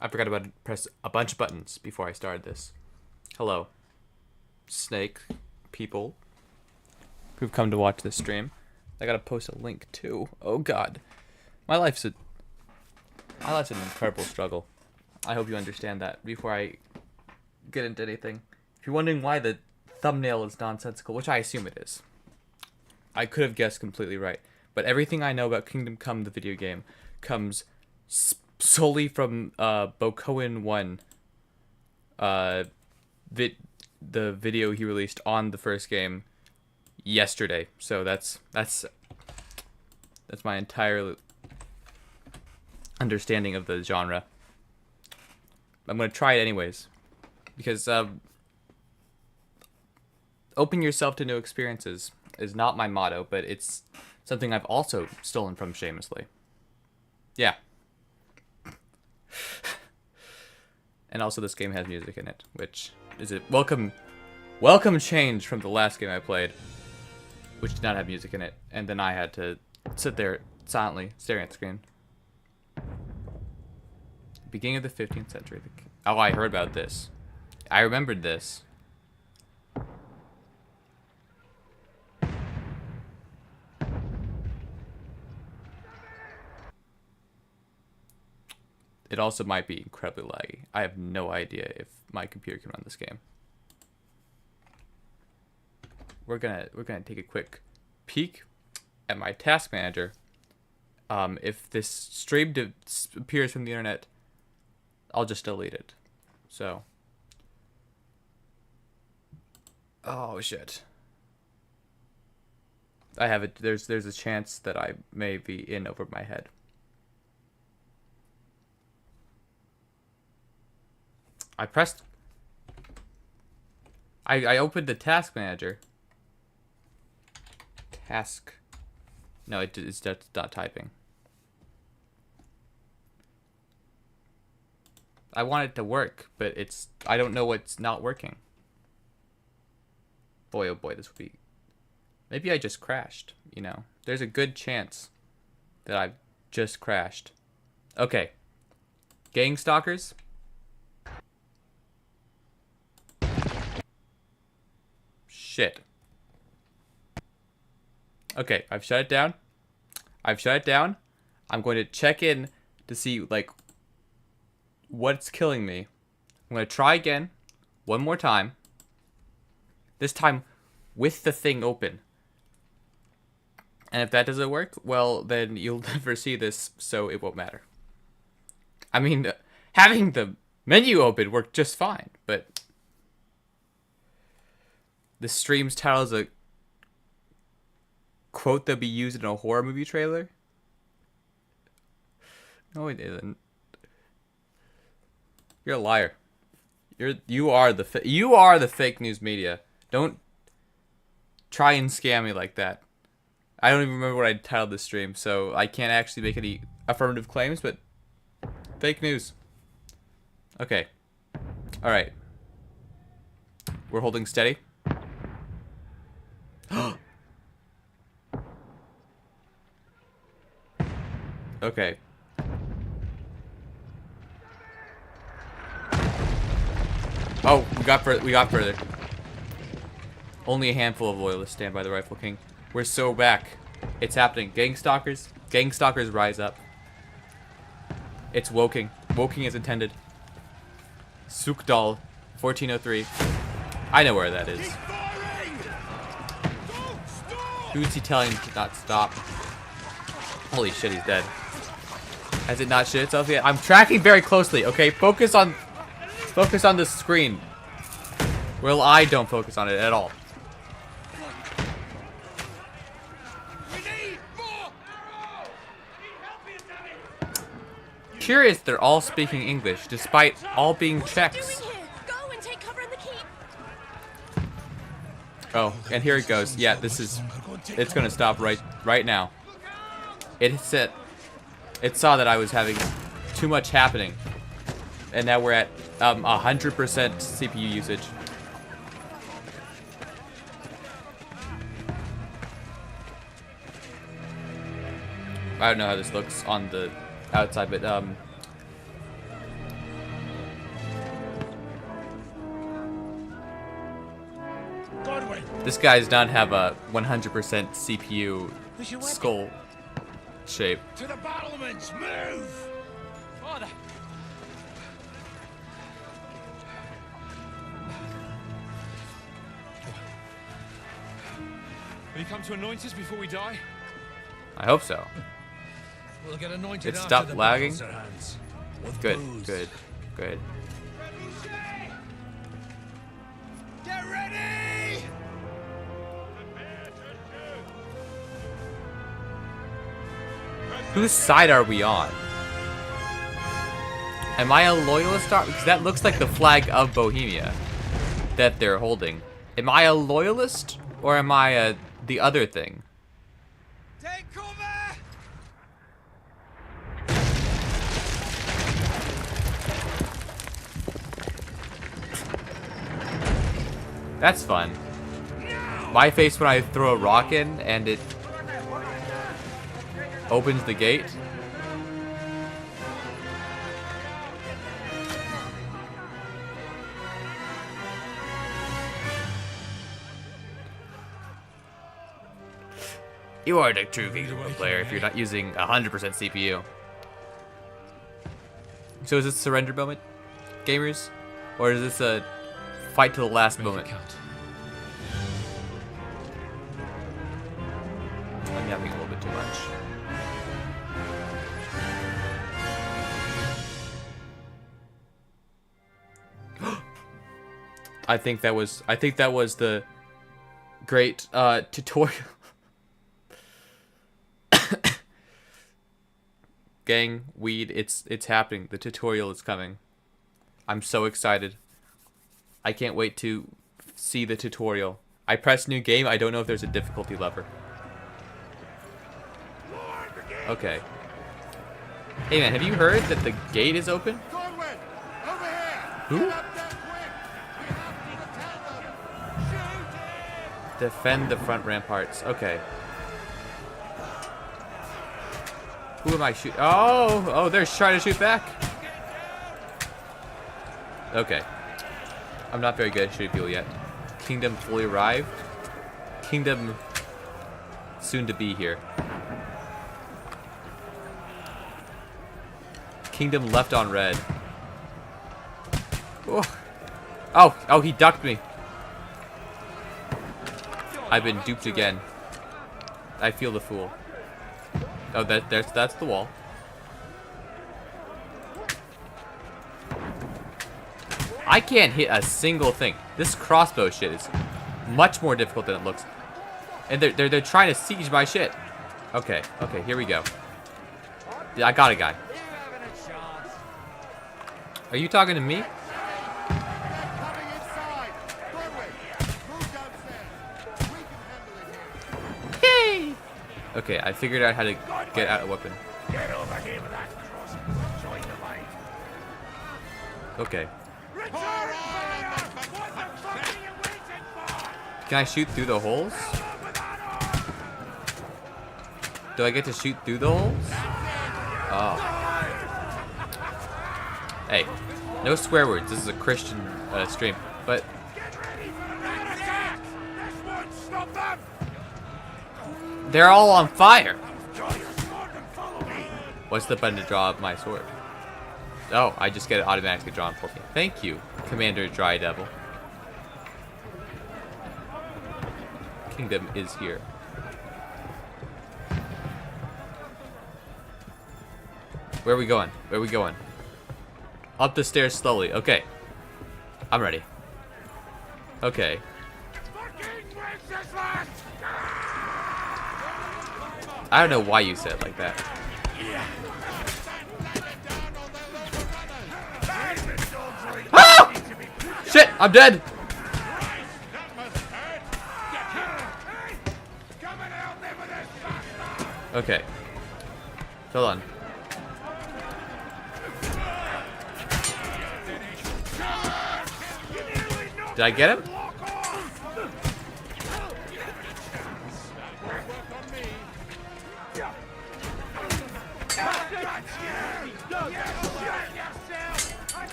I forgot about to press a bunch of buttons before I started this. Hello, snake people who've come to watch this stream. I gotta post a link too. Oh God, my life's an incredible struggle. I hope you understand that before I get into anything. If you're wondering why the thumbnail is nonsensical, which I assume it is, I could have guessed completely right. But everything I know about Kingdom Come, the video game, comes solely from Bokoen 1, the video he released on the first game yesterday. So that's my entire understanding of the genre. I'm gonna try it anyways, because open yourself to new experiences is not my motto, but it's something I've also stolen from shamelessly. Yeah. And also this game has music in it, which is a welcome change from the last game I played, which did not have music in it, and then I had to sit there silently staring at the screen. Beginning of the 15th century. Oh, I heard about this. I remembered this. It also might be incredibly laggy. I have no idea if my computer can run this game. We're gonna take a quick peek at my task manager. If this stream appears from the internet, I'll just delete it. So, oh shit. I have it. There's a chance that I may be in over my head. I opened the task manager. Task. No, it's not typing. I want it to work, but I don't know what's not working. Boy, oh boy, this would be... Maybe I just crashed, you know. There's a good chance that I've just crashed. Okay. Gang stalkers. Shit. Okay, I've shut it down. I'm going to check in to see, like, what's killing me. I'm going to try again. One more time. This time with the thing open. And if that doesn't work, well, then you'll never see this, so it won't matter. I mean, having the menu open worked just fine, but... The stream's title is a quote that'd be used in a horror movie trailer? No, it isn't. You're a liar. You are the fake news media. Don't try and scam me like that. I don't even remember what I titled this stream, so I can't actually make any affirmative claims, but fake news. Okay. All right. We're holding steady. Okay. Oh, we got further. Only a handful of loyalists stand by the Rifle King. We're so back. It's happening. Gang stalkers rise up. It's Woking. Woking is intended. Sukdal, 1403. I know where that is. Who's he telling to not stop? Holy shit, he's dead. Has it not shit itself yet? I'm tracking very closely, okay? Focus on the screen. Well, I don't focus on it at all. Curious they're all speaking English, despite all being Czechs. Oh, and here it goes. Yeah, it's gonna stop right now. It saw that I was having too much happening, and now we're at 100% CPU usage. I don't know how this looks on the outside, but This guy does not have a 100% CPU skull shape. To the battlements, move! Father! Will you come to anoint us before we die? I hope so. We'll get anointed It after stopped the lagging? battles are hands. With Good, booze. good, good. Get ready! Whose side are we on? Am I a loyalist? Because that looks like the flag of Bohemia that they're holding. Am I a loyalist or am I the other thing? Take cover! That's fun. My face when I throw a rock in and it opens the gate. You are the true Kingdom player if you're not using 100% CPU. So is this a surrender moment, gamers? Or is this a fight to the last moment? I'm yapping a little bit too much. I think that was the great tutorial. Gang, weed, it's happening. The tutorial is coming. I'm so excited. I can't wait to see the tutorial. I press new game. I don't know if there's a difficulty lever. Okay. Hey man, have you heard that the gate is open? Who? Defend the front ramparts. Okay. Who am I shooting? Oh, they're trying to shoot back. Okay. I'm not very good at shooting people yet. Kingdom fully arrived. Kingdom soon to be here. Kingdom left on red. Oh, he ducked me. I've been duped again. I feel the fool. Oh, that's the wall. I can't hit a single thing. This crossbow shit is much more difficult than it looks. And they're trying to siege my shit. Okay, here we go. I got a guy. Are you talking to me? Hey! Okay, I figured out how to get out a weapon. Get over here with that crossbow. Join the light. Okay. Return fire! What the fuck are you waiting for? Can I shoot through the holes? Do I get to shoot through the holes? Oh. Hey, no swear words. This is a Christian stream. But they're all on fire. What's the button to draw my sword? Oh, I just get it automatically drawn for me. Thank you, Commander Dry Devil. Kingdom is here. Where are we going? Where are we going? Up the stairs slowly. Okay. I'm ready. Okay. I don't know why you said it like that. Ah! Shit, I'm dead. Okay. Hold on. Did I get him?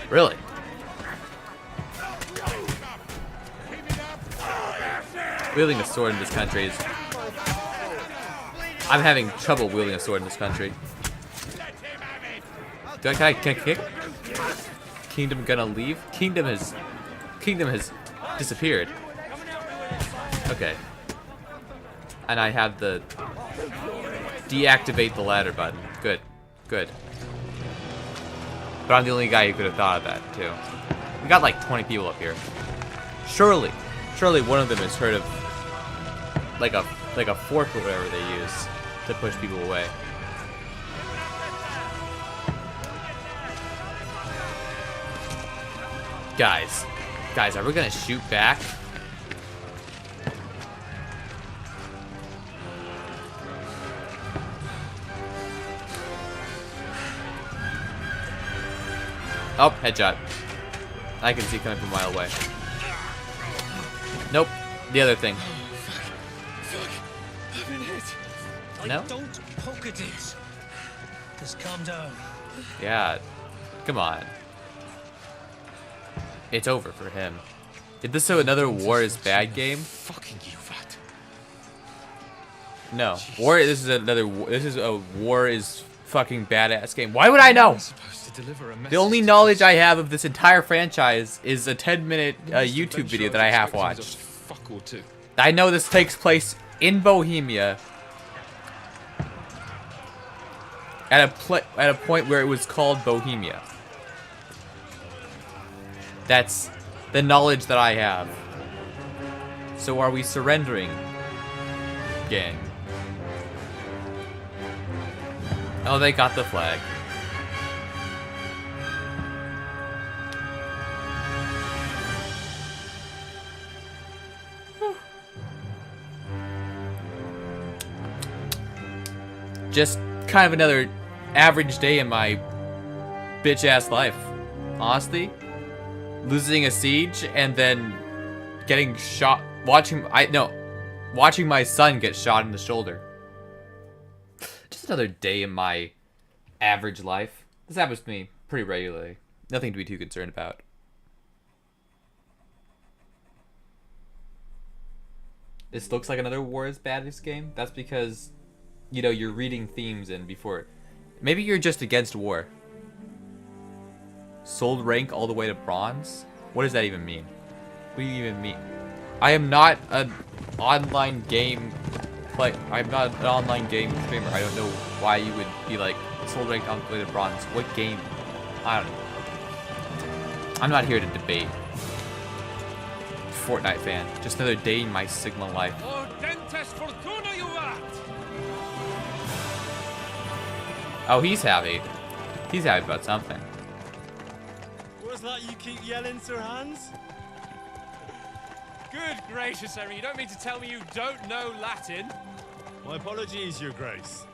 Really? Wielding a sword in this country is... I'm having trouble wielding a sword in this country. Can I kick? Kingdom gonna leave? Kingdom has disappeared. Okay. And I have the deactivate the ladder button. Good. Good. But I'm the only guy who could have thought of that, too. We got like 20 people up here. Surely one of them has heard of like a fork or whatever they use to push people away. Guys, are we gonna shoot back? Oh, headshot. I can see coming from a mile away. Nope, the other thing. Fuck. I've been hit. No? Don't poke at it. Just calm down. Yeah, come on. It's over for him. Is this another War is Bad game? Fucking you, Vat. No. This is a War is fucking badass game. Why would I know? I'm supposed to deliver a message. The only knowledge I have of this entire franchise is a 10-minute YouTube video that I half watched. Fuck or two. I know this takes place in Bohemia at a point where it was called Bohemia. That's the knowledge that I have. So are we surrendering, gang? Oh, they got the flag. Just kind of another average day in my bitch-ass life. Honestly, losing a siege and then getting shot, watching my son get shot in the shoulder. Just another day in my average life. This happens to me pretty regularly. Nothing to be too concerned about. This looks like another War is Baddest game. That's because, you know, you're reading themes in before. Maybe you're just against war. Sold rank all the way to bronze? What does that even mean? What do you even mean? I am not an online game I'm not an online game streamer. I don't know why you would be like sold rank all the way to bronze. What game? I don't know. I'm not here to debate. Fortnite fan. Just another day in my Sigma life. Oh, he's happy. He's happy about something. What's that you keep yelling, Sir Hans? Good gracious, Henry. You don't mean to tell me you don't know Latin? My apologies, Your Grace.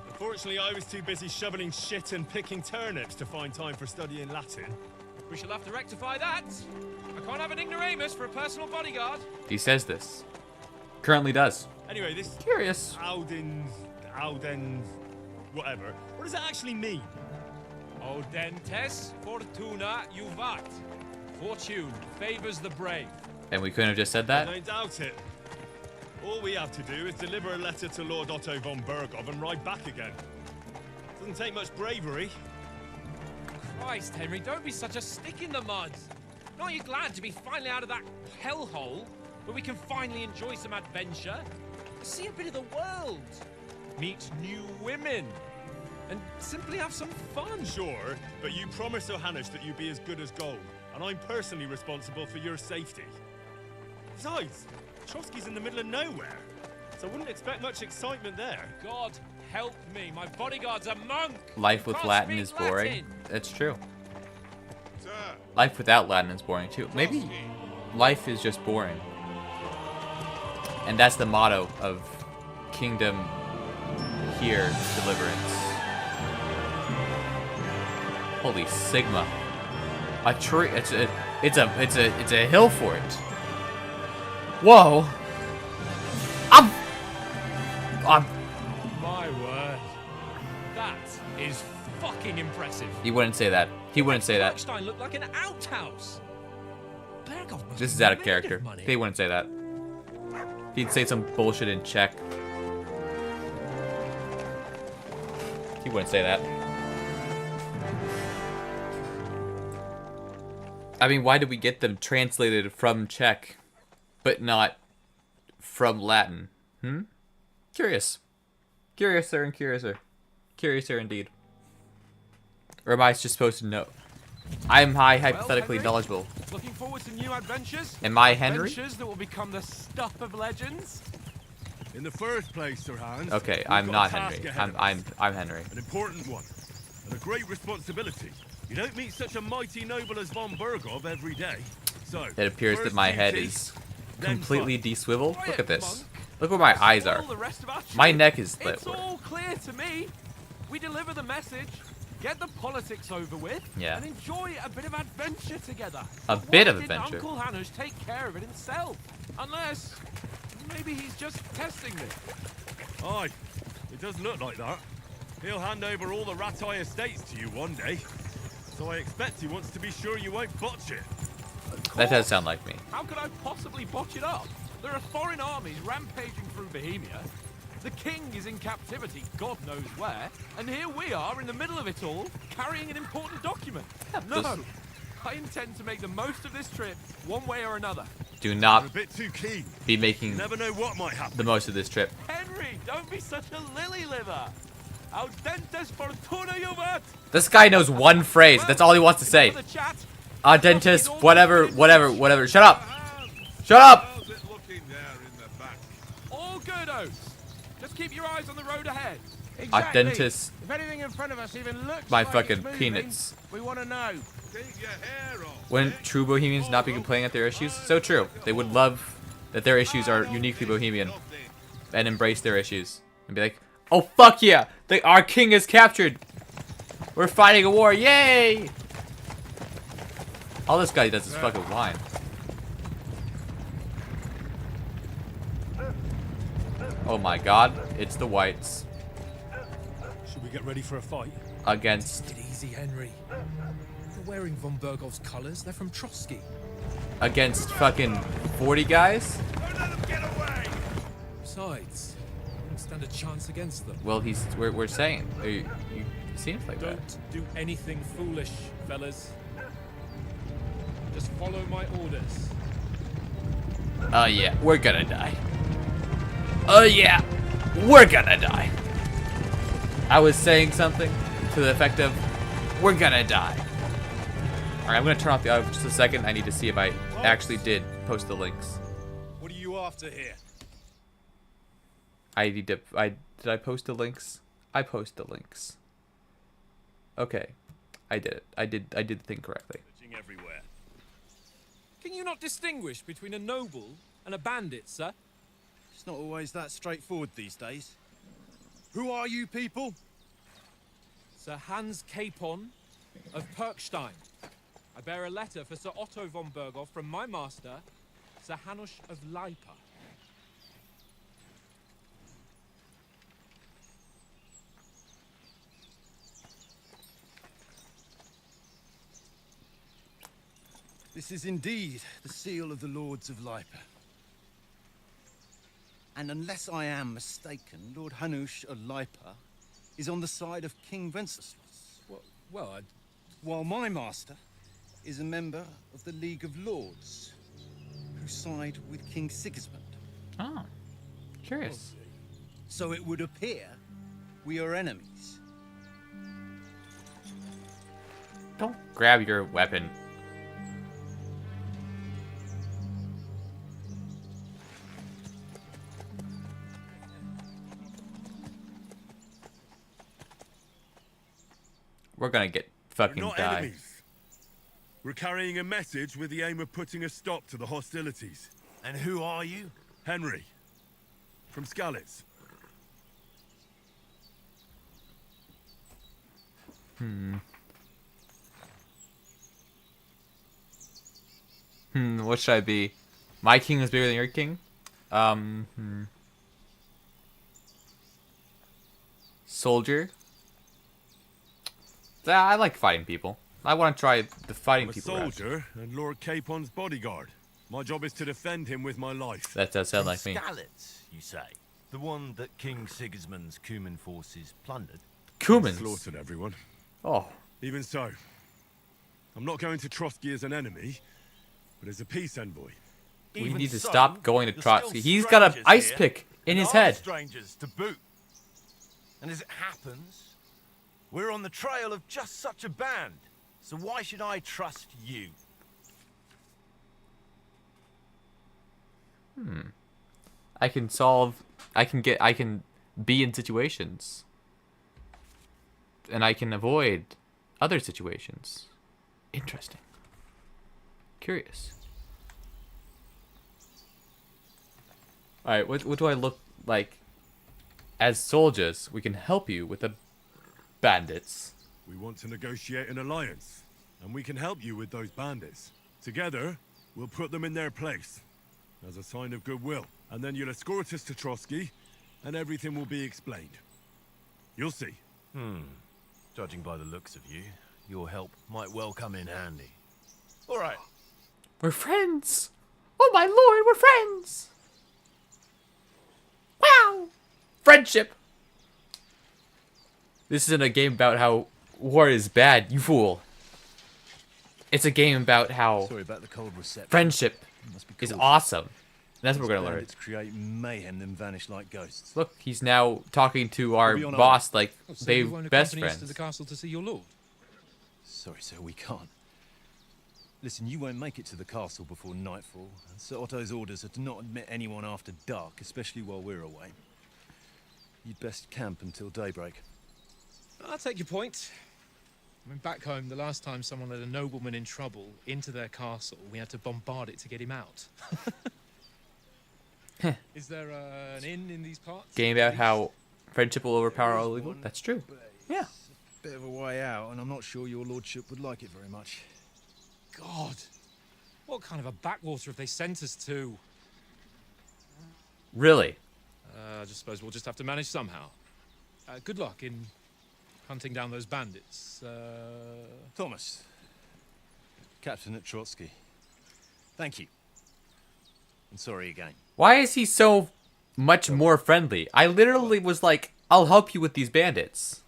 Unfortunately, I was too busy shoveling shit and picking turnips to find time for studying Latin. We shall have to rectify that. I can't have an ignoramus for a personal bodyguard. He says this. Currently does. Anyway, this Curious. Auden, whatever. What does that actually mean? Audentes fortuna juvat. Fortune favors the brave. And we couldn't have just said I that? don't doubt it. All we have to do is deliver a letter to Lord Otto von Bergov and ride back again. Doesn't take much bravery. Christ, Henry, don't be such a stick in the mud. Aren't you glad to be finally out of that hellhole where we can finally enjoy some adventure? See a bit of the world. Meet new women. And simply have some fun. Sure, but you promised Johannes that you'd be as good as gold, and I'm personally responsible for your safety. Besides, Trotsky's in the middle of nowhere, so I wouldn't expect much excitement there. God help me, my bodyguard's a monk. Life with Can't Latin speak is boring. Latin. That's true. Sir, Life without Latin is boring too. Maybe life is just boring. And that's the motto of Kingdom Here Deliverance. Holy Sigma. A tree, it's a hill fort. Whoa. I'm My word. That is fucking impressive. He wouldn't say that. He wouldn't say that. Bergstein looked like an outhouse. Bergov must This is be out of made character. money. They wouldn't say that. He'd say some bullshit in Czech. He wouldn't say that. I mean, why did we get them translated from Czech, but not from Latin? Curious. Curiouser and curiouser. Curiouser indeed. Or am I just supposed to know? I'm hypothetically Henry, knowledgeable. Looking forward to new adventures? Am I Henry? Adventures that will become the stuff of legends? In the first place, Sir Hans. Okay, we've I'm got not a task Henry. ahead of I'm us. Henry. An important one. And a great responsibility. You don't meet such a mighty noble as von Bergov every day. So, It appears that first my duty, head is then completely fun. de-swiveled. Look Quiet, at this. monk. Look where my eyes are. All the rest of our My trip. neck is lit. It's all clear to me. We deliver the message, get the politics over with, Yeah. and enjoy a bit of adventure together. A But bit why of didn't adventure. Uncle Hanush take care of it himself? Unless maybe he's just testing me. Aye, it does look like that. He'll hand over all the Ratai estates to you one day. So I expect he wants to be sure you won't botch it. That does sound like me. How could I possibly botch it up? There are foreign armies rampaging through Bohemia. The king is in captivity, God knows where, and here we are in the middle of it all, carrying an important document. No, those- I intend to make the most of this trip, one way or another. Do You're not a bit too keen. be You making never know what might happen. the most of this trip. Henry, don't be such a lily liver. Audentes fortuna juvat. This guy knows one phrase. That's all he wants to say. The chat. Dentist, whatever. Shut up. Shut up. How's it looking there in the back? All good, Oates. Just keep your eyes on the road ahead. Dentist, If anything in front of us even looks my like fucking it's moving, peanuts. we want to know. Take your hair off. Wouldn't true Bohemians not be complaining at their issues? So true. They would love that their issues are uniquely Bohemian and embrace their issues and be like, "Oh fuck yeah! Our king is captured. We're fighting a war! Yay!" All this guy does is fucking whine. Oh my god, it's the whites Should we get ready for a fight? against Take it easy, Henry. They're wearing von Bergov's colours. They're from Trotsky. fucking 40 guys? Don't let them get away! Besides, I don't stand a chance against them. Well, we're saying you seems like that. Don't do anything foolish, fellas. Just follow my orders. Oh yeah, we're gonna die. Oh yeah, we're gonna die. I was saying something to the effect of, we're gonna die. Alright, I'm gonna turn off the audio for just a second. I need to see if I actually did post the links. What are you after here? Did I post the links? I post the links. Okay. I did it. I did the thing correctly. Searching everywhere. Can you not distinguish between a noble and a bandit, sir? It's not always that straightforward these days. Who are you people? Sir Hans Capon of Perkstein. I bear a letter for Sir Otto von Bergov from my master, Sir Hanush of Lipa. This is indeed the seal of the Lords of Lipa. And unless I am mistaken, Lord Hanush of Lipa is on the side of King Wenceslas, Well, while my master is a member of the League of Lords, who side with King Sigismund. Oh. Curious. So it would appear we are enemies. Don't grab your weapon. We're gonna get We're fucking not die. enemies. We're carrying a message with the aim of putting a stop to the hostilities. And who are you? Henry. From Skalitz. What should I be? My king is bigger than your king? Soldier? Yeah, I like fighting people. I want to try the fighting I'm a people route. soldier and Lord Capon's bodyguard. My job is to defend him with my life. That does sound like me. Skalitz, you say? The one that King Sigismund's Cuman forces plundered? Cumans. Slaughtered everyone. Oh. Even so, I'm not going to Trotsky as an enemy, but as a peace envoy. We Even need to so, stop going to you're Trotsky. still He's got an strangers ice here, pick in and his are head. strangers to boot. And as it happens, we're on the trail of just such a band. So why should I trust you? I can be in situations. And I can avoid other situations. Interesting. Curious. Alright, what do I look like? As soldiers, we can help you with the bandits. We want to negotiate an alliance, and we can help you with those bandits. Together, we'll put them in their place, as a sign of goodwill. And then you'll escort us to Trotsky, and everything will be explained. You'll see. Judging by the looks of you, your help might well come in handy. All right. We're friends! Oh my lord, we're friends! Wow! Friendship! This isn't a game about how war is bad, you fool. It's a game about how Sorry about the cold reception. friendship Must be is cool. awesome. And that's what we're These gonna learn. bandits create mayhem, then vanish like ghosts. Look, he's now talking to our We'll be on our boss like So they you won't best accompany us to friends. the castle to see your lord? Sorry, sir, we can't. Listen, you won't make it to the castle before nightfall. And Sir Otto's orders are to not admit anyone after dark, especially while we're away. You'd best camp until daybreak. I'll take your point. I mean, back home, the last time someone led a nobleman in trouble into their castle, we had to bombard it to get him out. Is there an inn in these parts? Game about how friendship will overpower all evil. That's true. Yeah. Bit of a way out, and I'm not sure your lordship would like it very much. God, what kind of a backwater have they sent us to? Really? I just suppose we'll just have to manage somehow. Good luck in hunting down those bandits. Thomas, Captain at Trotsky. Thank you. And sorry again. Why is he so much more friendly? I literally was like, I'll help you with these bandits.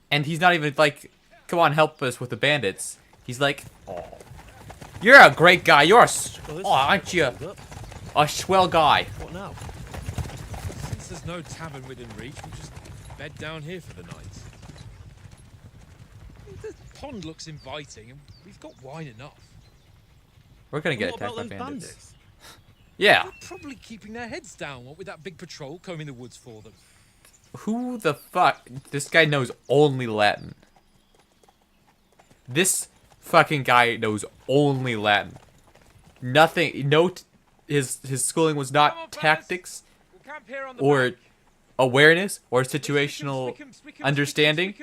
And he's not even like, come on, help us with the bandits. He's like, oh, you're a great guy. You're aren't you a swell guy? What now? Since there's no tavern within reach, we'll just bed down here for the night. The pond looks inviting, and we've got wine enough. We're gonna get What attacked about by those bandits. Yeah. They're probably keeping their heads down, what with that big patrol combing the woods for them. Who the fuck? This guy knows only Latin. This fucking guy knows only Latin. Nothing. His schooling was Come on, not fellas. tactics We'll camp here on the or bank. awareness or situational understanding.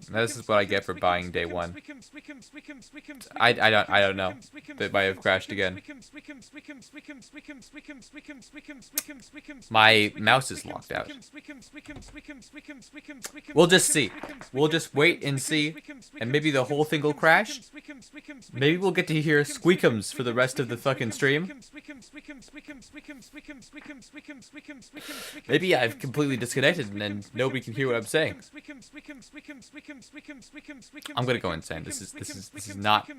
This is what I get for buying day one. I don't know. It might have crashed again. My mouse is locked out. We'll just see. We'll just wait and see, and maybe the whole thing will crash. Maybe we'll get to hear squeakums for the rest of the fucking stream. Maybe I've completely disconnected and then nobody can hear what I'm saying. I'm gonna go insane. This is not.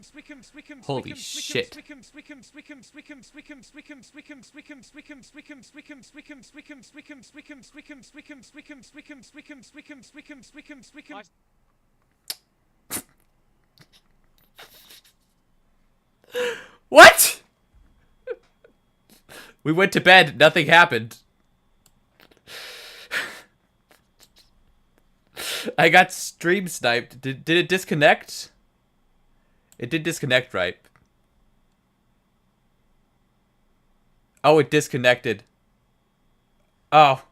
Holy shit. What? We went to bed, nothing happened. I got stream sniped. Did it disconnect? It did disconnect, right? Oh, it disconnected. Oh,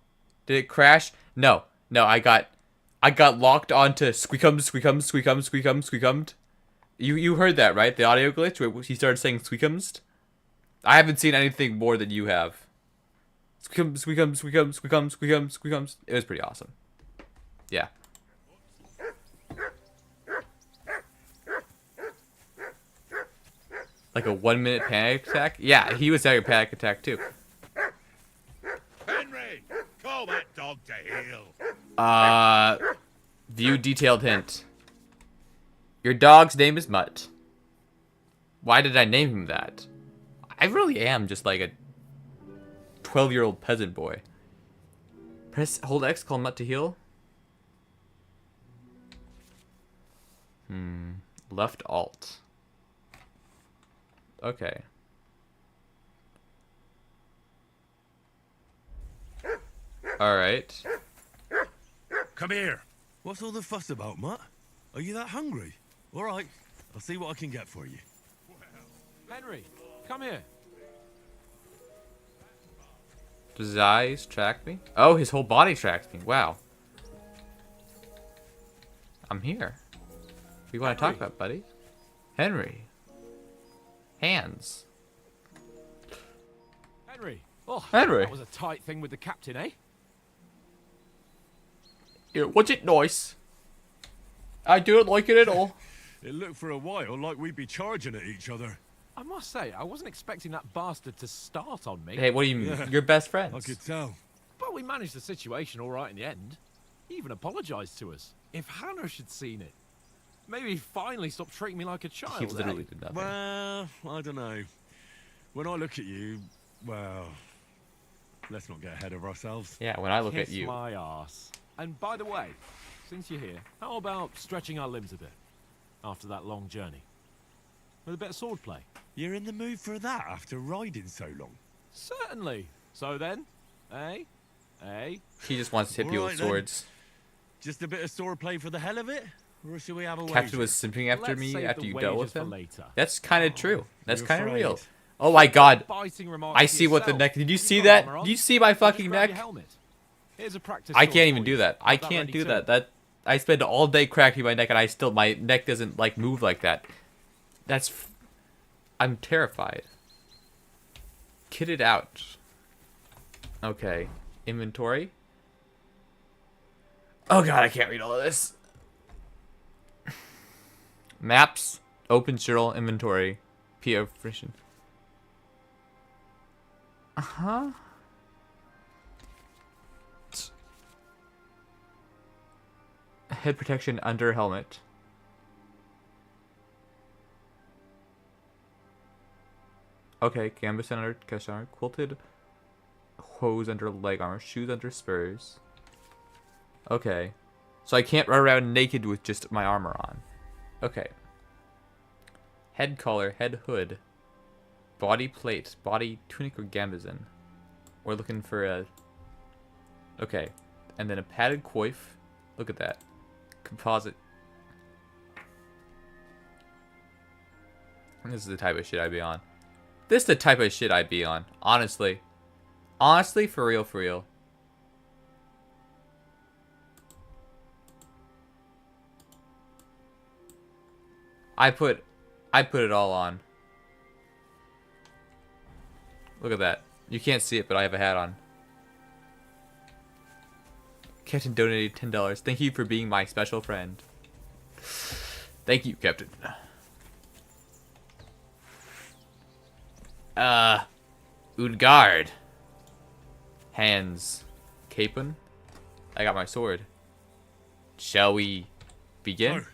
did it crash? No, I got locked onto squeakum, squeakum, squeakum, squeakum, squeakumed. You heard that, right? The audio glitch where he started saying squeakums? I haven't seen anything more than you have. Squeakums, squeakums, squeakums, squeakums, squeakums, squeakums. It was pretty awesome. Yeah. Like a 1 minute panic attack? Yeah, he was having a panic attack too. Henry, call that dog to heel. View detailed hint. Your dog's name is Mutt. Why did I name him that? I really am just like a 12-year-old peasant boy. Hold X, call Mutt to heal. Left alt. Okay. Alright. Come here. What's all the fuss about, Mutt? Are you that hungry? All right, I'll see what I can get for you. Henry, come here. Does his eyes track me? Oh, his whole body tracks me. Wow. I'm here. What do you want to talk about, buddy? Henry. Hands. Henry. Oh, Henry. That was a tight thing with the captain, eh? Yeah, was it nice? I don't like it at all. It looked for a while like we'd be charging at each other. I must say, I wasn't expecting that bastard to start on me. Hey, what do you mean? Yeah. You're best friends. I could tell. But we managed the situation all right in the end. He even apologized to us. If Hannah had seen it, maybe he'd finally stop treating me like a child. He literally did nothing. Well, I don't know. When I look at you, well, let's not get ahead of ourselves. Yeah, when I look Kiss at you. my arse. And by the way, since you're here, how about stretching our limbs a bit after that long journey? With a bit of swordplay. You're in the mood for that after riding so long? Certainly. So then, eh? Eh? He just wants to hit people with Alright then. swords. Just a bit of swordplay for the hell of it? Or should we have a Captain wager? was simping after Let's me save after the you dealt wages with for him. later. That's kind of true. That's you're kind of real. afraid. Oh my god. Biting remarks I to see what the yourself. neck. Did you You've see got that? armor on. Did you see my Just fucking grab your neck? helmet. Here's a practice I sword can't for even you. do that. I Have that can't ready do too. that. I spend all day cracking my neck and I still, my neck doesn't like move like that. I'm terrified. Kitted out. Okay. Inventory. Oh god, I can't read all of this. Maps. Open journal inventory. PO friction. Uh-huh. Head protection under helmet. Okay, canvas under chest armor, quilted hose under leg armor, shoes under spurs. Okay. So I can't run around naked with just my armor on. Okay. Head collar, head hood. Body plate, body tunic or gambazin. We're looking for a... Okay. And then a padded coif. Look at that. Composite. This is the type of shit I'd be on. This is the type of shit I'd be on. Honestly. Honestly, for real, for real. I put it all on. Look at that. You can't see it, but I have a hat on. Captain donated $10. Thank you for being my special friend. Thank you, Captain. Udgard. Hands. Capon. I got my sword. Shall we begin? So,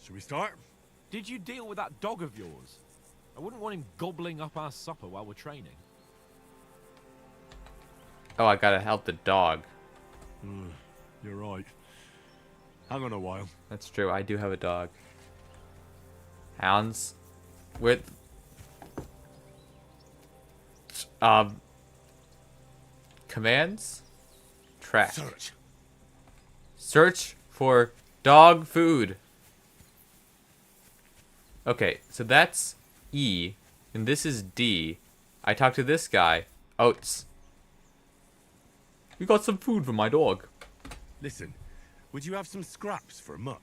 should we start? Did you deal with that dog of yours? I wouldn't want him gobbling up our supper while we're training. Oh, I gotta help the dog. You're right. Hang on a while. That's true. I do have a dog. Hounds. With... Commands? Track. Search. Search for dog food. Okay, so that's E, and this is D. I talked to this guy. Oats. We got some food for my dog. Listen, would you have some scraps for Mutt?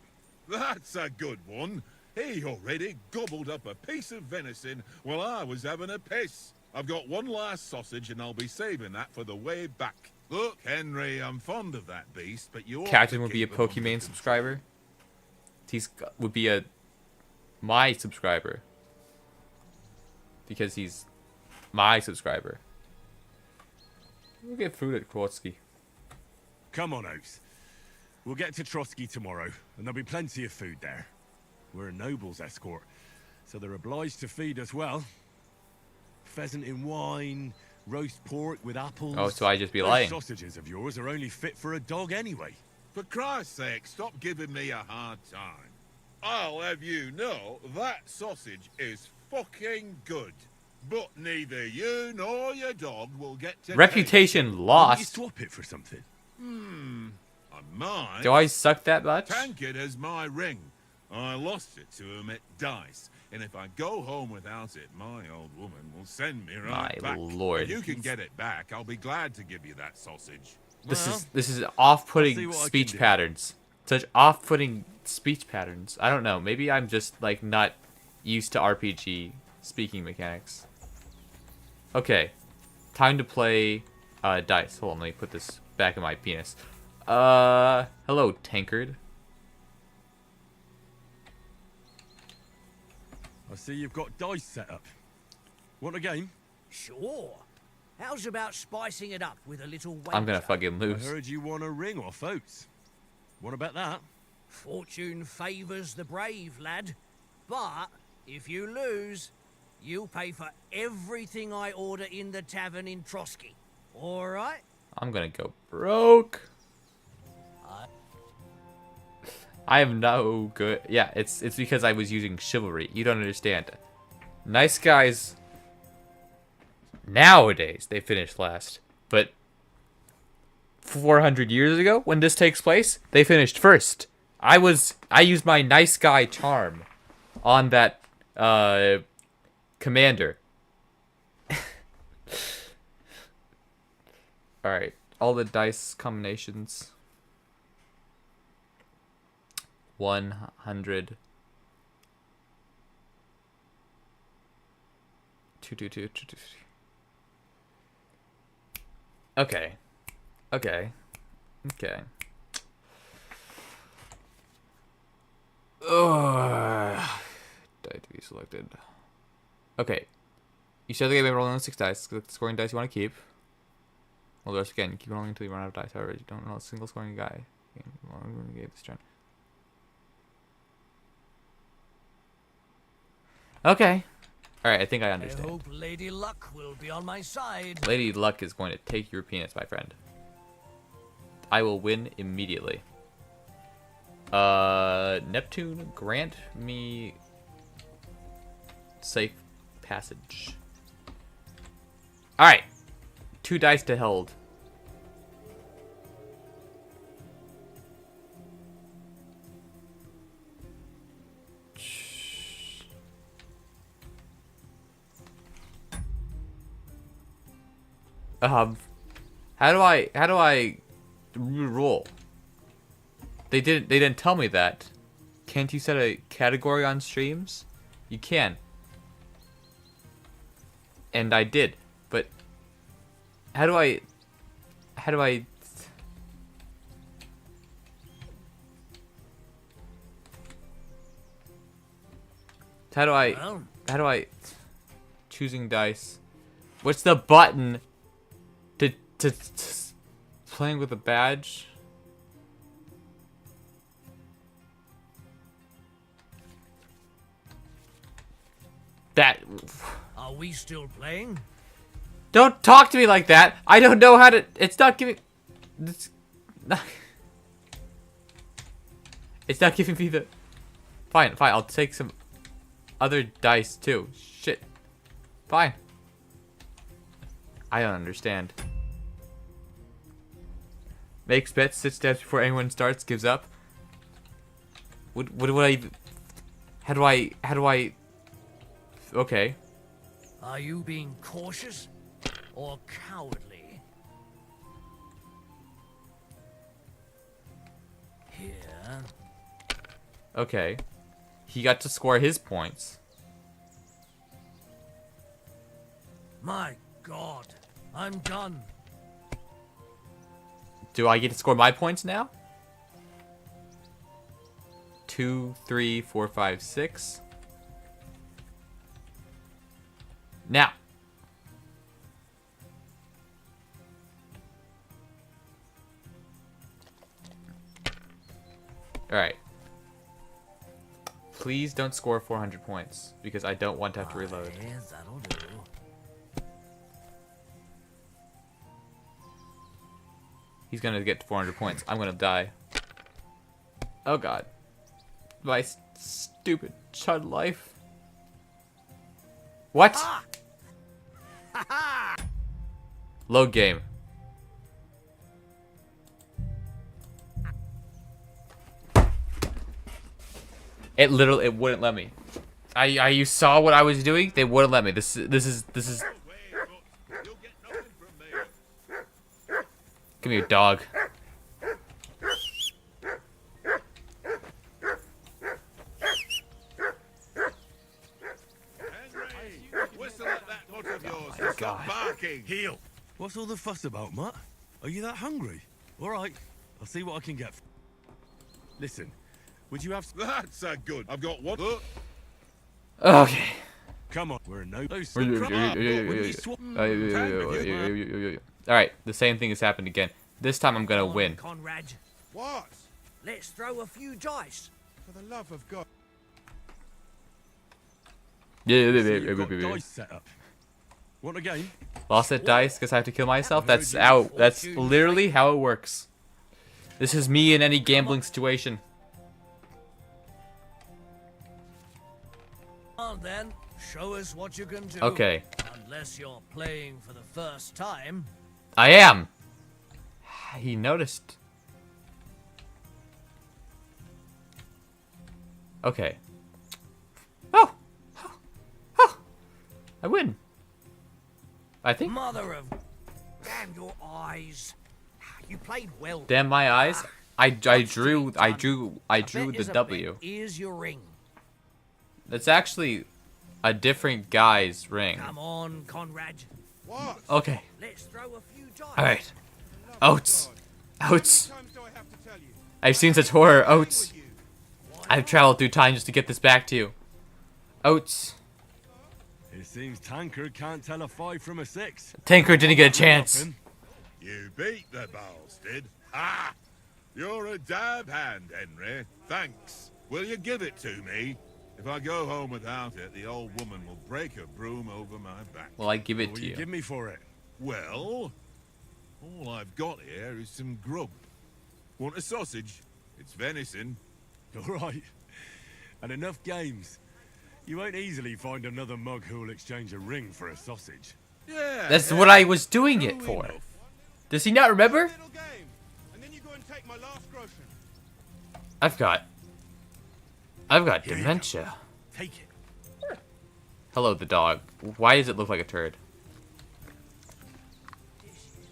That's a good one. He already gobbled up a piece of venison while I was having a piss. I've got one last sausage and I'll be saving that for the way back. Look, Henry, I'm fond of that beast, but you Captain would be a Pokimane subscriber. Would be my subscriber. Because he's my subscriber. We'll get food at Trotsky. Come on, Oath. We'll get to Trotsky tomorrow, and there'll be plenty of food there. We're a noble's escort, so they're obliged to feed us well. Pheasant in wine, roast pork with apples. Oh, so I just be Those lying. sausages of yours are only fit for a dog anyway. For Christ's sake, stop giving me a hard time. I'll have you know that sausage is fucking good. But neither you nor your dog will get to Reputation Why lost. don't you swap it for something? I might. Do I suck that much? Tankard has my ring. I lost it to him at dice. And if I go home without it, my old woman will send me right My back. lord. If you can get it back, I'll be glad to give you that sausage. This Well, is I'll see off-putting what I can speech do. patterns. Such off-putting speech patterns. I don't know. Maybe I'm just like not used to RPG speaking mechanics. Okay, time to play dice. Hold on, let me put this back in my penis. Hello, Tankard. I see you've got dice set up. Want a game? Sure. How's about spicing it up with a little I'm gonna wager? fucking I lose. heard you won a ring off Oates. What about that? Fortune favours the brave, lad. But if you lose, you'll pay for everything I order in the tavern in Trotsky. All right? I'm gonna go broke. I am no good. Yeah, it's because I was using chivalry. You don't understand. Nice guys. Nowadays they finish last, but 400 years ago, when this takes place, they finished first. I used my nice guy charm on that commander. All right, all the dice combinations. 100. 222. Okay. Okay. Okay. Ugh. Die to be selected. Okay. You start the game by rolling 6 dice. The scoring dice you want to keep. Roll the rest again. Keep rolling until you run out of dice. However, you don't roll a single scoring guy. I'm going to give this turn. Okay. Alright, I think I I understand. hope Lady Luck will be on my side. Lady Luck is going to take your penis, my friend. I will win immediately. Neptune, grant me safe passage. Alright. 2 dice to hold. How do I roll? They didn't tell me that. Can't you set a category on streams? You can. And I did, but how do I how do I choosing dice? What's the button to playing with a badge? That Are we still playing? Don't talk to me like that. I don't know how to. It's not giving. It's not, it's not giving me the. Fine, fine. I'll take some other dice too. Shit. Fine. I don't understand. Makes bets, sits steps before anyone starts, gives up. What do I even... How do I... Okay. Are you being cautious or cowardly? Here. Okay. he got to score his points. My God, I'm done. Do I get to score my points now? 2, 3, 4, 5, 6. Now. Alright. Please don't score 400 points, because I don't want to have to reload. Yes, that'll do. He's gonna get 400 points. I'm gonna die. Oh god. My stupid chud life. What? Load game. It wouldn't let me. You saw what I was doing? They wouldn't let me. This is. Give me your dog. Whistle at that butt of yours and stop barking. Heel. What's all the fuss about, Mutt? Are you that hungry? All right, I'll see what I can get. Listen, would you have... That's a good. I've got one. Okay. Come on, we're in no... Alright, the same thing has happened again. This time I'm gonna win. Conrad, What? let's throw a few dice. For the love of God. Dice set up. Want a game? Lost that dice because I have to kill myself? That's out. That's literally how it works. This is me in any gambling situation. Come on then, show us what you can do. Okay. Unless you're playing for the first time. I am. He noticed. Okay. Oh! I win. I think. Mother of... Damn your eyes. You played well. Damn my eyes. I drew I the W. Here's your ring. That's actually a different guy's ring. Come on, Conrad. What? Okay. Let's throw a few dice. Alright. Oats. Oats. I've seen such horror. Oats. I've traveled through time just to get this back to you. Oats. It seems Tankard can't tell a 5 from a 6. Tankard didn't get a chance. You beat the bastard. Ha! You're a dab hand, Henry. Thanks. Will you give it to me? If I go home without it, the old woman will break her broom over my back. Well, I give it What to will you. Give me for it. Well, all I've got here is some grub. Want a sausage? It's venison. All right. And enough games. You won't easily find another mug who'll exchange a ring for a sausage. Yeah. That's what I was doing it for. Does he not remember? Little game, and then you go and take my last groschen. I've got dementia. Take it. Hello, the dog. Why does it look like a turd?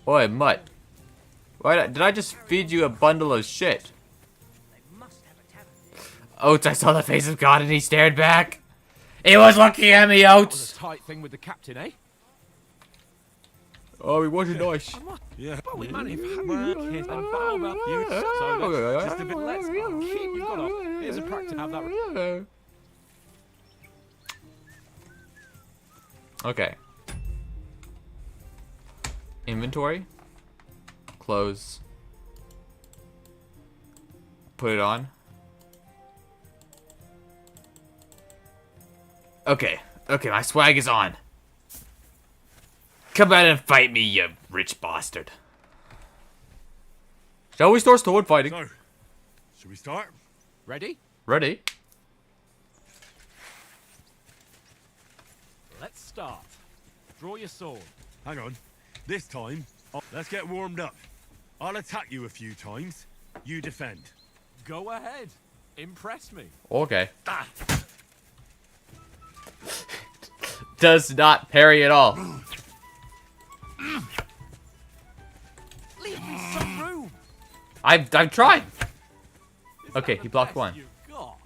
Oi, mutt. Why did I just feed you a bundle of shit? Oats, I saw the face of God and he stared back. He was looking at me, Oats. Tight thing with the captain, eh? Oh, he wasn't nice. Yeah. But we managed to kiss and bow about you. So that's just a bit less. I'll keep you got off. Here's a practice. Have that. Okay. Inventory. Close. Put it on. Okay. Okay, my swag is on. Come out and fight me, you rich bastard. Shall we start sword fighting? So, should we start? Ready? Ready? Let's start. Draw your sword. Hang on. This time, let's get warmed up. I'll attack you a few times. You defend. Go ahead. Impress me. Okay. Does not parry at all. Leave me some room. I've tried. Okay, he blocked one. You got.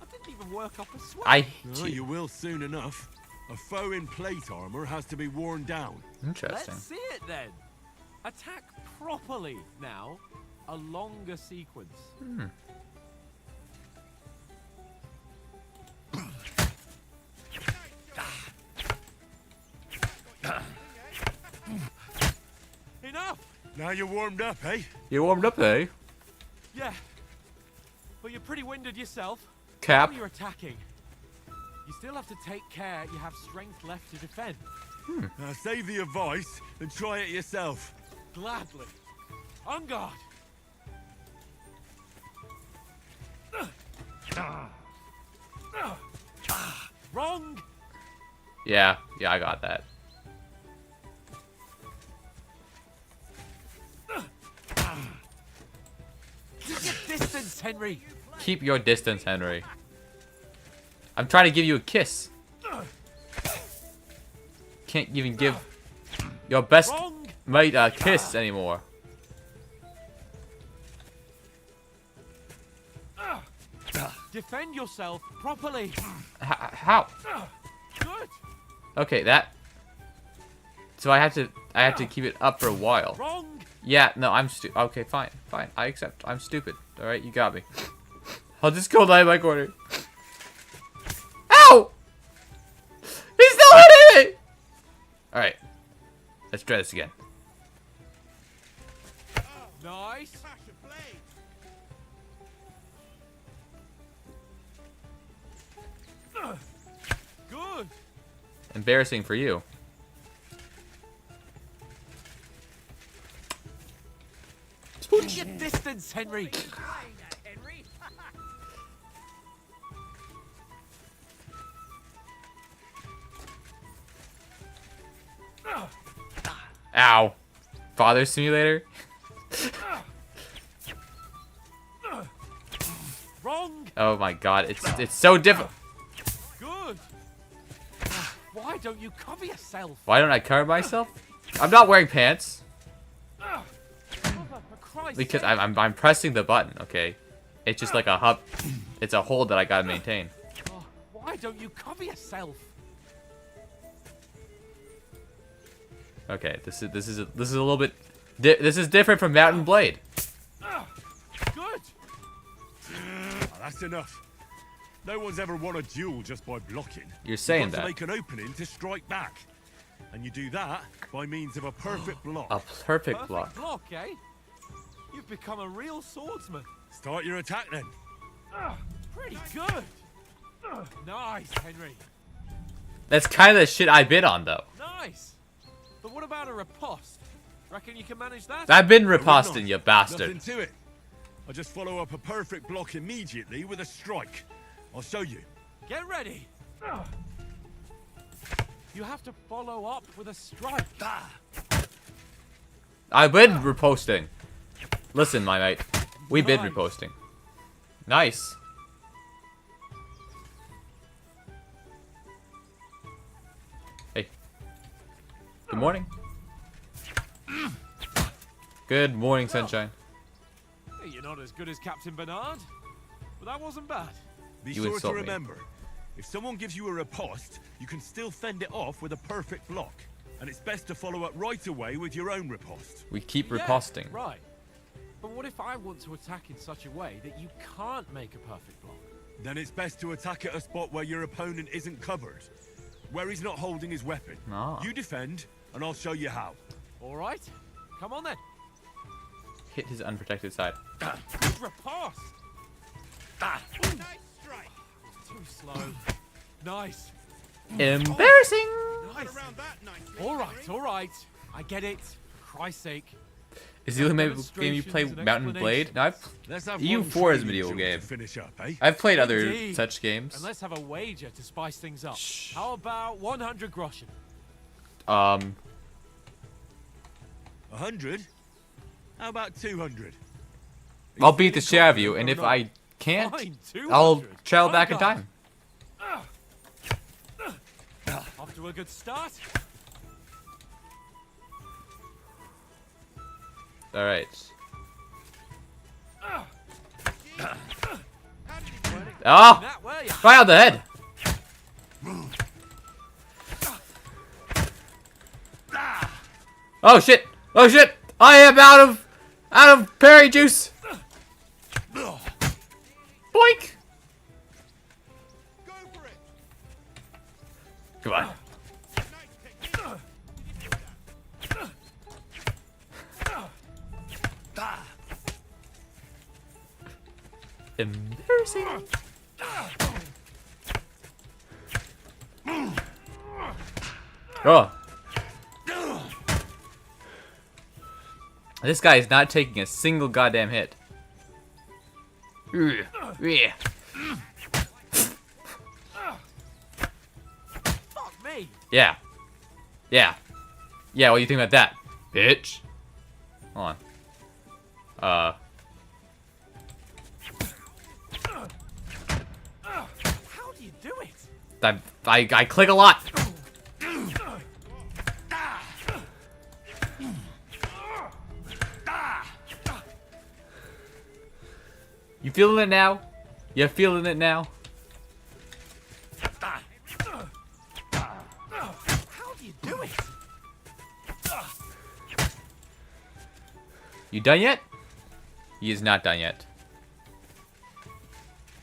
I didn't even work up a sweat. I hate Oh, you. you will soon enough. A foe in plate armor has to be worn down. Interesting. Let's see it then. Attack properly now. A longer sequence. Enough! Now you're warmed up, eh? You warmed up, eh? Yeah. But you're pretty winded yourself. Cap. When you're attacking, you still have to take care you have strength left to defend. Now save the advice and try it yourself. Gladly. On guard. Wrong. Yeah, I got that. Keep your distance, Henry. Keep your distance, Henry. I'm trying to give you a kiss. Can't even give your best Wrong. mate a kiss anymore. Defend yourself properly. How? Good. Okay, that. So I have to keep it up for a while. Wrong. Yeah, no, I'm okay, fine. I accept. I'm stupid. All right, you got me. I'll just go lie in my corner. Ow! He's still hitting me! All right, let's try this again. Nice. Good. Embarrassing for you. Keep your distance, Henry. Henry. Ow. Father simulator. Wrong. Oh my god, it's so difficult. Good. Why don't you cover yourself? Why don't I cover myself? I'm not wearing pants Cover, for Christ's because sake. I'm pressing the button. Okay, it's just like a hub. It's a hold that I gotta maintain. Oh, why don't you cover yourself? Okay, this is a little bit. This is different from Mountain Blade. Good. That's enough. No one's ever won a duel just by blocking. You're saying You've got that. to make an opening to strike back. And you do that by means of a perfect block. A perfect block. block, eh? You've become a real swordsman. Start your attack then. Pretty good. Nice, Henry. That's kind of the shit I've been on though. Nice. But what about a riposte? Reckon you can manage that? I've been No, we're riposting, not. you bastard. Nothing to it. I just follow up a perfect block immediately with a strike. I'll show you. Get ready. You have to follow up with a strike. I've been reposting. Listen, my mate. We've been Nice. reposting. Nice. Hey. Good morning. Good morning, sunshine. Hey, you're not as good as Captain Bernard, but that wasn't bad. Be You sure to insult me. remember, if someone gives you a riposte, you can still fend it off with a perfect block. And it's best to follow up right away with your own riposte. We keep Yeah, riposting. Right. But what if I want to attack in such a way that you can't make a perfect block? Then it's best to attack at a spot where your opponent isn't covered. Where he's not holding his weapon. Ah. You defend, and I'll show you how. All right. Come on then. Hit his unprotected side. Good riposte. Nice strike. Too slow. Nice. Embarrassing. Nice. Around that nicely. All right. All right. I get it. For Christ's sake. Is the only game you play Demonstrations and Mountain Blade? No, Let's have EU4 one is a training video duel game. to finish up, eh? I've played other Indeed. such games. And let's have a wager to spice things up. How about 100 groschen? 100? How about 200? I'll beat the shit out of you, and if I can't, Fine, 200. I'll travel On back in guard. time. Off to a good start. All right. Oh, That way. There you Right on the head. Oh shit! Oh shit! I am out of berry juice. Boink! Go for it. Come on. Embarrassing. Oh. This guy is not taking a single goddamn hit. Yeah. fuck me. Yeah. Yeah. Yeah, what do you think about that, bitch? Hold on. How do you do it? I click a lot. You feeling it now? You feeling it now? How do you do it? You done yet? He is not done yet.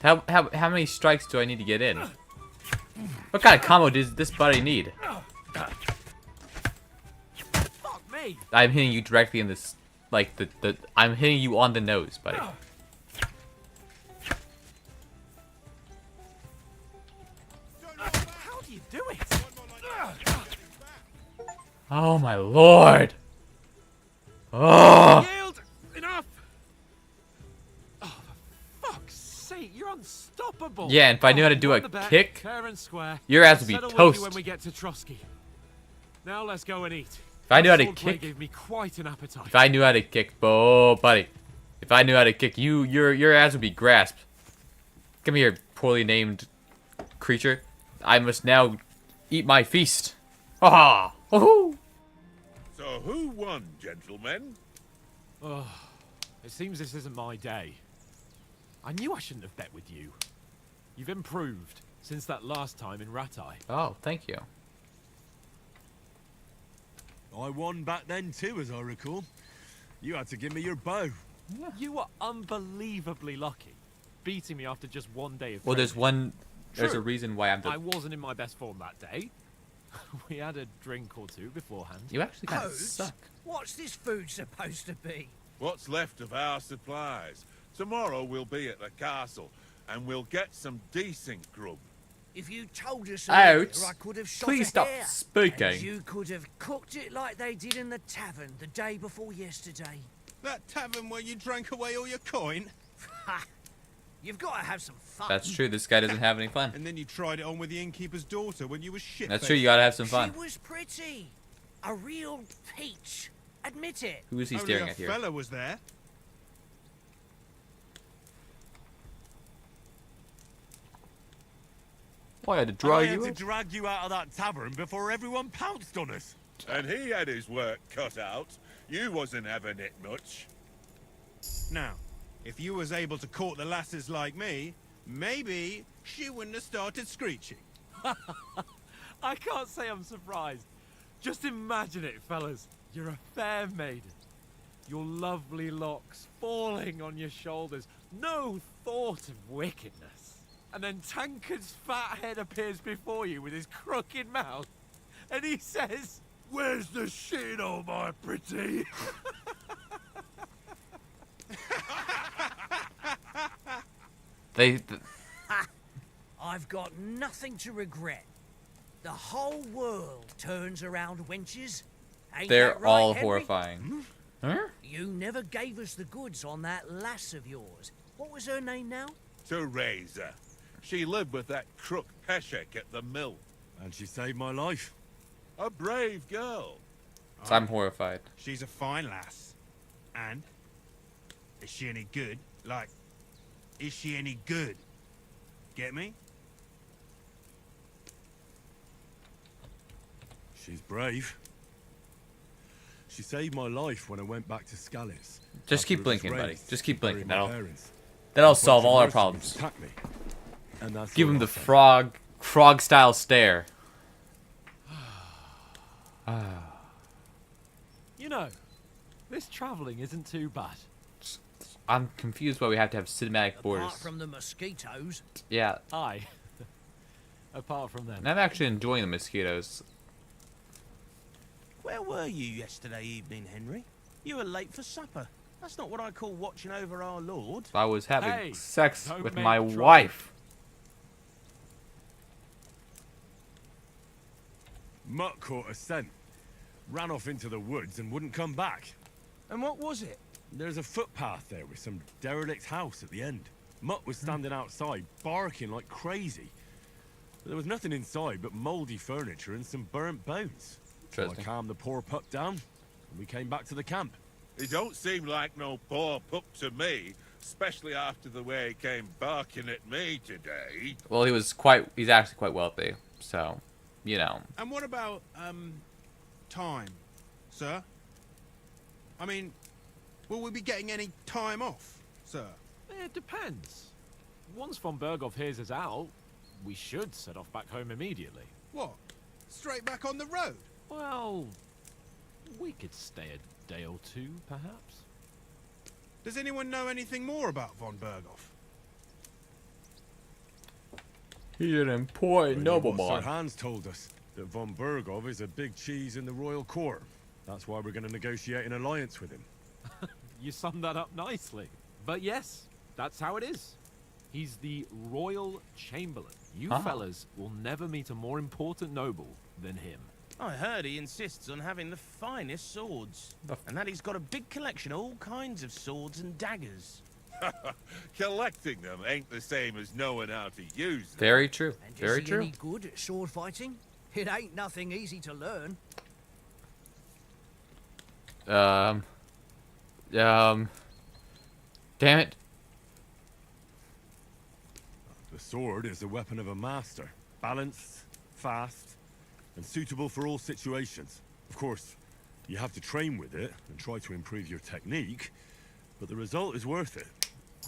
How many strikes do I need to get in? What kind of combo does this buddy need? Fuck me. I'm hitting you directly in this, like I'm hitting you on the nose, buddy. How do you do it? Oh my lord! Oh! Yield! Enough! Oh, for fuck's sake, you're unstoppable! Yeah, and if I knew how to do Won a the bet, kick, fair and square. your ass would be Settle with toast. you when we get to Trotsky. Now let's go and eat. If I knew how to Swordplay kick, gave me quite an appetite. if I knew how to kick, oh buddy, if I knew how to kick, your ass would be grasped. Come here, poorly named creature. I must now eat my feast. Ha ha! So who won, gentlemen? Oh, it seems this isn't my day. I knew I shouldn't have bet with you. You've improved since that last time in Ratai. Oh, thank you. I won back then too, as I recall. You had to give me your bow. You were unbelievably lucky, beating me after just one day of Well, there's training. one. There's a True. reason why I'm I the. wasn't in my best form that day. We had a drink or two beforehand. You actually kind of Codes? suck. What's this food supposed to be? What's left of our supplies? Tomorrow we'll be at the castle, and we'll get some decent grub. If you told us Ouch. earlier, I could have shot Please a stop hare. speaking. And you could have cooked it like they did in the tavern the day before yesterday. That tavern where you drank away all your coin? Ha! You've got to have some fun. That's true. This guy doesn't have any fun. And then you tried it on with the innkeeper's daughter when you were shit. That's true. You gotta have some fun. She was pretty. A real peach. Admit it. Who is he Only staring a at here? fella was there. Why I had to draw I you? had to up? drag you out of that tavern before everyone pounced on us. And he had his work cut out. You wasn't having it much. Now, if you was able to court the lasses like me, maybe she wouldn't have started screeching. I can't say I'm surprised. Just imagine it, fellas. You're a fair maiden. Your lovely locks falling on your shoulders. No thought of wickedness. And then Tankard's fat head appears before you with his crooked mouth. And he says, Where's the shit, oh my pretty? I've got nothing to regret. The whole world turns around wenches. Ain't They're that right, all Henry? horrifying. Huh? You never gave us the goods on that lass of yours. What was her name now? Teresa. She lived with that crook Peshek at the mill. And she saved my life. A brave girl. So I'm horrified. She's a fine lass. And? Is she any good? Like, is she any good? Get me? She's brave. She saved my life when I went back to Scallis. Just after keep it was blinking, buddy. raised Just keep to bury blinking. my That'll parents. that'll A bunch solve of all our mercenaries problems. attacked me. And that's Give all him I'll the say. frog style stare. You know, this travelling isn't too bad. I'm confused why we have to have cinematic Apart borders. from the mosquitoes. Yeah, Aye. Apart from them. and I'm actually enjoying the mosquitoes. Where were you yesterday evening, Henry? You were late for supper. That's not what I call watching over our Lord. I was having Hey, sex don't with make my trouble. wife. Mutt caught a scent, ran off into the woods and wouldn't come back. And what was it? There's a footpath there with some derelict house at the end. Mutt was standing outside, barking like crazy. But there was nothing inside but mouldy furniture and some burnt bones. So I Interesting. calmed the poor pup down, and we came back to the camp. He don't seem like no poor pup to me, especially after the way he came barking at me today. Well, he's actually quite wealthy, so, you know. And what about, time, sir? I mean, will we be getting any time off, sir? It depends. Once von Berghoff hears us out, we should set off back home immediately. What? Straight back on the road? Well, we could stay a day or two, perhaps. Does anyone know anything more about von Berghoff? He's an important Only what Sir nobleman. Hans told us that von Berghoff is a big cheese in the royal court. That's why we're going to negotiate an alliance with him. You summed that up nicely. But yes, that's how it is. He's the Royal Chamberlain. You Ah. fellas will never meet a more important noble than him. I heard he insists on having the finest swords. And that he's got a big collection of all kinds of swords and daggers. Collecting them ain't the same as knowing how to use them. Very true. And Very is he true. any good at sword fighting? It ain't nothing easy to learn. Damn it. The sword is the weapon of a master. Balanced, fast, and suitable for all situations. Of course, you have to train with it and try to improve your technique, but the result is worth it.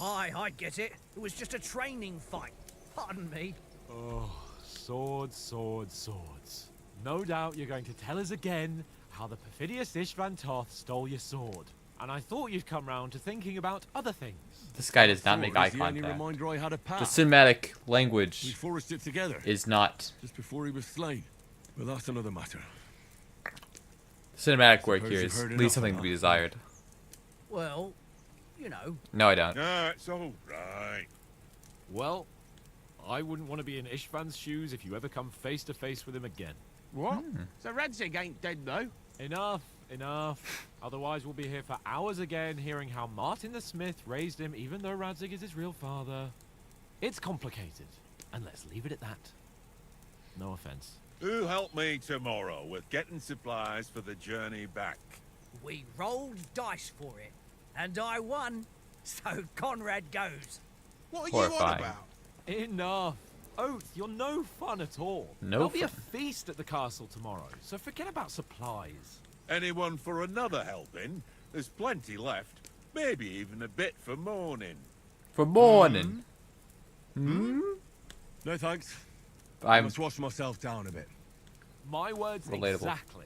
Aye, I get it. It was just a training fight. Pardon me. Oh, swords, swords, swords. No doubt you're going to tell us again how the perfidious Ishvan Toth stole your sword. And I thought you'd come round to thinking about other things. This guy does not make Sword eye is the only contact. reminder I had of The past. cinematic We language forged it together is not. just before he was slain. But that's another matter. Cinematic work Suppose here you've is heard leaves enough something of to be that. desired. Well, you know. No, I don't. No, it's all right. Well, I wouldn't want to be in Ishvan's shoes if you ever come face to face with him again. What? So Radzig ain't dead, though? Enough, enough. Otherwise we'll be here for hours again hearing how Martin the Smith raised him even though Radzig is his real father. It's complicated, and let's leave it at that. No offense. Who help me tomorrow with getting supplies for the journey back? We rolled dice for it, and I won. So Conrad goes. What are you on Horrifying. about? Enough. Oath, you're no fun at all. No There'll be a fun. feast at the castle tomorrow, so forget about supplies. Anyone for another helping? There's plenty left. Maybe even a bit for morning. For morning. Hmm? No thanks. I I'm. must wash myself down a bit. My words Relatable. exactly.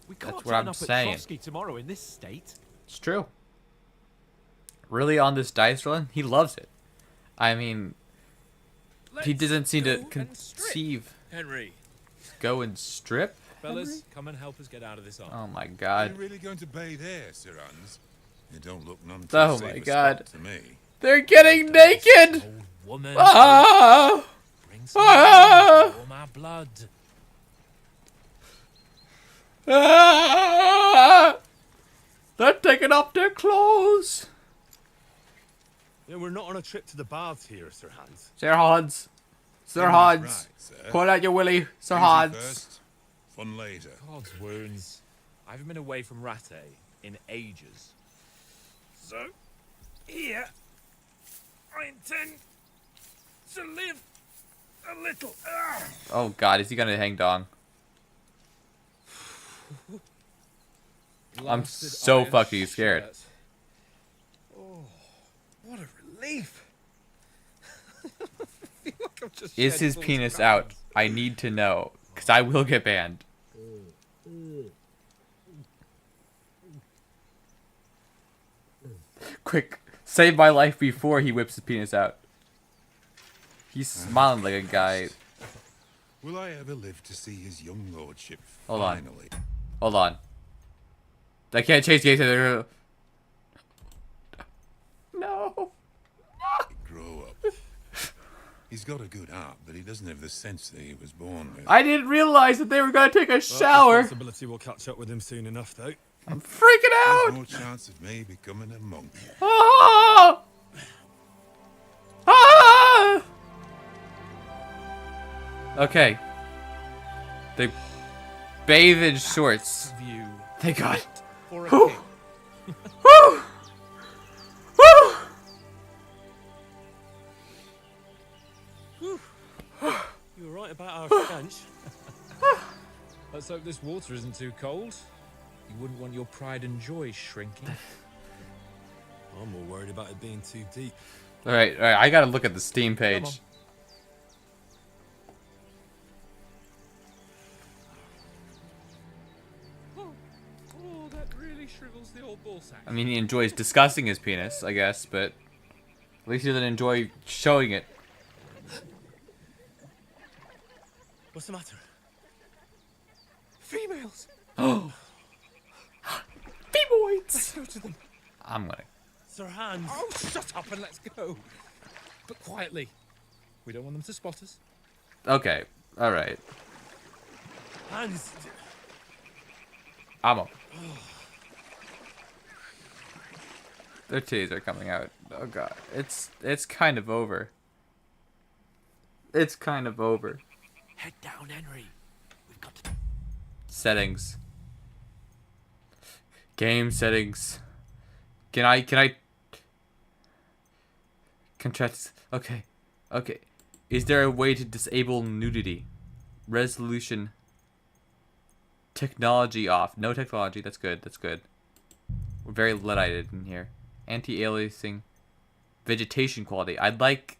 We can't That's what turn I'm up saying. at Trotsky tomorrow in this state. It's true. Really on this dice run, he loves it. I mean, he doesn't seem to conceive. Henry. Go and strip? Fellas, come and help us get out of this ark. Oh my Are you god. really going to bathe there, Sir Hans? You don't look none too Oh safe my a god. spot to me. They're getting naked! Old woman. Ah! Bring some Ah! warm our blood. Ah! They're taking off their clothes! Yeah, we're not on a trip to the baths here, Sir Hans. Sir Hans. Sir Right, Hans. sir. Pull out your willy, Sir Easy Hans. first, fun later. God's wounds. I haven't been away from Rattay in ages. So, here, I intend to live a little. Oh god, is he gonna hang dong? I'm so fucking scared. Oh, what a relief. I feel like Is his penis out? I need to know, because I will get banned. Quick, save my life before he whips his penis out. He's smiling like a guy. Will I ever live to see his young lordship Hold on. finally? Hold on. I can't chase gates. No. Grow up. He's got a good heart, but he doesn't have the sense that he was born with. I didn't realize that they were gonna take a shower. Responsibility will catch up with him soon enough, though. I'm freaking out. There's no chance of me becoming a monk. Ah! Ah! Okay. They bathe in shorts. View. Thank God. For a Whew. king. Whew. Whew. You were right about our stench. Let's hope this water isn't too cold. You wouldn't want your pride and joy shrinking. I'm more worried about it being too deep. All right. I gotta look at the Steam page. Oh, that really shrivels the old ball sack. I mean, he enjoys discussing his penis, I guess, but at least he doesn't enjoy showing it. What's the matter? Females. Oh. P-boys. Let's go to them. I'm gonna. Sir Hans. Oh, shut up and let's go. But quietly. We don't want them to spot us. Okay. All right. Hans. I'm up. Their titties are coming out. Oh God. It's kind of over. It's kind of over. Head down, Henry. We've got to... Settings. Game settings. Can I contrast? Okay. Is there a way to disable nudity? Resolution. Technology off. No technology. That's good. We're very Luddited in here. Anti-aliasing. Vegetation quality. I'd like...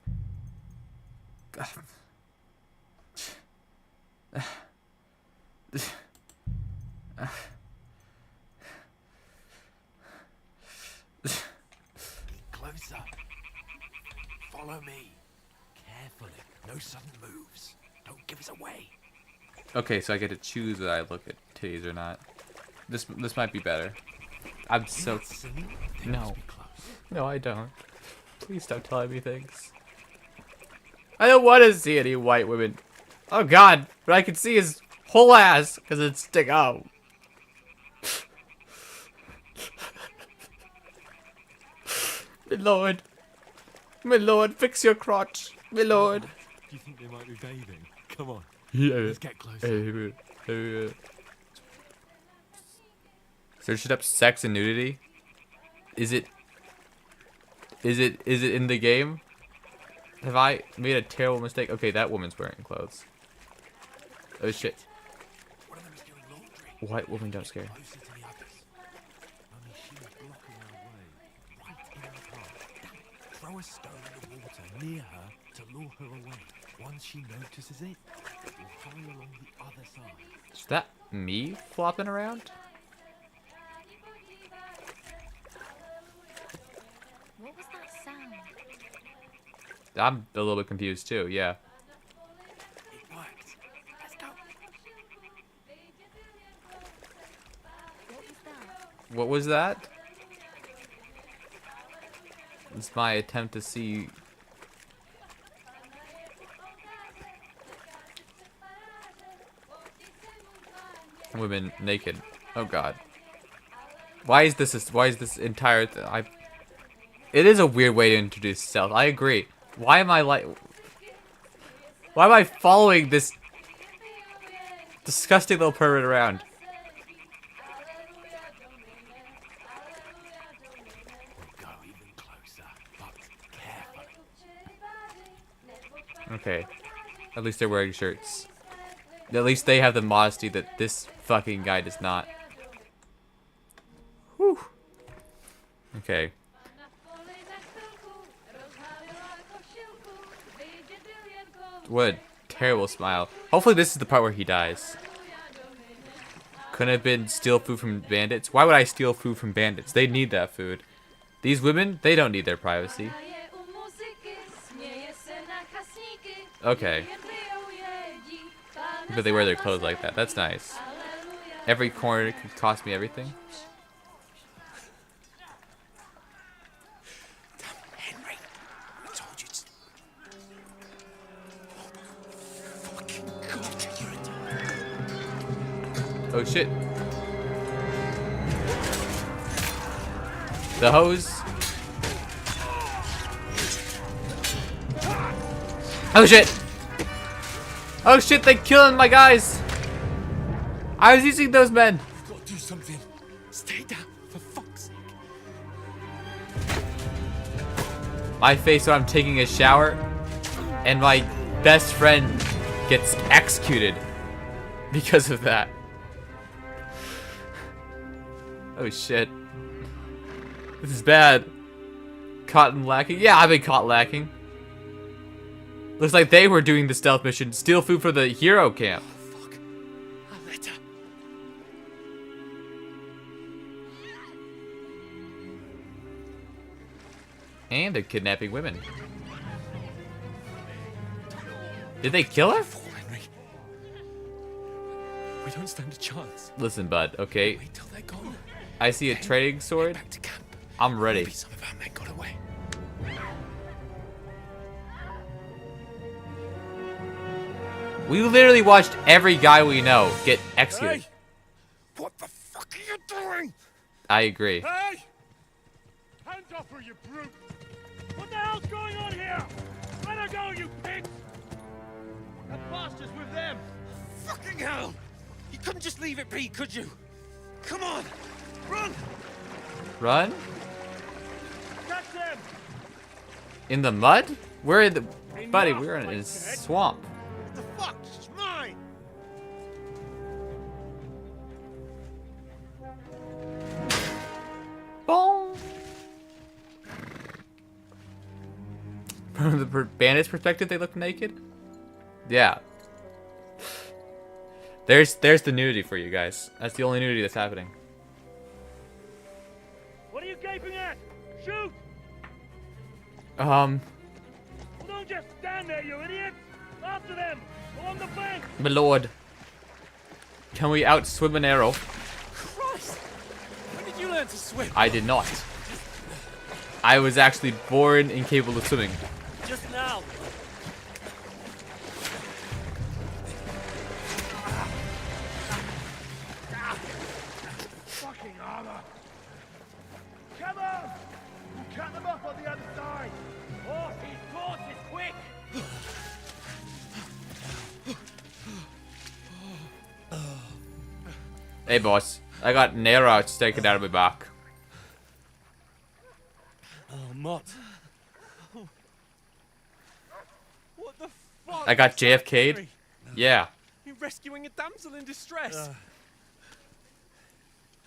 Closer. Follow me. Carefully. No sudden moves. Don't give us away. Okay, so I get to choose whether I look at titties or not. This might be better. I'm so... No. No, I don't. Please stop telling me things. I don't want to see any white women. Oh God, but I can see his whole ass because it's stick out. My lord, fix your crotch, my lord. Do you think they might be bathing? Come on. Yeah. Let's get closer. Search it up. Sex and nudity. Is it in the game? Have I made a terrible mistake? Okay, that woman's wearing clothes. Oh shit. One of them is doing laundry. White woman don't scare. Closer to the others. Only she was blocking our way. Right in our path. Damn it. Throw a stone in the water near her to lure her away. Once she notices it, we'll hurry along the other side. Is that me flopping around? What was that sound? I'm a little bit confused too, yeah. It worked. Let's go. What was that? It's my attempt to see... women naked. Oh God. Why is this entire it is a weird way to introduce stealth. I agree. Why am I following this disgusting little pervert around? We'll go even closer, but carefully. Okay. At least they're wearing shirts. At least they have the modesty that this fucking guy does not. Whew. Okay. What a terrible smile. Hopefully this is the part where he dies. Couldn't have been steal food from bandits. Why would I steal food from bandits? They need that food. These women, they don't need their privacy. Okay. But they wear their clothes like that. That's nice. Every corner could cost me everything. Henry, I told you to... Fucking God, you're a... Oh shit. The hose. Oh shit. Oh shit, they're killing my guys. I was using those men. You've got to do something. Stay down, for fuck's sake. My face when I'm taking a shower, and my best friend gets executed because of that. Oh shit. This is bad. Caught and lacking? Yeah, I've been caught lacking. Looks like they were doing the stealth mission. Steal food for the hero camp. Fuck. A letter. And they're kidnapping women. Did they kill her? Henry. We don't stand a chance. Listen, bud, okay? Wait till they're gone. I see a trading sword. Back to camp. I'm ready. Maybe some of our men got away. We literally watched every guy we know get executed. Hey! What the fuck are you doing? I agree. Hey! Hands off her, you brute! What the hell's going on here? Let her go, you pigs! That bastard's with them! Fucking hell! You couldn't just leave it be, could you? Come on! Run! Run? Catch them! In the mud? We're in the... Buddy, we're in a swamp. What the fuck? It's mine! Boom! From the bandit's perspective, they look naked? Yeah. There's the nudity for you guys. That's the only nudity that's happening. What are you gaping at? Shoot! Well, don't just stand there, you idiot! After them! Along the bank! my lord. Can we outswim an arrow? Christ! When did you learn to swim? I did not. I was actually born incapable of swimming. Just now. Fucking armor! Come on! We'll cut them off on the other side! Horses, quick! Hey, boss. I got an arrow taken out of my back. Oh, Mott. What the fuck? I got JFK'd. Yeah. You're rescuing a damsel in distress.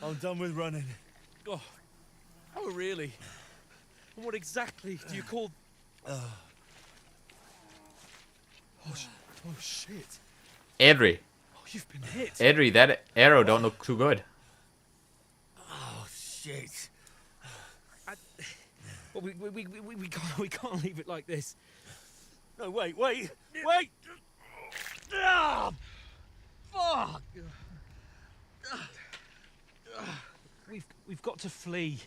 I'm done with running. Oh really? And what exactly do you call... Oh, shit. Edry. Oh, you've been hit. Edry, that arrow don't look too good. Oh, shit. Well, we can't leave it like this. No, wait. Ah, fuck. We've got to flee.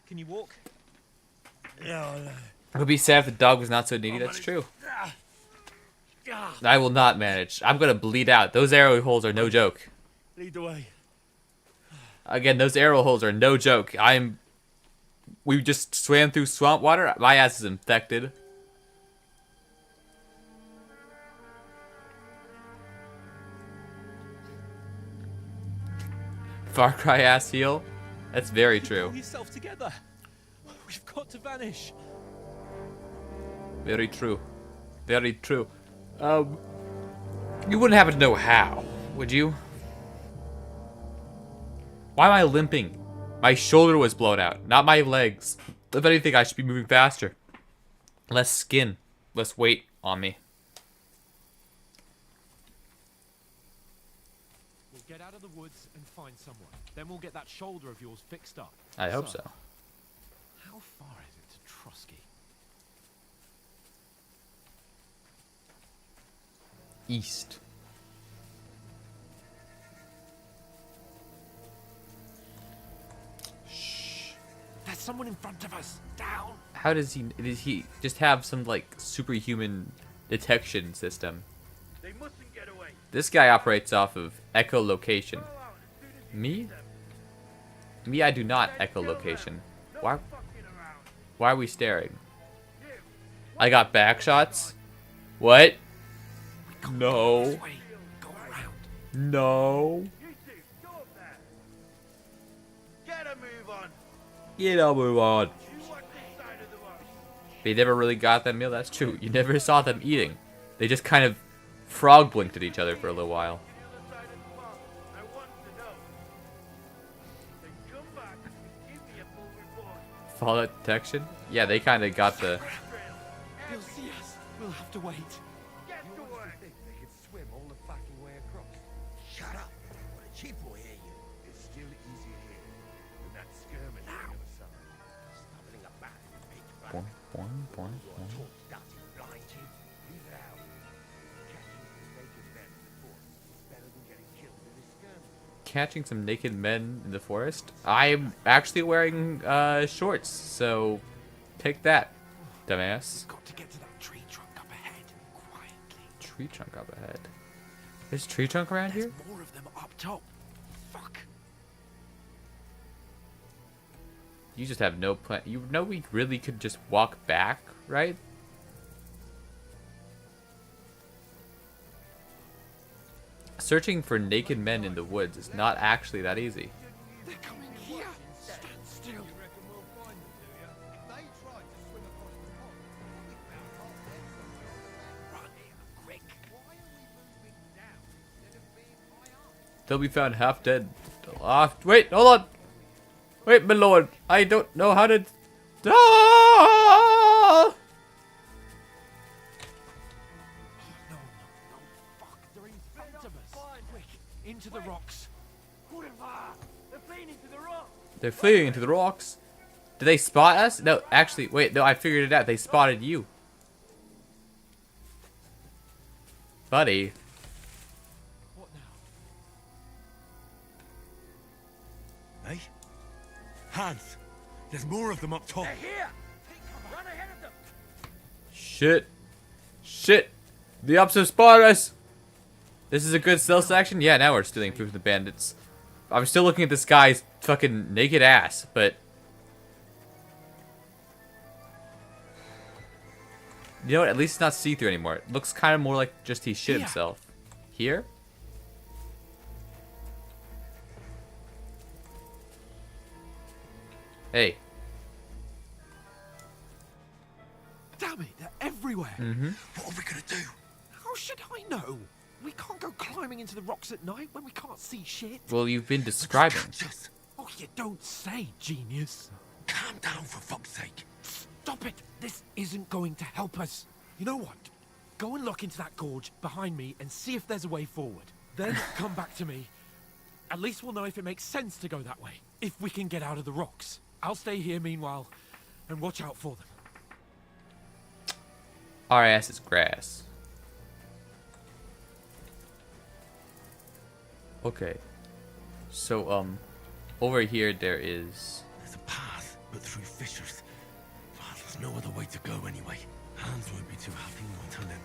Can you walk? It would be sad if the dog was not so needy. That's true. I will not manage. I'm gonna bleed out. Those arrow holes are no joke. Lead the way. Again, those arrow holes are no joke. We just swam through swamp water. My ass is infected. Far Cry ass heal. That's very true. Pull yourself together. We've got to vanish. Very true. Very true. You wouldn't happen to know how, would you? Why am I limping? My shoulder was blown out, not my legs. If anything, I should be moving faster. Less skin, less weight on me. Then we'll get that shoulder of yours fixed up. I hope so. How far is it to Trusky? East. There's someone in front of us. Down. How does he just have some like superhuman detection system? They mustn't get away. This guy operates off of echolocation. Me? Me, I do not echolocation. Why are we staring? I got back shots? What? No. No. Get a move on. Get a move on. They never really got that meal, that's true. You never saw them eating. They just kind of frog blinked at each other for a little while. Fallout detection? Yeah, they kind of got the... They'll see us. We'll have to wait. Get to work. They could swim all the fucking way across. Shut up. When a cheap will hear you. It's still easier here than that skirmish on the other side. Stumbling about with big Boing, boing, boing, boing. talk dirty blind you. Leave it out. Catching some naked men in the forest is better than getting killed in a skirmish. Catching some naked men in the forest? I'm actually wearing shorts, so take that, dumbass. Got to get to that tree trunk up ahead, quietly. Tree trunk up ahead. There's a tree trunk around here? There's more of them up top. Fuck. You just have no plan. You know we really could just walk back, right? Searching for naked men in the woods is not actually that easy. They're coming here. Stand still. Run, quick. They'll be found half dead. Wait, hold on. Wait, my lord. I don't know how to... Ah! They're in front of us. Quick, into the rocks. They're fleeing into the rock. They're fleeing into the rocks. Did they spot us? No, actually, wait. No, I figured it out. They spotted you. Buddy. What now? Hey? Hans! There's more of them up top. They're here. Run ahead of them. Shit. Shit. The ops have spotted us. This is a good stealth action? Yeah, now we're stealing food from the bandits. I'm still looking at this guy's fucking naked ass, but... You know what? At least it's not see-through anymore. It looks kind of more like just he shit himself. Here? Hey. Damn it, they're everywhere. Mm-hmm. What are we gonna do? How should I know? We can't go climbing into the rocks at night when we can't see shit. Well, you've been describing. Oh, you don't say, genius. Calm down, for fuck's sake. Stop it. This isn't going to help us. You know what? Go and look into that gorge behind me and see if there's a way forward. Then come back to me. At least we'll know if it makes sense to go that way. If we can get out of the rocks. I'll stay here meanwhile and watch out for them. Our ass is grass. Okay. So, over here there is... There's a path, but through fissures. Well, there's no other way to go anyway. Hans won't be too happy until then.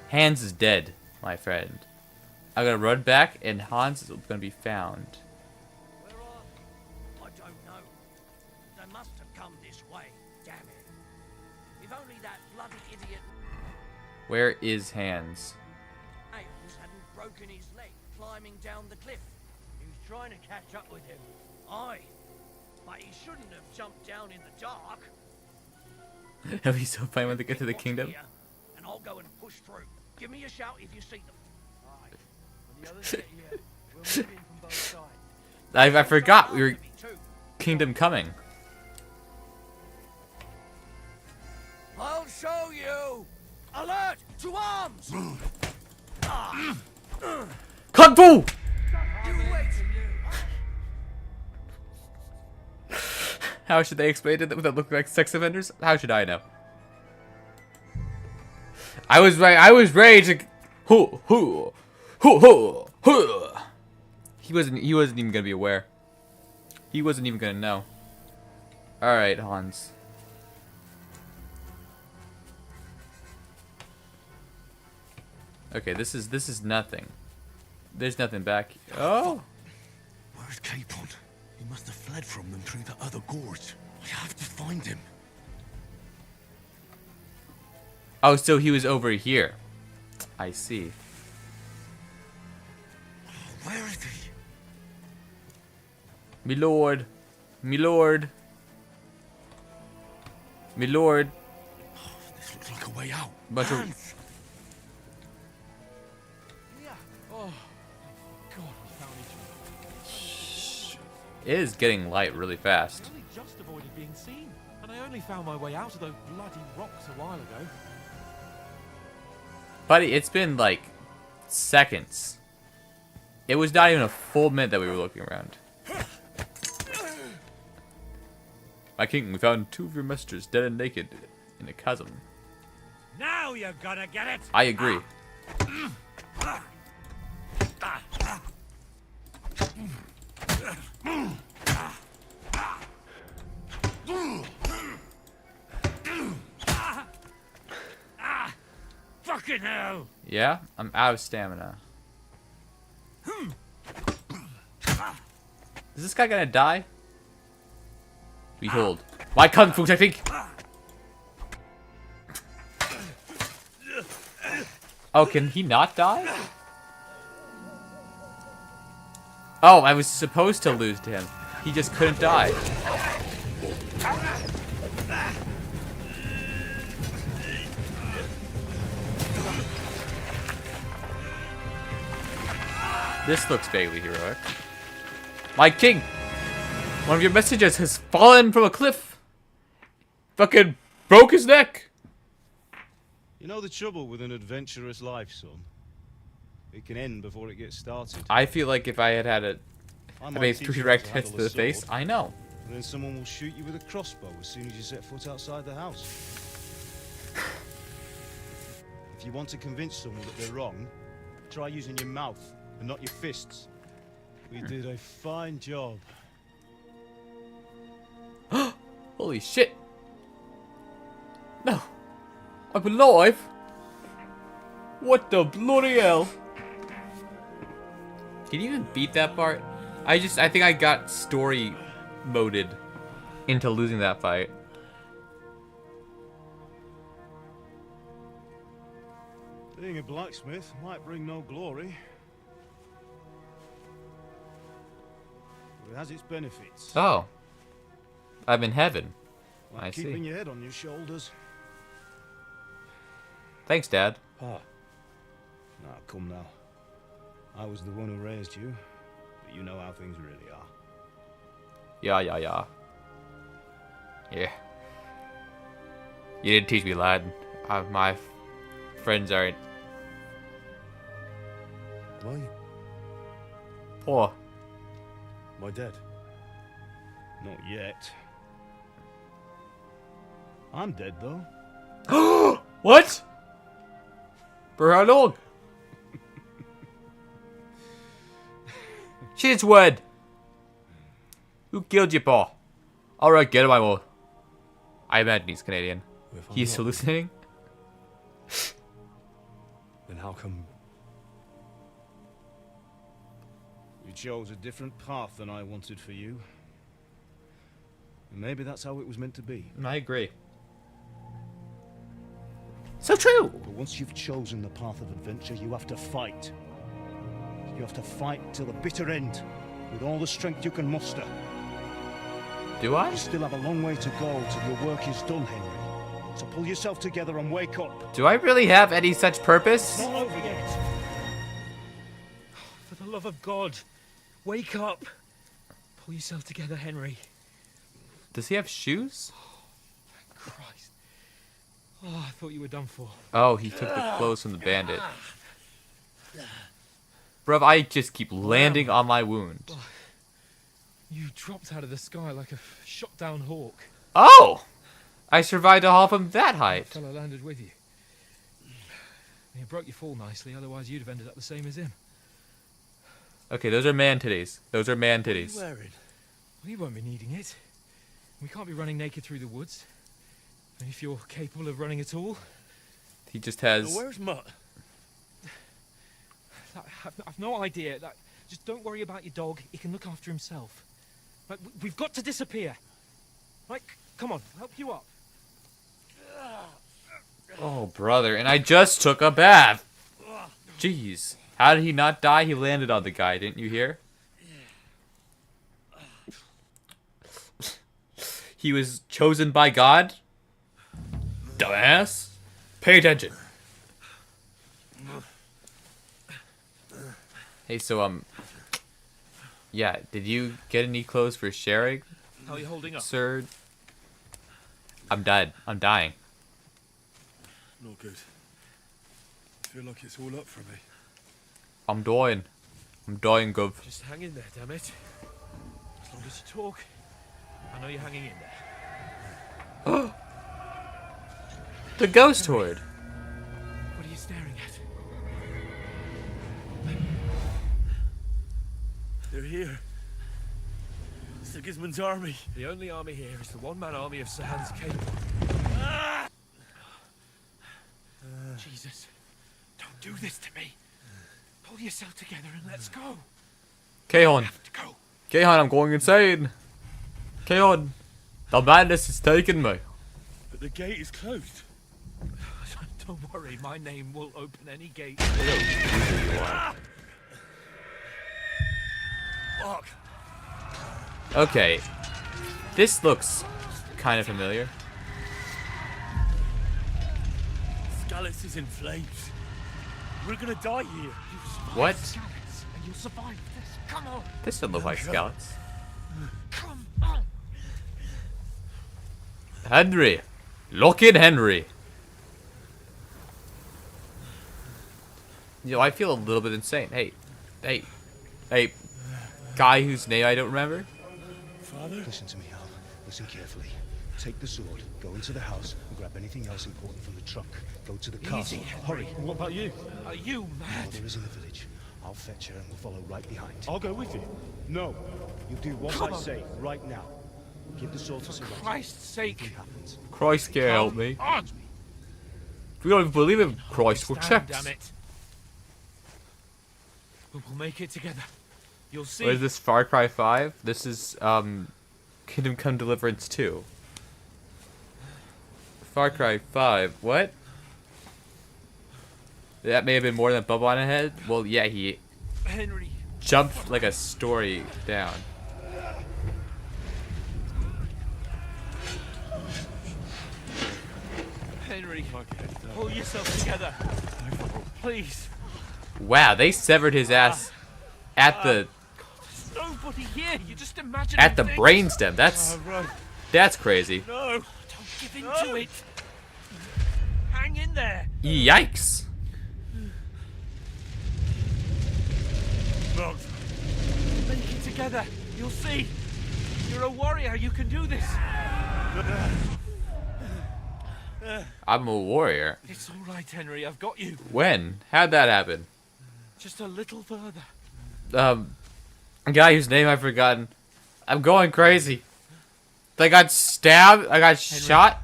Hans is dead, my friend. I'm gonna run back and Hans is gonna be found. Where are they? I don't know. They must have come this way. Damn it. If only that bloody idiot Where is Hans? Ails hadn't broken his leg climbing down the cliff. He was trying to catch up with him. Aye. But he shouldn't have jumped down in the dark. It'll be so fun when they get to the kingdom. Here, and I'll go and push through. Give me a shout if you see them. Right. When the others get here, we'll move in from both sides. I forgot we were kingdom coming. I'll show you. Alert! To arms! Kung Fu! You wait! How should they explain it without looking like sex offenders? How should I know? I was right. I was raging. Hoo hoo hoo hoo hoo. He wasn't even gonna be aware. He wasn't even gonna know. All right, Hans. Okay, this is nothing. There's nothing back. Oh. Where's Capon? He must have fled from them through the other gorge. I have to find him. Oh, so he was over here. I see. Where is he? Me lord. Me lord. Me lord. This looks like a way out. Bunch of... Hans! Yeah. Oh, God, we found each other. It is getting light really fast. I only just avoided being seen, and I only found my way out of those bloody rocks a while ago. Buddy, it's been like seconds. It was not even a full minute that we were looking around. My king, we found 2 of your messengers dead and naked in a chasm. Now you're gonna get it! I agree. Fucking hell! Yeah, I'm out of stamina. Is this guy gonna die? Behold, my kung fu technique. Oh, can he not die? Oh, I was supposed to lose to him. He just couldn't die. This looks vaguely heroic. My king! One of your messengers has fallen from a cliff. Fucking broke his neck. You know the trouble with an adventurous life, son? It can end before it gets started. I feel like if I had had a I made might teach 3 you direct how to hits to handle a the face, sword, I know. And then someone will shoot you with a crossbow as soon as you set foot outside the house. If you want to convince someone that they're wrong, try using your mouth and not your fists. We did a fine job. Holy shit. No. I'm alive. What the bloody hell? Can you even beat that part? I think I got story moded into losing that fight. Being a blacksmith might bring no glory, but it has its benefits. Oh. I'm in heaven. Like I keeping see. your head on your shoulders. Thanks, Dad. Now, come now. I was the one who raised you, but you know how things really are. Yeah. Yeah. You didn't teach me, lad. My friends aren't. Why? Poor. My dead? Not yet. I'm dead, though. What? For how long? Shit's word. Who killed your paw? Alright, get him, I will. I imagine he's Canadian. He's hallucinating? Then how come... You chose a different path than I wanted for you. And maybe that's how it was meant to be. I agree. So true! But once you've chosen the path of adventure, you have to fight. You have to fight till the bitter end, with all the strength you can muster. Do I? You still have a long way to go till your work is done, Henry. So pull yourself together and wake up. Do I really have any such purpose? It's not over yet. For the love of God, wake up. Pull yourself together, Henry. Does he have shoes? Christ. Oh, I thought you were done for. Oh, he took the clothes from the bandit. Bruv, I just keep landing on my wound. You dropped out of the sky like a shot down hawk. Oh! I survived a haul from that height. Fellow landed with you. You broke your fall nicely, otherwise you'd have ended up the same as him. Okay, those are man titties. Those are man titties. What are you wearing? Well, you won't be needing it. We can't be running naked through the woods. And if you're capable of running at all... He just has... Where's Mutt? I've no idea. Just don't worry about your dog. He can look after himself. We've got to disappear. Right, come on, I'll help you up. Oh, brother, and I just took a bath. Jeez. How did he not die? He landed on the guy, didn't you hear? He was chosen by God? Dumbass. Pay attention. Hey, so, yeah, did you get any clothes for sharing? How are you holding up? Sir? I'm dead. I'm dying. Not good. I feel like it's all up for me. I'm dying. I'm dying, Gov. Just hang in there, damn it. As long as you talk, I know you're hanging in there. The ghost horde. What are you staring at? They're here. Sigismund's army. The only army here is the one-man army of Sahan's Cable. Jesus, don't do this to me. Pull yourself together and let's go. Kaon. Kaon, I'm going insane. Kaon. The madness is taking me. But the gate is closed. Don't worry, my name will open any gate. Fuck. Okay. This looks kind of familiar. Skalitz is in flames. We're gonna die here. What? Skalitz, and you'll survive this. Come on. This doesn't look like scouts. Come on. Henry. Lock in Henry. You know, I feel a little bit insane. Hey. Guy whose name I don't remember? Father? Listen to me, Hal. Listen carefully. Take the sword, go into the house, and grab anything else important from the truck. Go to the castle. Hurry. And what about you? Are you mad? Mother is in the village. I'll fetch her and we'll follow right behind. I'll go with you. No. You do what Come I on. say, right now. Give the sword to For Siraj. Christ's sake. Anything happens. Christ can't help me. On. We don't even believe him. Christ will check. Damn it. We'll make it together. You'll see. What is this, Far Cry 5? This is, Kingdom Come Deliverance 2. Far Cry 5, what? That may have been more than a bump on the head? Well, yeah, he Henry. jumped like a story down. Henry, pull yourself together. Please. Wow, they severed his ass at the There's nobody here. You just imagine at the things. brainstem. That's crazy. No, don't give in to it. Hang in there. Yikes. Make it together. You'll see. You're a warrior. You can do this. I'm a warrior. It's all right, Henry. I've got you. When? How'd that happen? Just a little further. A guy whose name I've forgotten. I'm going crazy. I got stabbed. I got shot.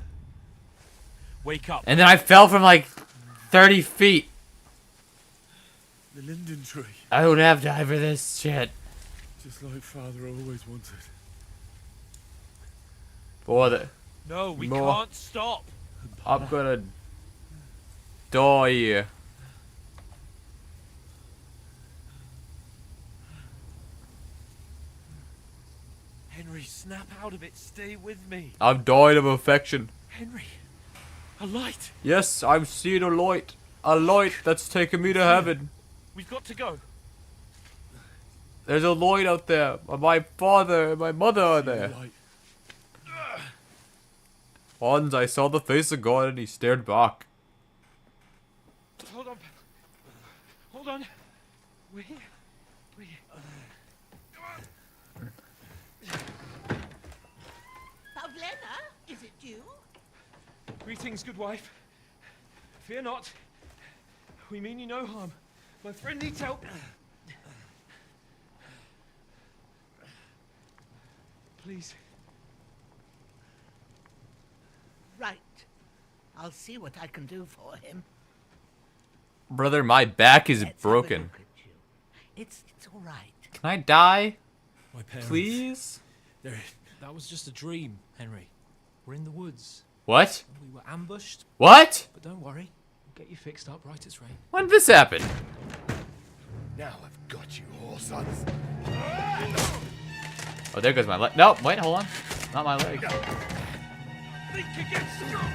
Wake up. And then I fell from like 30 feet. The linden tree. I don't have time for this shit. Just like Father always wanted. Boy, No, we More. can't stop. I'm gonna die here. Henry, snap out of it. Stay with me. I'm dying of affection. Henry, a light. Yes, I'm seeing a light. A light that's taking me to heaven. We've got to go. There's a light out there. My father and my mother are there. Hans, I saw the face of God and he stared back. Hold on. Hold on. We're here. We're here. Greetings, good wife. Fear not. We mean you no harm. My friend needs help. Please. Right. I'll see what I can do for him. Brother, my back is Let's have a broken. look at you. It's all right. Can I die? My parents. Please? That was just a dream, Henry. We're in the woods. What? We were ambushed. What? But don't worry. We'll get you fixed up right as rain. When did this happen? Now I've got you, whore sons. Oh, there goes my leg. No, wait, hold on. Not my leg. Think you get strong.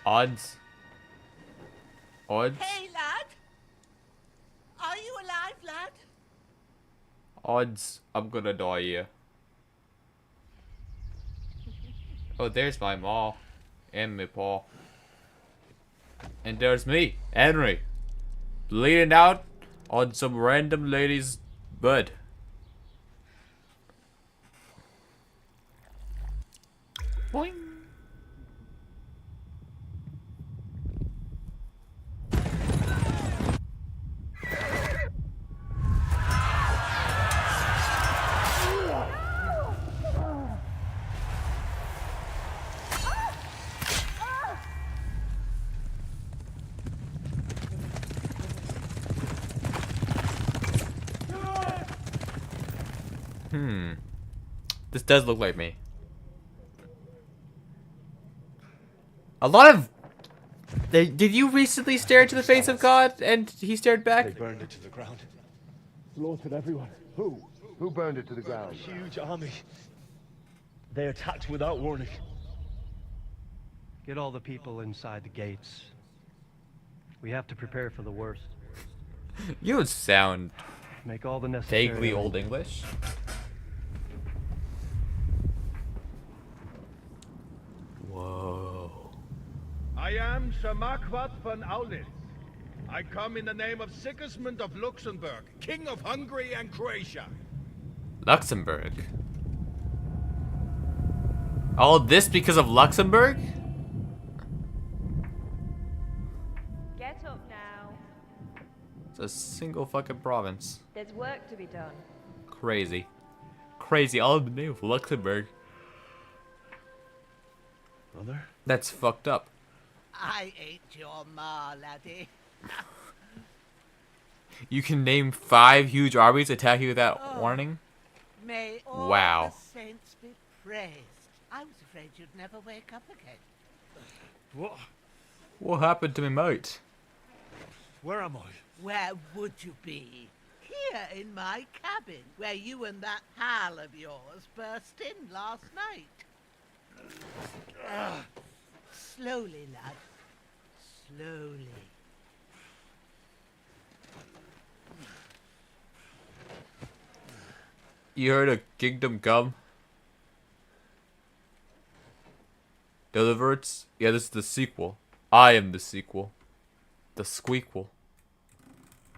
Odds. Odds. Hey, lad. Are you alive, lad? Odds. I'm gonna die here. Oh, there's my ma. And my pa. And there's me, Henry. Bleeding out on some random lady's bed. Boing. This does look like me. A lot of... Did you recently stare into the face of God and he stared back? They burned it to the ground. Slaughtered everyone. Who? Who burned it to the ground? A huge army. They attacked without warning. Get all the people inside the gates. We have to prepare for the worst. You sound Make all the necessary vaguely Old English. Whoa. I am Sir Marquardt von Aulitz. I come in the name of Sigismund of Luxembourg, King of Hungary and Croatia. Luxembourg. All this because of Luxembourg? Get up now. It's a single fucking province. There's work to be done. Crazy. Crazy, all in the name of Luxembourg. Mother? That's fucked up. I ain't your ma, laddie. You can name 5 huge armies attacking without warning? May all Wow. the saints be praised. I was afraid you'd never wake up again. What? What happened to me, mate? Where am I? Where would you be? Here in my cabin, where you and that pal of yours burst in last night. Slowly, lad. Slowly. You heard of Kingdom Come? Deliverance? Yeah, this is the sequel. I am the sequel. The squeakquel.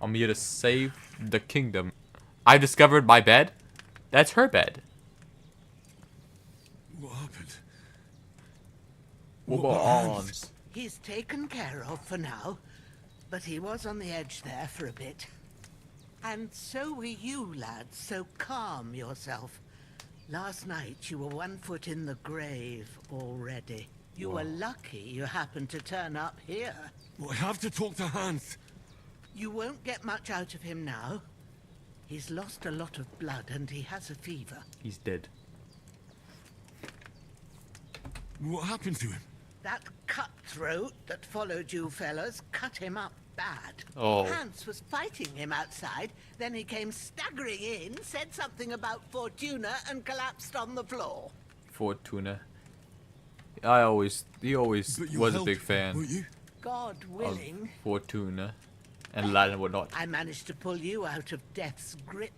I'm here to save the kingdom. I discovered my bed. That's her bed. What happened? What about arms? He's taken care of for now, but he was on the edge there for a bit. And so were you, lad, so calm yourself. Last night you were 1 foot in the grave already. You were lucky you happened to turn up here. Well, I have to talk to Hans. You won't get much out of him now. He's lost a lot of blood and he has a fever. He's dead. What happened to him? That cutthroat that followed you fellas cut him up bad. Oh. Hans was fighting him outside, then he came staggering in, said something about Fortuna and collapsed on the floor. Fortuna. He always But you was a helped, big fan weren't you? God willing, of Fortuna and Latin and whatnot. I managed to pull you out of death's grip.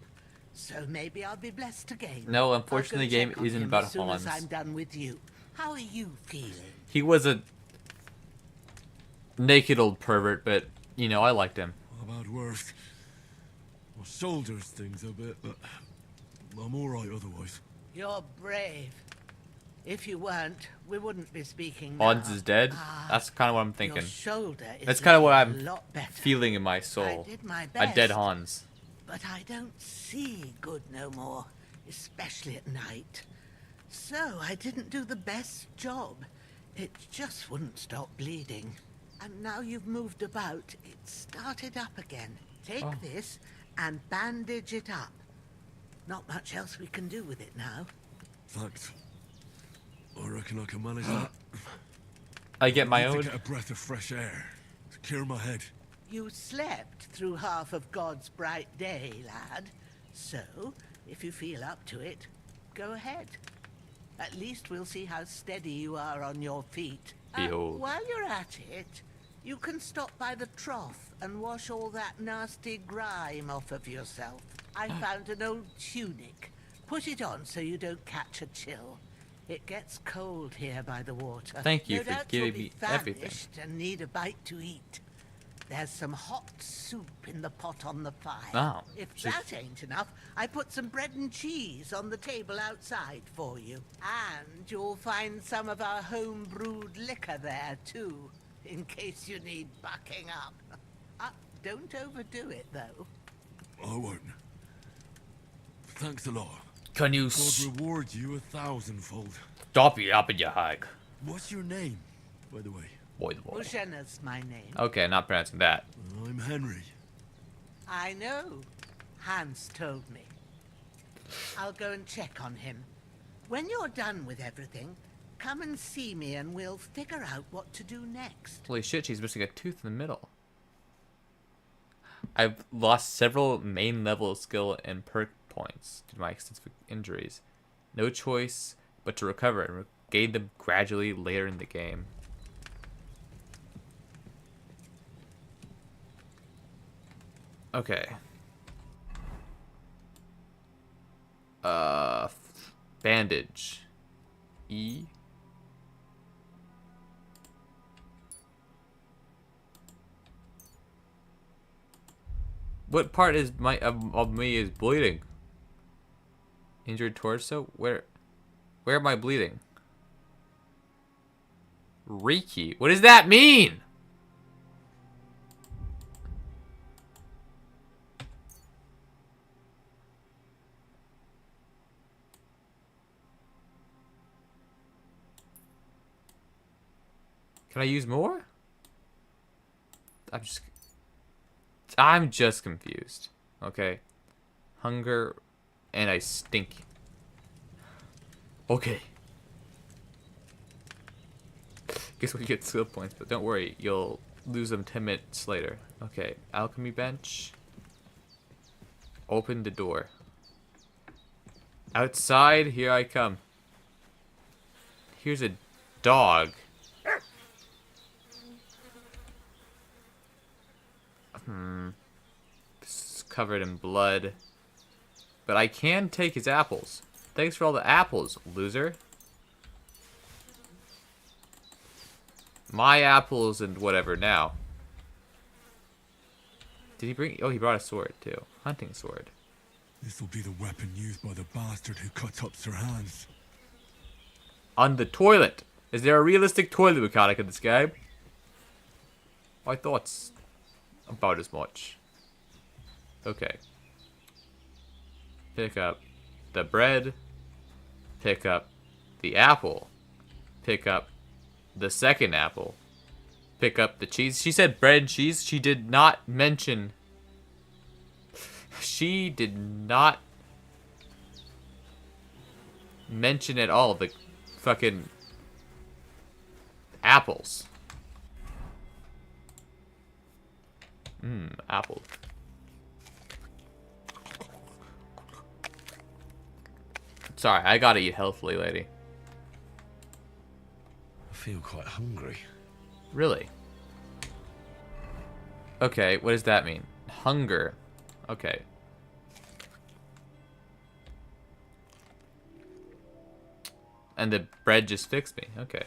So maybe I'll be blessed again. No, unfortunately, the I'll game go check on isn't him about as soon as Hans. I'm done with you. How are you feeling? He was a naked old pervert, but You know, I liked him. About worse. My shoulders stings a bit, but I'm all right otherwise. You're brave. If you weren't, we wouldn't be speaking now. Odds is dead? That's kind of what I'm thinking. Your shoulder is That's kind of what a I'm lot better. feeling in my soul. I did my A dead best. Hans. But I don't see good no more, especially at night. So I didn't do the best job. It just wouldn't stop bleeding. And now you've moved about, it started up again. Take this and bandage it up. Not much else we can do with it now. Thanks. I reckon I can manage that. I get my need own. to get a breath of fresh air to clear my head. You slept through half of God's bright day, lad. So, if you feel up to it, go ahead. At least we'll see how steady you are on your feet. Behold. While you're at it, you can stop by the trough and wash all that nasty grime off of yourself. I found an old tunic. Put it on so you don't catch a chill. It gets cold here by the water. Thank you No for doubt giving you'll be me everything. famished and need a bite to eat. There's some hot soup in the pot on the fire. Oh, If she's- that ain't enough, I put some bread and cheese on the table outside for you. And you'll find some of our home-brewed liquor there, too, in case you need bucking up. Don't overdo it, though. I won't. Thanks a lot. Can you God reward you 1,000-fold. stop yapping, you hag? What's your name, by the way? Boy, the boy. Ushena's my name. Okay, not pronouncing that. I'm Henry. I know. Hans told me. I'll go and check on him. When you're done with everything, come and see me and we'll figure out what to do next. Holy shit, she's missing a tooth in the middle. I've lost several main level skill and perk points due to my extensive injuries. No choice but to recover and regain them gradually later in the game. Okay. Bandage. E. What part is my of me is bleeding? Injured torso? Where am I bleeding? Reiki. What does that mean? Can I use more? I'm just confused. Okay. Hunger and I stink. Okay. Guess we get skill points, but don't worry, you'll lose them 10 minutes later. Okay, alchemy bench. Open the door. Outside, here I come. Here's a dog. This is covered in blood. But I can take his apples. Thanks for all the apples, loser. My apples and whatever now. Did he bring... Oh, he brought a sword, too. Hunting sword. This will be the weapon used by the bastard who cuts up Sir Hans. On the toilet. Is there a realistic toilet mechanic in this game? I thought about as much. Okay. Pick up the bread. Pick up the apple. Pick up the second apple. Pick up the cheese. She said bread and cheese. She did not mention... She did not mention at all the fucking apples. Apple. Sorry, I gotta eat healthily, lady. I feel quite hungry. Really? Okay, what does that mean? Hunger. Okay. And the bread just fixed me. Okay.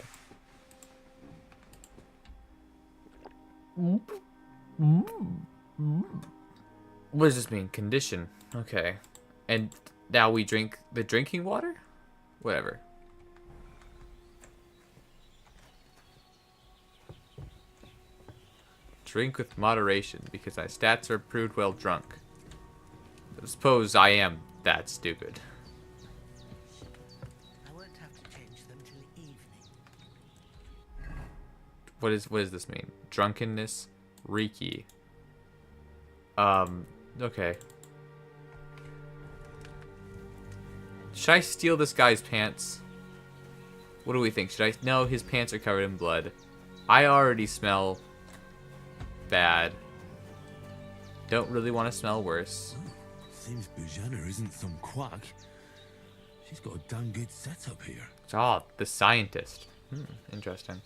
What does this mean? Condition. Okay. And now we drink the drinking water? Whatever. Drink with moderation because my stats are improved while drunk. I suppose I am that stupid. I won't have to change them till evening. What does this mean? Drunkenness, Reiki. Okay. Should I steal this guy's pants? What do we think? Should I? No, his pants are covered in blood. I already smell bad. Don't really want to smell worse. Seems Bujana isn't some quack. She's got a damn good setup here. Ah, the scientist. Interesting.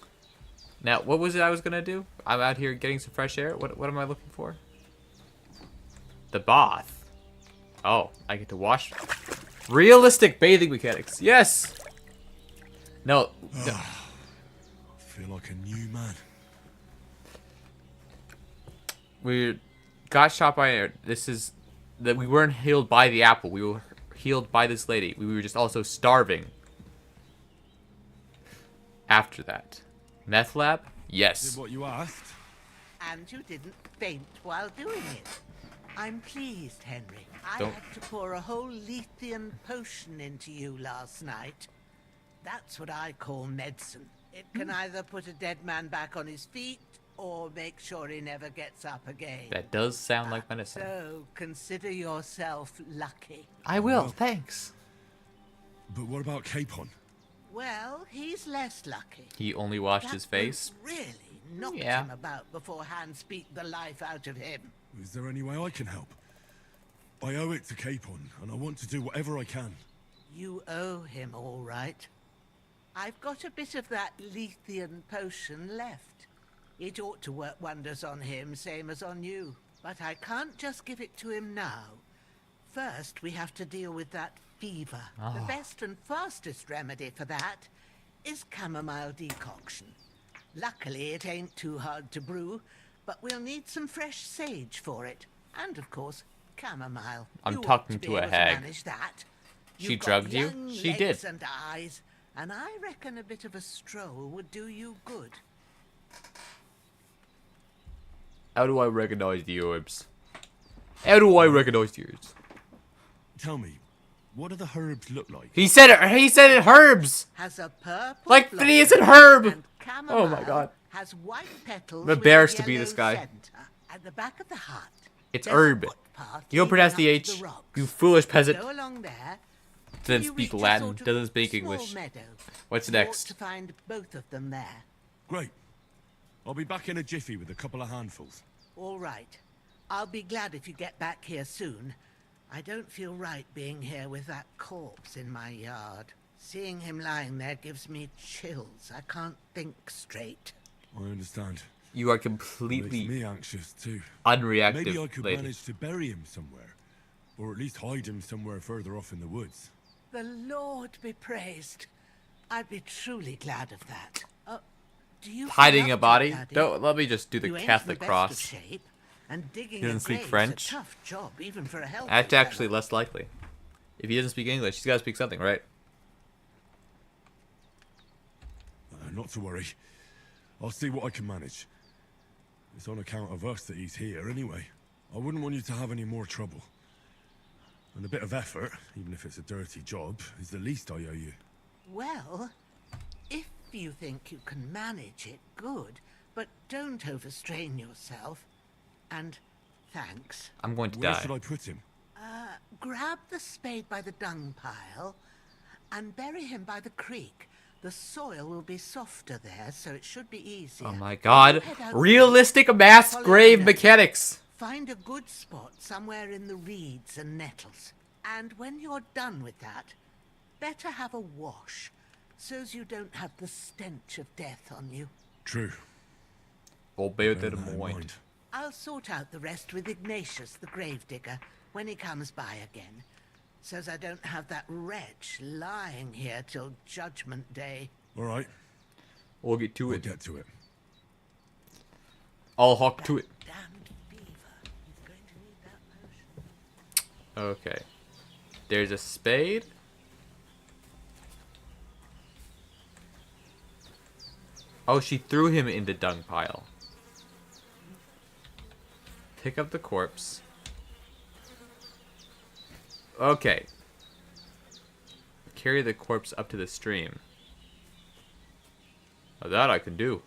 Now, what was it I was gonna do? I'm out here getting some fresh air. What am I looking for? The bath. Oh, I get to wash. Realistic bathing mechanics. Yes. No. No. Feel like a new man. We got shot by air. This is that we weren't healed by the apple. We were healed by this lady. We were just also starving. After that, meth lab. Yes. Did what you asked. And you didn't faint while doing it. I'm pleased, Henry. I Don't- had to pour a whole Lethean potion into you last night. That's what I call medicine. It can either put a dead man back on his feet or make sure he never gets up again. That does sound like medicine. So consider yourself lucky. I will. Thanks. But what about Capon? Well, he's less lucky. He only washed That his face. boat really knocked Yeah. him about before hands beat the life out of him. Is there any way I can help? I owe it to Capon, and I want to do whatever I can. You owe him all right. I've got a bit of that Lethean potion left. It ought to work wonders on him, same as on you. But I can't just give it to him now. First, we have to deal with that fever. The Ah. best and fastest remedy for that is chamomile decoction. Luckily, it ain't too hard to brew, but we'll need some fresh sage for it. And, of course, chamomile. I'm You ought talking be to a able hag. manage that. She You've got drugged you? young She legs did. and eyes, and I reckon a bit of a stroll would do you good. How do I recognize the herbs? How do I recognize the herbs? Tell me, what do the herbs look like? He said it. He said it. Herbs. Has a purple Like blossom Phineas and Herb. and Oh my chamomile God. Has white petals I'm with a embarrassed to be yellow this guy. centre. At the back of the hut. It's there's a herb. footpath You don't pronounce the leading up to H. rocks. You foolish peasant. Go along there. Doesn't You speak reach a Latin. sort of Doesn't speak small English. meadow. What's You ought next? to find both of them there. Great. I'll be back in a jiffy with a couple of handfuls. All right. I'll be glad if you get back here soon. I don't feel right being here with that corpse in my yard. Seeing him lying there gives me chills. I can't think straight. I understand. You are Makes completely me anxious too. unreactive, Maybe I could lady. manage to bury him somewhere, or at least hide him somewhere further off in the woods. The Lord be praised. I'd be truly glad of that. Do you Hiding feel a up to body? it, Daddy? Don't let me just do the You ain't in Catholic the best cross. of shape, and digging He doesn't a speak grave's French. A tough job, even for a healthy That's fellow. actually less likely. If he doesn't speak English, he's got to speak something, right? Not to worry. I'll see what I can manage. It's on account of us that he's here anyway. I wouldn't want you to have any more trouble. And a bit of effort, even if it's a dirty job, is the least I owe you. Well, if you think you can manage it, good. But don't overstrain yourself. And thanks. I'm going to Where die. should I put him? Grab the spade by the dung pile and bury him by the creek. The soil will be softer there, so it should be easier. Oh my God! Head out Realistic mass follow grave the note. mechanics. Find a good spot somewhere in the reeds and nettles. And when you're done with that, better have a wash, so's you don't have the stench of death on you. True. Obey Bear the that in point. mind. I'll sort out the rest with Ignatius, the gravedigger, when he comes by again, so's I don't have that wretch lying here till Judgment Day. All right. We'll get to We'll it. get to it. I'll hawk to it. Damned Okay. There's a spade. Oh, she threw him in the dung pile. Pick up the corpse. Okay. Carry the corpse up to the stream. Now that I can do.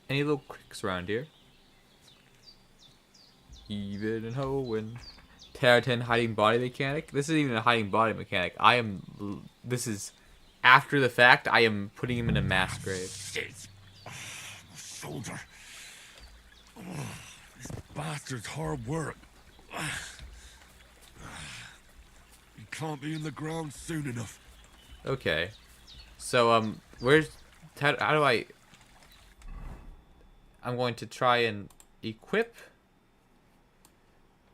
Any little quicks around here? Even and hoeing. Terra hiding body mechanic. This isn't even a hiding body mechanic. This is after the fact. I am putting him in a mass grave. Shit. Oh, my shoulder. Oh, this bastard's hard work. He can't be in the ground soon enough. Okay. So, where's... How do I... I'm going to try and equip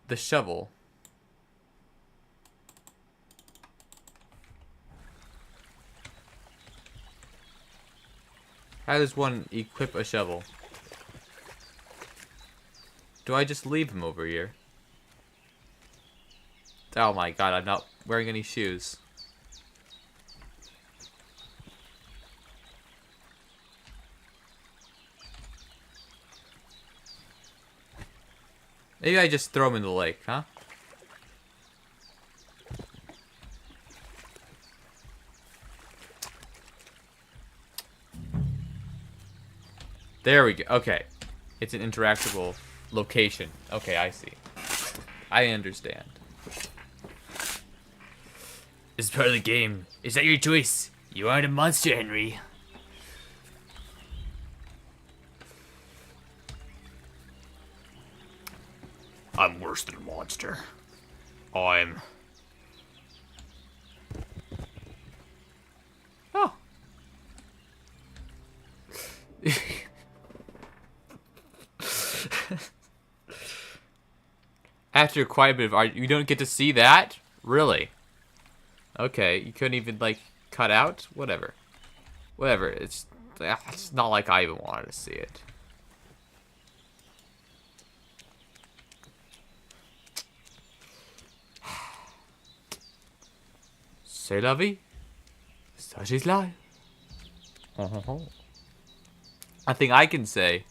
the shovel. How does one equip a shovel? Do I just leave him over here? Oh my god, I'm not wearing any shoes. Maybe I just throw him in the lake, huh? There we go. Okay. It's an interactable location. Okay, I see. I understand. This is part of the game. Is that your choice? You aren't a monster, Henry. I'm worse than a monster. I'm... Oh. After quite a bit of art, you don't get to see that? Really? Okay, you couldn't even, like, cut out? Whatever. Whatever, it's not like I even wanted to see it. C'est la vie. Such is life. I think I can say.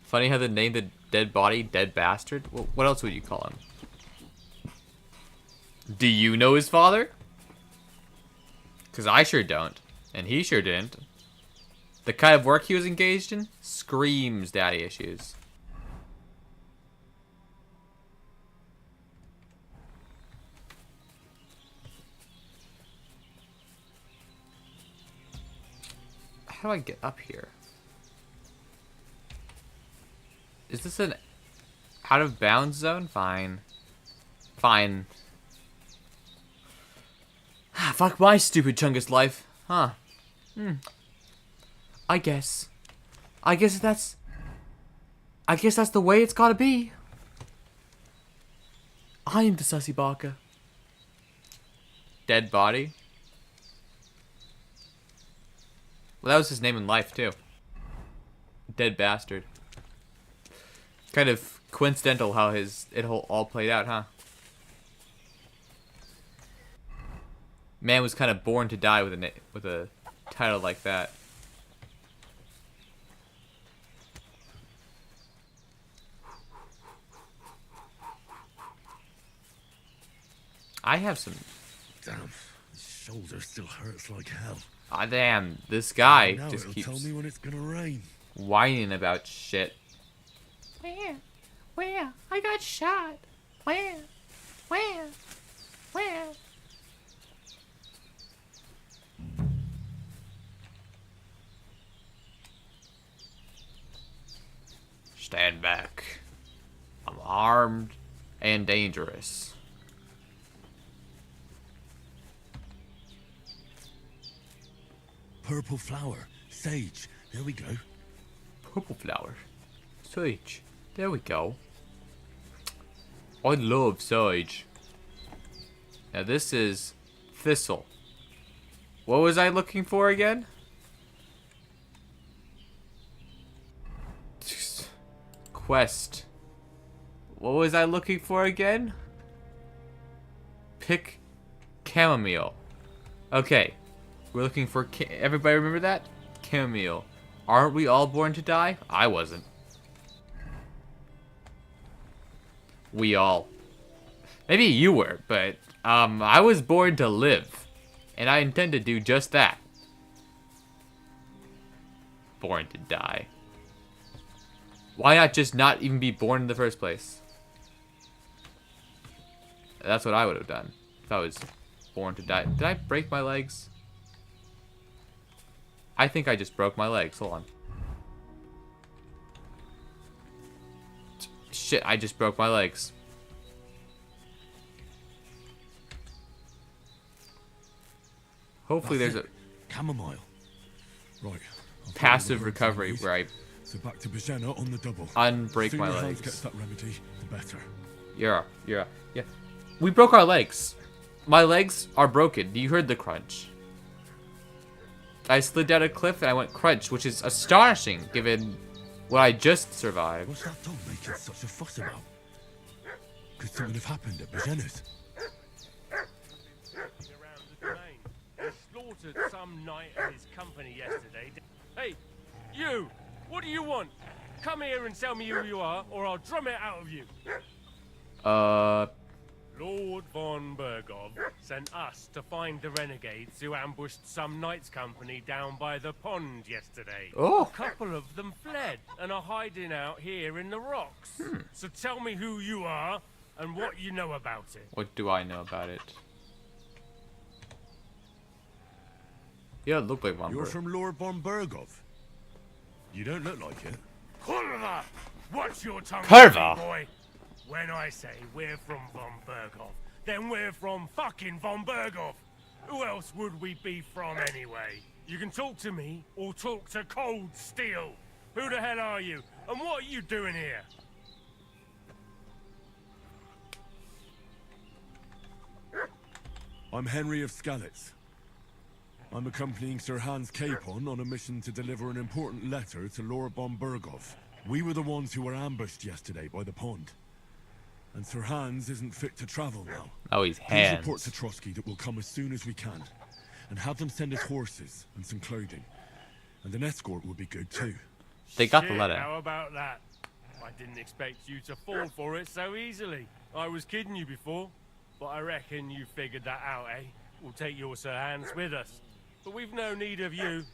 Funny how they named the dead body Dead Bastard. What else would you call him? Do you know his father? Because I sure don't. And he sure didn't. The kind of work he was engaged in screams daddy issues. How do I get up here? Is this an out of bounds zone? Fine. Fine. Fuck my stupid Chungus life. Huh. I guess that's the way it's gotta be. I'm the sussy baka. Dead body? Well, that was his name in life, too. Dead Bastard. Kind of coincidental how it all played out, huh? Man was kind of born to die with a title like that. I have some... Damn, his shoulder still hurts like hell. Ah, damn, this guy Now just it'll keeps tell me when it's gonna rain. whining about shit. Where? Where? I got shot. Where? Where? Where? Stand back. I'm armed and dangerous. Purple flower. Sage. There we go. Purple flower. Sage. There we go. I love sage. Now this is thistle. What was I looking for again? quest. What was I looking for again? Pick chamomile. Okay. We're looking for... Everybody remember that? Chamomile. Aren't we all born to die? I wasn't. We all. Maybe you were, but I was born to live. And I intend to do just that. Born to die. Why not just not even be born in the first place? That's what I would have done if I was born to die. Did I break my legs? I think I just broke my legs. Hold on. Shit, I just broke my legs. Hopefully there's a chamomile. Right. passive recovery where I So back to Bajena on the double. unbreak my Sooner Hans legs. gets that remedy, the better. Yeah. We broke our legs. My legs are broken. You heard the crunch. I slid down a cliff and I went crunch, which is astonishing given what I just survived. What's that dog making such a fuss about? Could something have happened at Bajena's? He slaughtered some knight and his company yesterday. Hey, you! What do you want? Come here and tell me who you are, or I'll drum it out of you. Lord von Bergov sent us to find the renegades who ambushed some knights' company down by the pond yesterday. Oh. A couple of them fled and are hiding out here in the rocks. So tell me who you are and what you know about it. What do I know about it? You don't look like one. You're from Lord von Bergov. You don't look like it. Kurva! Watch your tongue, Kurva? boy! When I say we're from von Bergov, then we're from fucking von Bergov! Who else would we be from anyway? You can talk to me, or talk to Cold Steel! Who the hell are you, and what are you doing here? I'm Henry of Skalitz. I'm accompanying Sir Hans Capon on a mission to deliver an important letter to Lord von Bergov. We were the ones who were ambushed yesterday by the pond. And Sir Hans isn't fit to travel now. Oh, he's Please Hans. report to Trotsky that we'll come as soon as we can. And have them send us horses and some clothing. And an escort would be good too. They got the Shit, letter. How about that? I didn't expect you to fall for it so easily. I was kidding you before, but I reckon you figured that out, eh? We'll take your Sir Hans with us. But we've no need of you.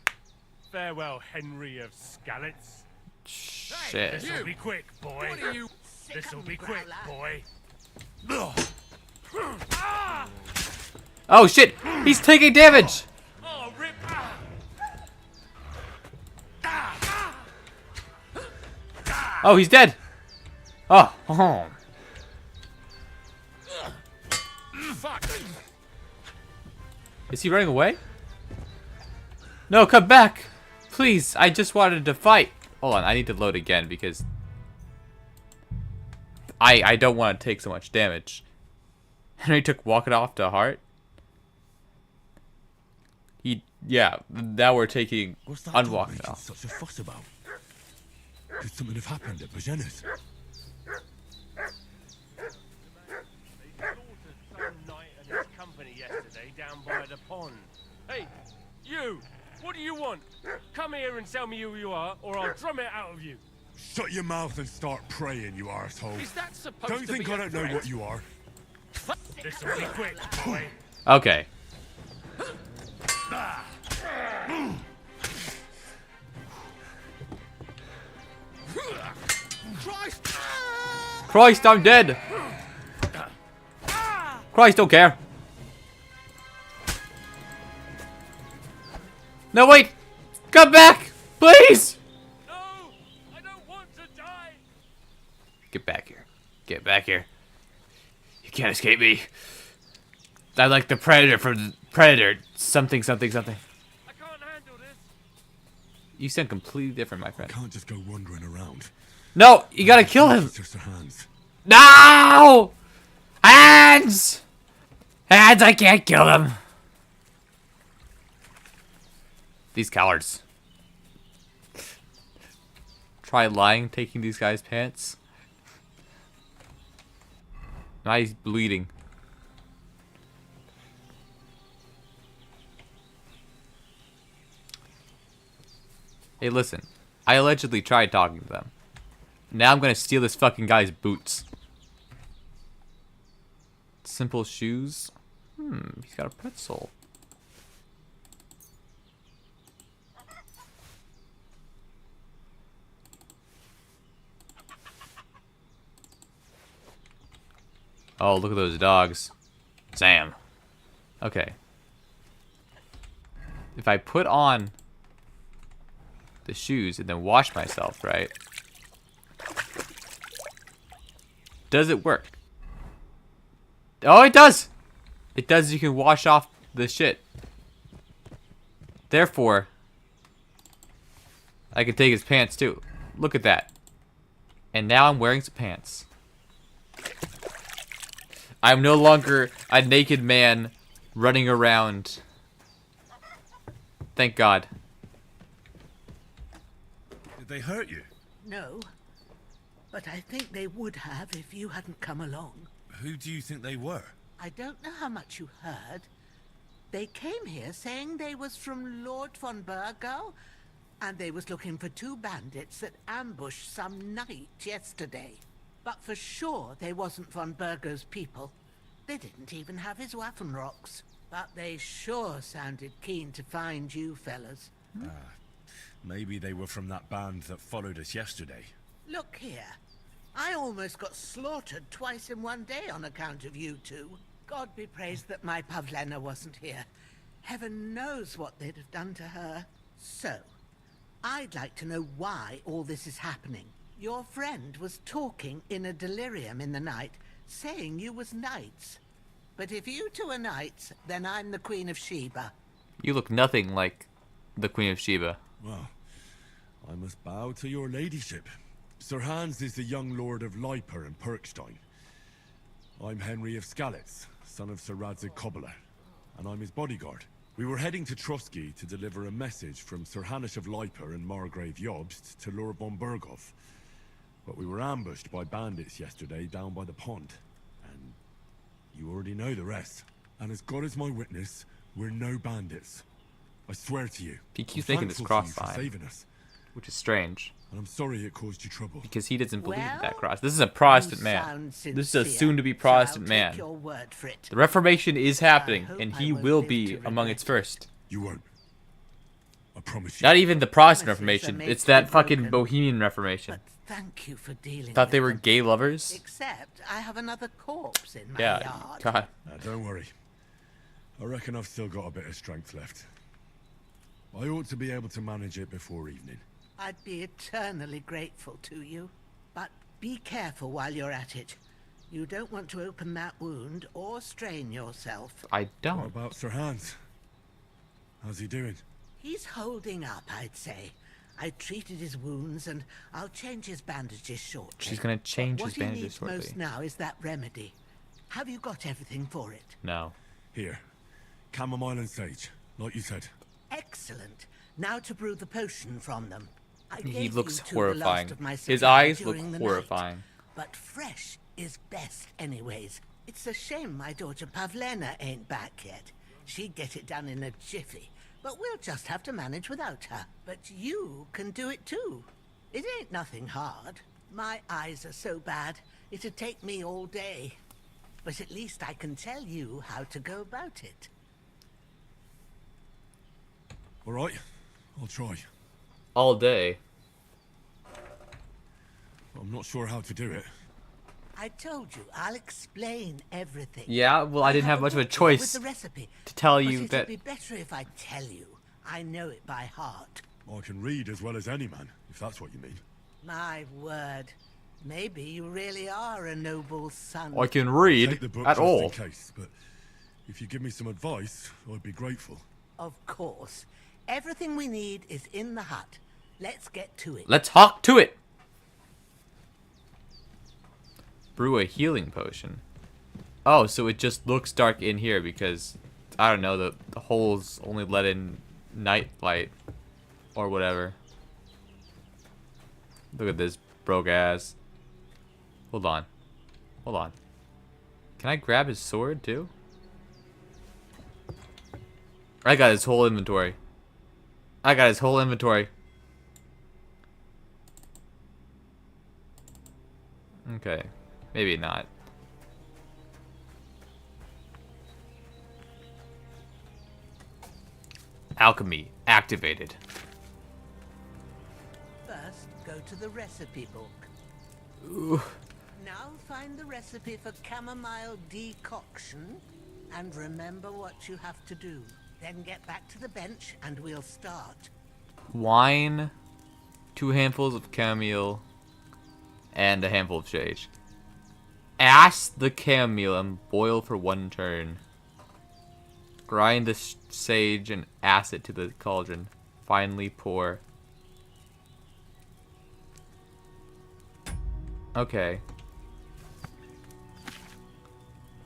Farewell, Henry of Skalitz. Shit. This'll be quick, boy. What are you- This'll be quick, boy. Oh shit! He's taking damage! Oh, rip! Oh, he's dead! Oh, Fuck! Is he running away? No, come back! Please, I just wanted to fight. Hold on, I need to load again because I don't want to take so much damage. Henry took walking off to heart. Yeah, now we're taking What's that dog unwalked making off. such a fuss about? Could something have happened at Bajena's? They slaughtered some knight and his company yesterday down by the pond. Hey, you! What do you want? Come here and tell me who you are, or I'll drum it out of you. Shut your mouth and start praying, you arsehole. Is that supposed Don't to think be I a don't know threat? what you are. This'll be quick, boy. Okay. Christ, I'm dead! Christ, don't care. No, wait! Come back! Please! No! I don't want to die! Get back here. Get back here. You can't escape me. I like the Predator from Predator. Something, something, something. I can't handle this. You sound completely different, my friend. Can't just go wandering around. No! You gotta kill him! Sir Hans. No! Hands! Hands, I can't kill him. These cowards. Try lying, taking these guys' pants. Now he's bleeding. Hey, listen. I allegedly tried talking to them. Now I'm gonna steal this fucking guy's boots. Simple shoes. He's got a pretzel. Oh, look at those dogs. Sam. Okay. If I put on the shoes and then wash myself, right? Does it work? Oh, it does! It does. You can wash off the shit. Therefore, I can take his pants too. Look at that. And now I'm wearing some pants. I'm no longer a naked man running around. Thank God. Did they hurt you? No. But I think they would have if you hadn't come along. Who do you think they were? I don't know how much you heard. They came here saying they was from Lord von Burgo, and they was looking for 2 bandits that ambushed some knight yesterday. But for sure they wasn't von Burgo's people. They didn't even have his Waffenrocks. But they sure sounded keen to find you fellas. Maybe they were from that band that followed us yesterday. Look here. I almost got slaughtered twice in one day on account of you two. God be praised that my Pavlena wasn't here. Heaven knows what they'd have done to her. So, I'd like to know why all this is happening. Your friend was talking in a delirium in the night, saying you was knights. But if you two are knights, then I'm the Queen of Sheba. You look nothing like the Queen of Sheba. Well, I must bow to your ladyship. Sir Hans is the young lord of Leiper and Perkstein. I'm Henry of Skalitz, son of Sir Radzig Kobyla, and I'm his bodyguard. We were heading to Trotsky to deliver a message from Sir Hanush of Leiper and Margrave Jobst to Lord von Burgov. But we were ambushed by bandits yesterday down by the pond. And you already know the rest. And as God is my witness, we're no bandits. I swear to you. He keeps I'm making this thankful to cross you for sign, saving us. which is strange. And I'm sorry it caused you trouble. Because he doesn't believe Well, that cross. This is a Protestant you man. sound This is a sincere, soon-to-be so Protestant I'll man. take your word for it. The Reformation is happening, hope and I he won't will live be to among regret its first. You won't. I promise you. Not even the Protestant Promises are Reformation. made It's to be that fucking broken. Bohemian Reformation. Thank you for dealing Thought they with were them. gay lovers? Except I have another corpse in my Yeah, yard. God. Don't worry. I reckon I've still got a bit of strength left. I ought to be able to manage it before evening. I'd be eternally grateful to you. But be careful while you're at it. You don't want to open that wound or strain yourself. I don't. What about Sir Hans? How's he doing? He's holding up, I'd say. I treated his wounds and I'll change his bandages shortly. She's gonna change But his bandages What he needs shortly. most now is that remedy. Have you got everything for it? No. Here. Chamomile and sage, like you said. Excellent. Now to brew the potion from them. I He gave looks you two the horrifying. last of my His supply eyes look during the horrifying. night, but fresh is best anyways. It's a shame my daughter Pavlena ain't back yet. She'd get it done in a jiffy. But we'll just have to manage without her. But you can do it too. It ain't nothing hard. My eyes are so bad, it'd take me all day. But at least I can tell you how to go about it. All right, I'll try. All day. I'm not sure how to do it. I told you, I'll explain everything. Yeah, well, I didn't have much of a book choice with the recipe, to tell but you it'd that. be better if I tell you. I know it by heart. I can read as well as any man, if that's what you mean. My word. Maybe you really are a noble son. I can Take read the book at just all. in case, but if you give me some advice, I'd be grateful. Of course. Everything we need is in the hut. Let's get to it. Let's hawk to it. Brew a healing potion. Oh, so it just looks dark in here because, I don't know, the holes only let in night light or whatever. Look at this broke ass. Hold on. Hold on. Can I grab his sword too? I got his whole inventory. I got his whole inventory. Okay. Maybe not. Alchemy activated. First, go to the recipe book. Ooh. Now find the recipe for chamomile decoction and remember what you have to do. Then get back to the bench and we'll start. Wine, 2 handfuls of chamomile, and a handful of sage. Ash the chamomile and boil for 1 turn. Grind the sage and acid to the cauldron. Finally pour. Okay.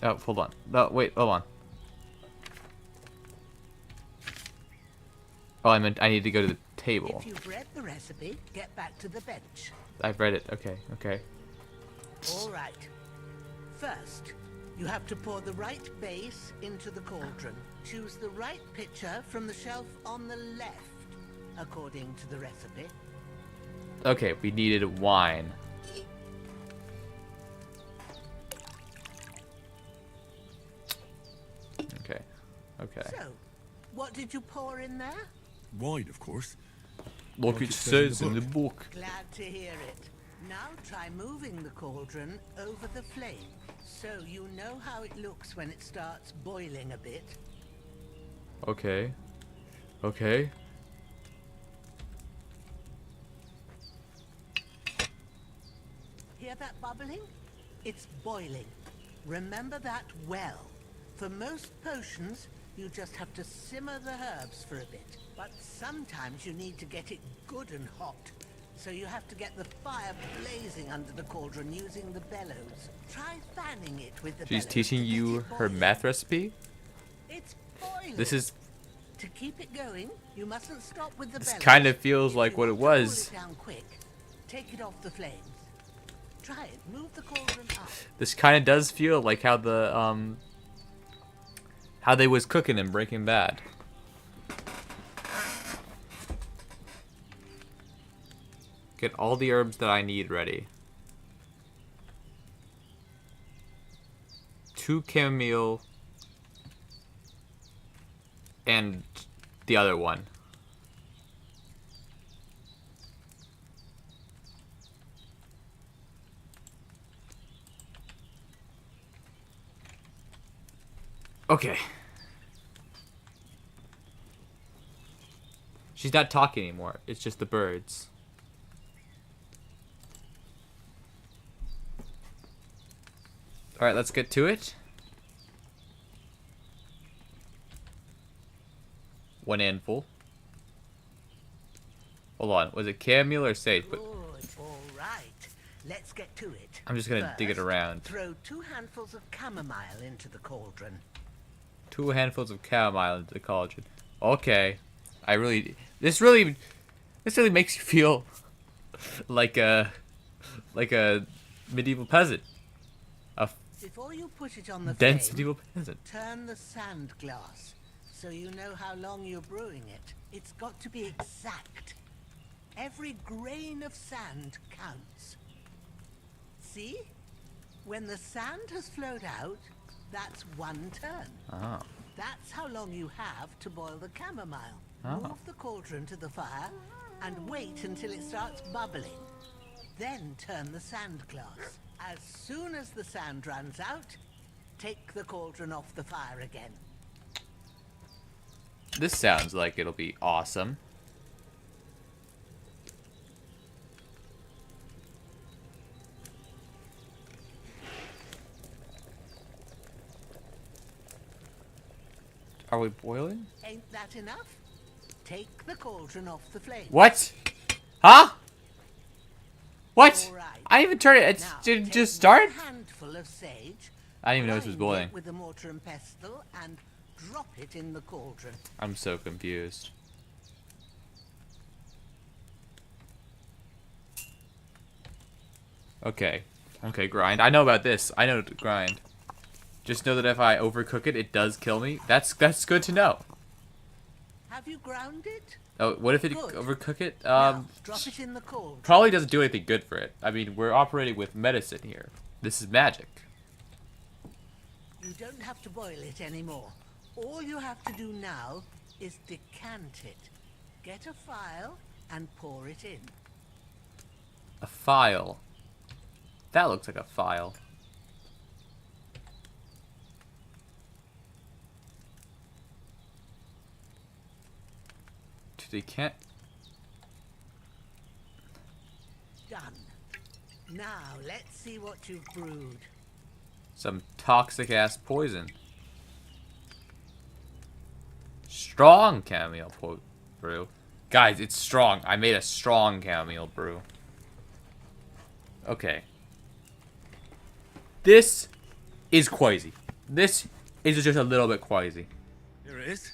Oh, hold on. No, wait, hold on. Oh, I need to go to the table. If you've read the recipe, get back to the bench. I've read it. Okay, okay. All right. First, you have to pour the right base into the cauldron. Choose the right pitcher from the shelf on the left, according to the recipe. Okay, we needed wine. Okay, okay. So, what did you pour in there? Wine, of course. Look, it says in the book. Glad to hear it. Now try moving the cauldron over the flame, so you know how it looks when it starts boiling a bit. Okay. Okay. Hear that bubbling? It's boiling. Remember that well. For most potions, you just have to simmer the herbs for a bit. But sometimes you need to get it good and hot. So you have to get the fire blazing under the cauldron using the bellows. Try fanning it with the She's bellows teaching to get you it her boiling. math recipe? It's boiling. This is... To keep it going, you mustn't stop with the This bellows. kind of feels If like you what it want to was. cool it down quick, take it off the flames. Try it. Move the cauldron up. This kind of does feel like how the, how they was cooking in Breaking Bad. Get all the herbs that I need ready. 2 chamomile and the other one. Okay. She's not talking anymore. It's just the birds. Alright, let's get to it. 1 handful. Hold on. Was it chamomile or sage? But Good. All right. Let's get to it. I'm just gonna dig it First, around. Throw 2 handfuls of chamomile into the cauldron. 2 handfuls of chamomile into the cauldron. Okay. This really makes you feel like a medieval peasant. A Before you put it on the dense flame, medieval peasant. turn the sand glass so you know how long you're brewing it. It's got to be exact. Every grain of sand counts. See? When the sand has flowed out, that's 1 turn. Oh. That's how long you have to boil the chamomile. Oh. Move the cauldron to the fire and wait until it starts bubbling. Then turn the sand glass. As soon as the sand runs out, take the cauldron off the fire again. This sounds like it'll be awesome. Are we boiling? Ain't that enough? Take the cauldron off the flame. What? Huh? What? All right. I didn't even turn it. Now, Did it take just start? 1 handful of sage. I didn't even know this was grind it boiling. with a mortar and pestle and drop it in the cauldron. I'm so confused. Okay. Okay, grind. I know about this. I know to grind. Just know that if I overcook it, it does kill me. That's good to know. Have you ground it? Oh, what if it Good. overcook it? Now, drop it in the cauldron. Probably doesn't do anything good for it. I mean, we're operating with medicine here. This is magic. You don't have to boil it anymore. All you have to do now is decant it. Get a phial and pour it in. A file. That looks like a file. They can't. Done. Now let's see what you've brewed. Some toxic ass poison. Strong chamomile brew. Guys, it's strong. I made a strong chamomile brew. Okay. This is quasi. This is just a little bit quasi. Here it is.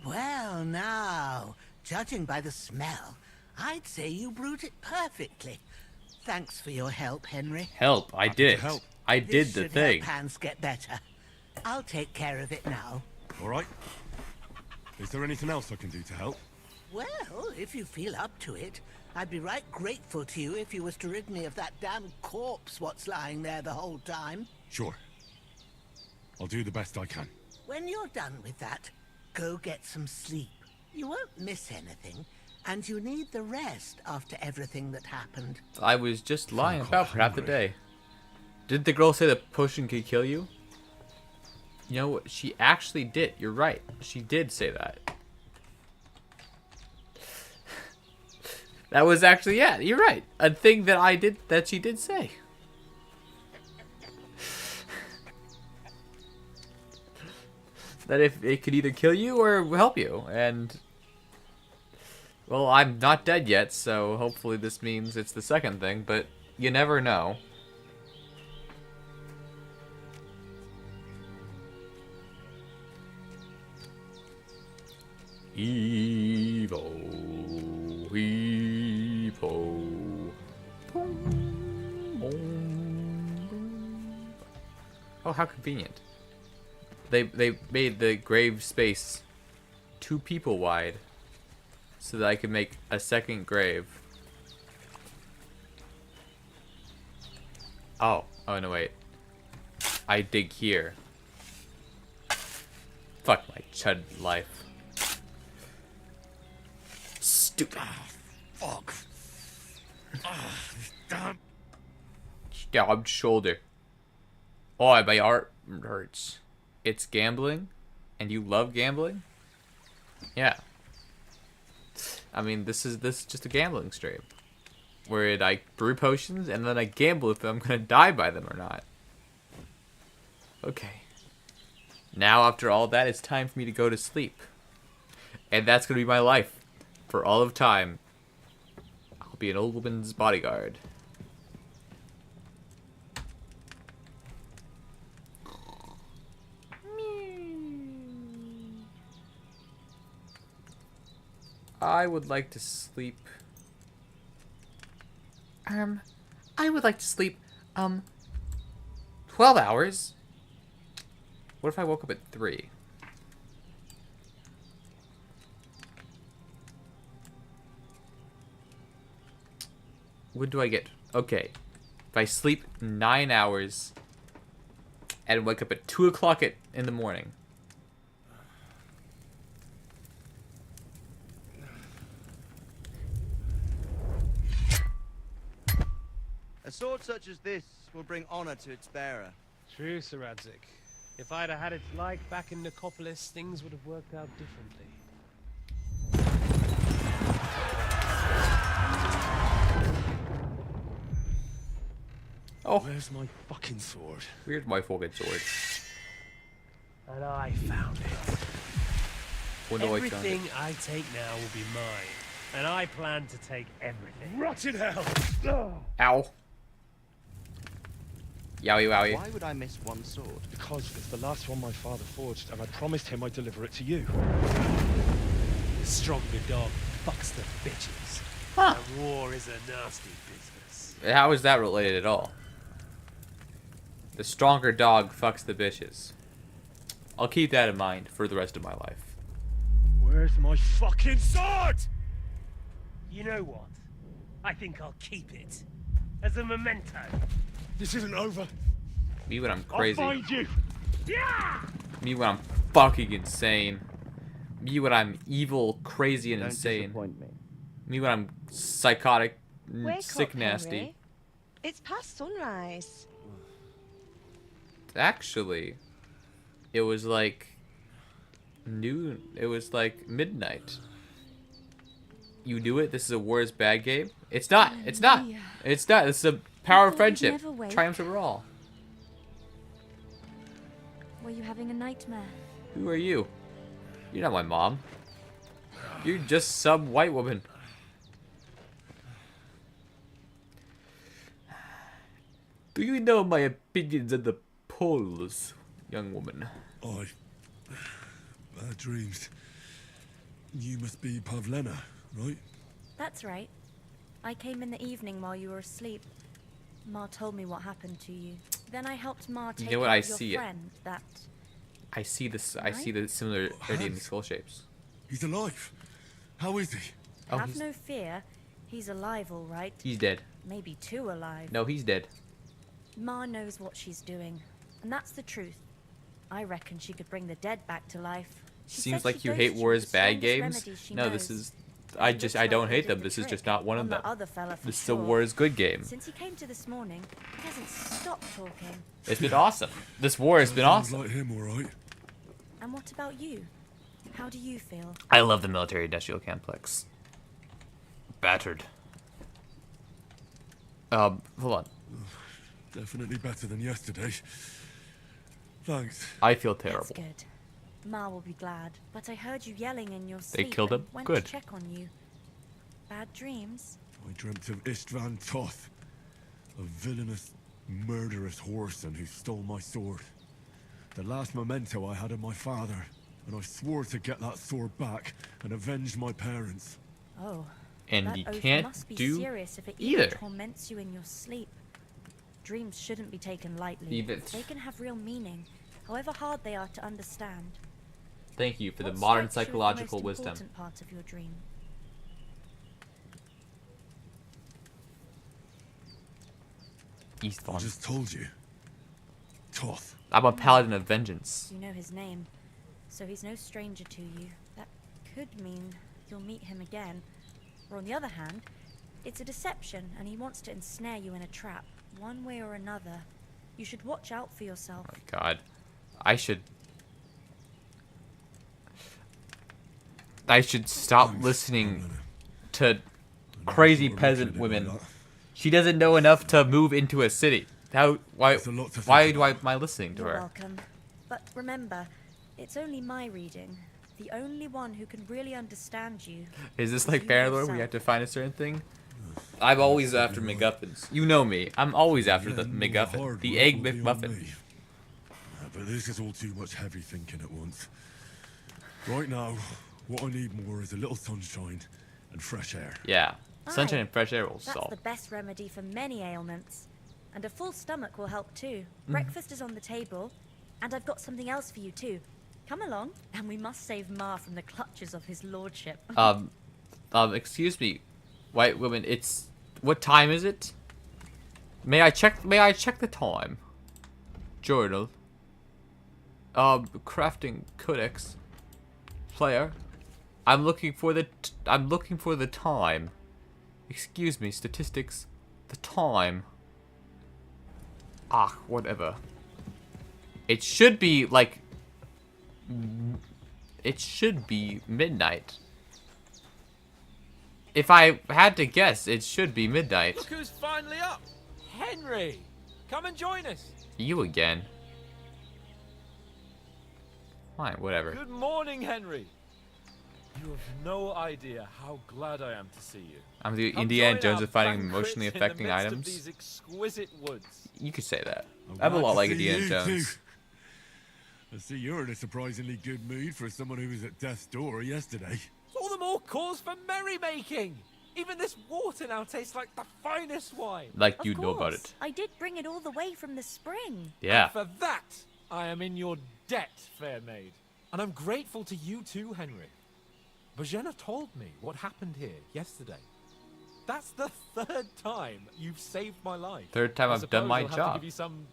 Well, now, judging by the smell, I'd say you brewed it perfectly. Thanks for your help, Henry. Help, I did. I did the This should thing. help Hans get better. I'll take care of it now. All right. Is there anything else I can do to help? Well, if you feel up to it, I'd be right grateful to you if you was to rid me of that damn corpse what's lying there the whole time. Sure. I'll do the best I can. When you're done with that, go get some sleep. You won't miss anything, and you need the rest after everything that happened. I was just lying about for half the day. Did the girl say the potion could kill you? You know what? She actually did. You're right. She did say that. That was actually, yeah, you're right. A thing that I did, that she did say. That if it could either kill you or help you. And, well, I'm not dead yet, so hopefully this means it's the second thing, but you never know. Evo, Evo. Oh, how convenient. They made the grave space 2 people wide so that I could make a second grave. Oh no wait. I dig here. Fuck my chud life. Stupid. Fuck. Damn. Stabbed shoulder. Oh, my heart hurts. It's gambling, and you love gambling? Yeah. I mean, this is just a gambling stream, where I brew potions and then I gamble if I'm gonna die by them or not. Okay. Now after all that, it's time for me to go to sleep, and that's gonna be my life for all of time. I'll be an old woman's bodyguard. I would like to sleep. I would like to sleep, 12 hours. What if I woke up at 3? What do I get? Okay. If I sleep 9 hours and wake up at 2 o'clock in the morning. A sword such as this will bring honor to its bearer. True, Sir Radzig. If I'd have had it like back in Nicopolis, things would have worked out differently. Oh. Where's my fucking sword? Where's my fucking sword? And I found it. When do I find it? Everything I take now will be mine. And I plan to take everything. Rot in hell! Ow. Yowie wowie. Why would I miss one sword? Because it's the last one my father forged, and I promised him I'd deliver it to you. The stronger dog fucks the bitches. Huh. And war is a nasty business. How is that related at all? The stronger dog fucks the bitches. I'll keep that in mind for the rest of my life. Where's my fucking sword? You know what? I think I'll keep it. As a memento. This isn't over. Me when I'm crazy. I'll find you. Yeah! Me when I'm fucking insane. Me when I'm evil, crazy, and Don't insane. disappoint me. Me when I'm psychotic, Wake sick, up, nasty. Henry. It's past sunrise. Actually, it was like noon. It was like midnight. You do it. This is a War is Bad game. It's not. It's not. It's not. It's the power of friendship. never wake. Triumphs over all. Were you having a nightmare? Who are you? You're not my mom. You're just some white woman. Do you know my opinions at the polls, young woman? Bad dreams. You must be Pavlena, right? That's right. I came in the evening while you were asleep. Ma told me what happened to you. Then I helped Ma take know what? out I your see it. friend, that... I see this. I see the similarity in the skull shapes. He's alive. How is he? Oh, Have no fear. He's alive, all right. He's dead. Maybe too alive. No, he's dead. Ma knows what she's doing. And that's the truth. I reckon she could bring the dead back to life. She Seems said like she you dosed hate with War is the Bad strongest games. remedies she No, this knows. is. I don't hate them. This is just not one of On the them. other fella for This is a sure. War is Good game. Since he came to this morning, he hasn't stopped talking. It's been awesome. This war has been awesome. Like him, all right. And what about you? How do you feel? I love the military-industrial complex. Battered. Hold on. Definitely better than yesterday. Thanks. I feel That's terrible. good. Ma will be glad. But I heard you yelling in your They sleep. killed and him? Went Good. to check on you. Bad dreams? I dreamt of Istvan Toth, a villainous, murderous whoreson who stole my sword. The last memento I had of my father, and I swore to get that sword back and avenge my parents. Oh. And that he oath can't must be do serious if it either. even torments you in your sleep. Dreams shouldn't be taken lightly. Even- They can have real meaning, however hard they are to understand. Thank you for the What modern strikes you as the psychological most wisdom. important part of your dream? I Eastbourne. just told you. Toth. I'm a paladin of vengeance. You know his name, so he's no stranger to you. That could mean you'll meet him again. Or on the other hand, it's a deception and he wants to ensnare you in a trap, one way or another. You should watch out for yourself. God, I should stop listening to crazy peasant women. She doesn't know enough to move into a city. Why am I listening to You're her? welcome. But remember, it's only my reading. The only one who can really understand you. Is this is like you Bannerlord where you yourself. have to find a certain thing? I'm always after MacGuffins. You know me. I'm always after the MacGuffin. The Egg McMuffin. But this is all too much heavy thinking at once. Right now, what I need more is a little sunshine and fresh air. Yeah. Sunshine Aye, and fresh air will That's solve. the best remedy for many ailments. And a full stomach will help too. Mhm. Breakfast is on the table, and I've got something else for you too. Come along, and we must save Ma from the clutches of his lordship. Excuse me, white woman. It's what time is it? May I check the time? Journal. Crafting codex. Player. I'm looking for the time. Excuse me, statistics. The time. Ah, whatever. It should be like. It should be midnight. If I had to guess, it should be midnight. Look who's finally up! Henry! Come and join us! You again. Fine, whatever. Good morning, Henry. You have no idea how glad I am to see you. I'm the Come Indiana join Jones our of finding banquet emotionally in the affecting midst of items. these exquisite woods. You could say that. I'm I'm a glad lot to like see Indiana you, Jones. too. I see you're in a surprisingly good mood for someone who was at death's door yesterday. All the more cause for merrymaking! Even this water now tastes like the finest wine. Like Of you know about course. it. I did bring it all the way from the spring. Yeah. And for that, I am in your debt, fair maid. And I'm grateful to you too, Henry. Bojena told me what happened here yesterday. That's the third time you've saved my life. Third time I I've done my suppose I'll have to job. give you some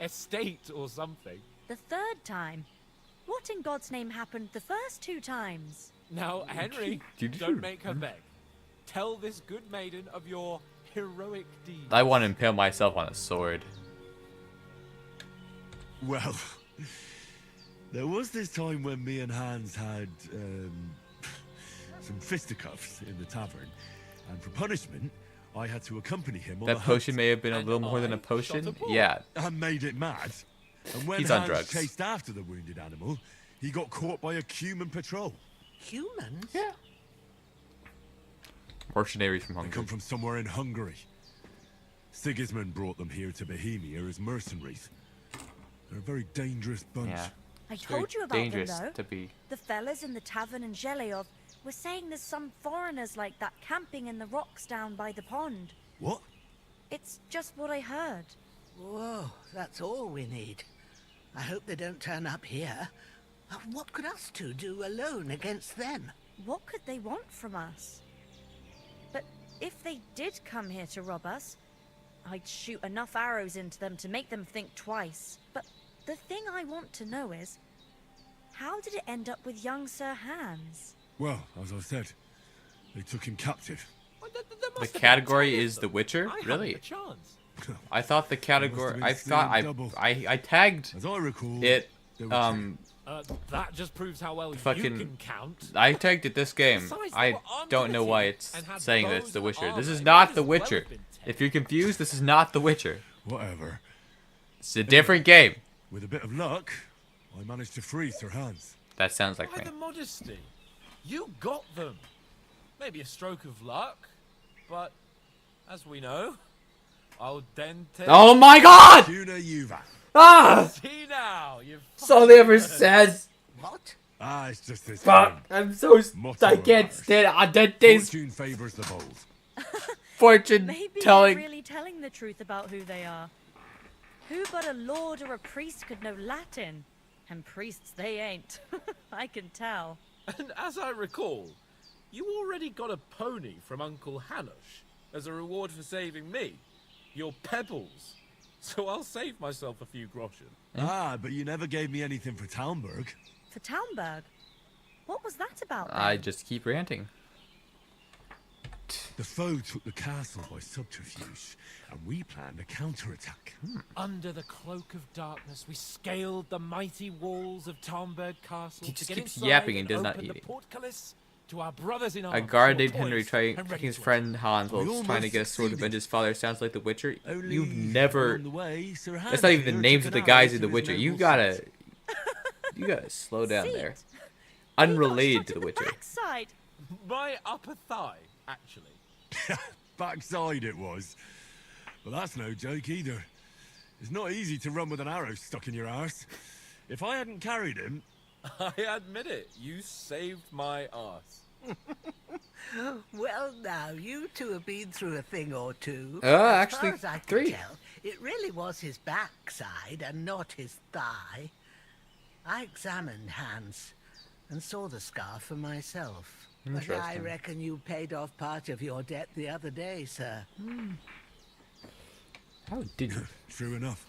estate or something. The third time? What in God's name happened the first 2 times? Now, Henry, don't make her beg. Tell this good maiden of your heroic deeds. I want to impale myself on a sword. Well, there was this time when me and Hans had some fisticuffs in the tavern, and for punishment, I had to accompany him on That the potion hunt. may have been a little more than a potion. Yeah. I made it mad. And when He's on Hans drugs. chased after the wounded animal, he got caught by a human patrol. Humans? Yeah. Mercenaries from They Hungary. come from somewhere in Hungary. Sigismund brought them here to Bohemia as mercenaries. They're a very dangerous bunch. Yeah. I It's very told you about them, dangerous though. to be. The fellas in the tavern in Zheleov were saying there's some foreigners like that camping in the rocks down by the pond. What? It's just what I heard. Whoa, that's all we need. I hope they don't turn up here. What could us two do alone against them? What could they want from us? But if they did come here to rob us, I'd shoot enough arrows into them to make them think twice. But the thing I want to know is, how did it end up with young Sir Hans? Well, as I said, they took him captive. The category is The Witcher? Really? I thought the category. I thought I tagged As I recall, it. That just proves how well you Fucking. can count. I tagged it this game. Besides, they I were armed don't to know the why teeth it's and had saying that bows it's The and Witcher. This armor. is It not might The as well Witcher. have been If you're confused, this is not The Witcher. Whatever. It's a different game. With a bit of luck, I managed to free Sir Hans. That sounds like Why me. the modesty? You got them. Maybe a stroke of luck, but as we know, I'll dente. Oh my God! Tuna Yuva. Ah! See now, you. That's all they ever says. What? Ah, it's just this. Fuck! I'm so. Motto I of can't ours. stand Adente's Fortune favors the bold. fortune Maybe telling. they're really telling the truth about who they are. Who but a lord or a priest could know Latin? And priests they ain't. I can tell. And as I recall, you already got a pony from Uncle Hanush as a reward for saving me. Your pebbles. So I'll save myself a few groschen. Ah, but you never gave me anything for Talmberg. For Townburg? What was that about? I then? just keep ranting. The foe took the castle by subterfuge, and we planned a counterattack. Under the cloak of darkness, we scaled the mighty walls of Talmberg Castle He to just get keeps inside yapping and and does not open the eating. portcullis to our brothers in A arms. guarded who are Henry poised trying and taking ready his to friend Hans while We he's trying to almost get a sword to avenge succeeded. his father. Sounds like The Witcher. Only You've never. on the way, Sir That's Hans not even the here names took of the an guys arrow in The to his Witcher. You noble gotta. seat. You gotta slow down Seat. there. He got Unrelated shot to in The Witcher. Talmberg. Backside. My upper thigh, actually. Backside it was. But that's no joke either. It's not easy to run with an arrow stuck in your arse. If I hadn't carried him... I admit it. You saved my arse. Well, now, you two have been through a thing or two. Actually, as far as I can 3. tell, it really was his backside and not his thigh. I examined Hans and saw the scar for myself. But I Interesting. reckon you paid off part of your debt the other day, sir. How did you? True enough.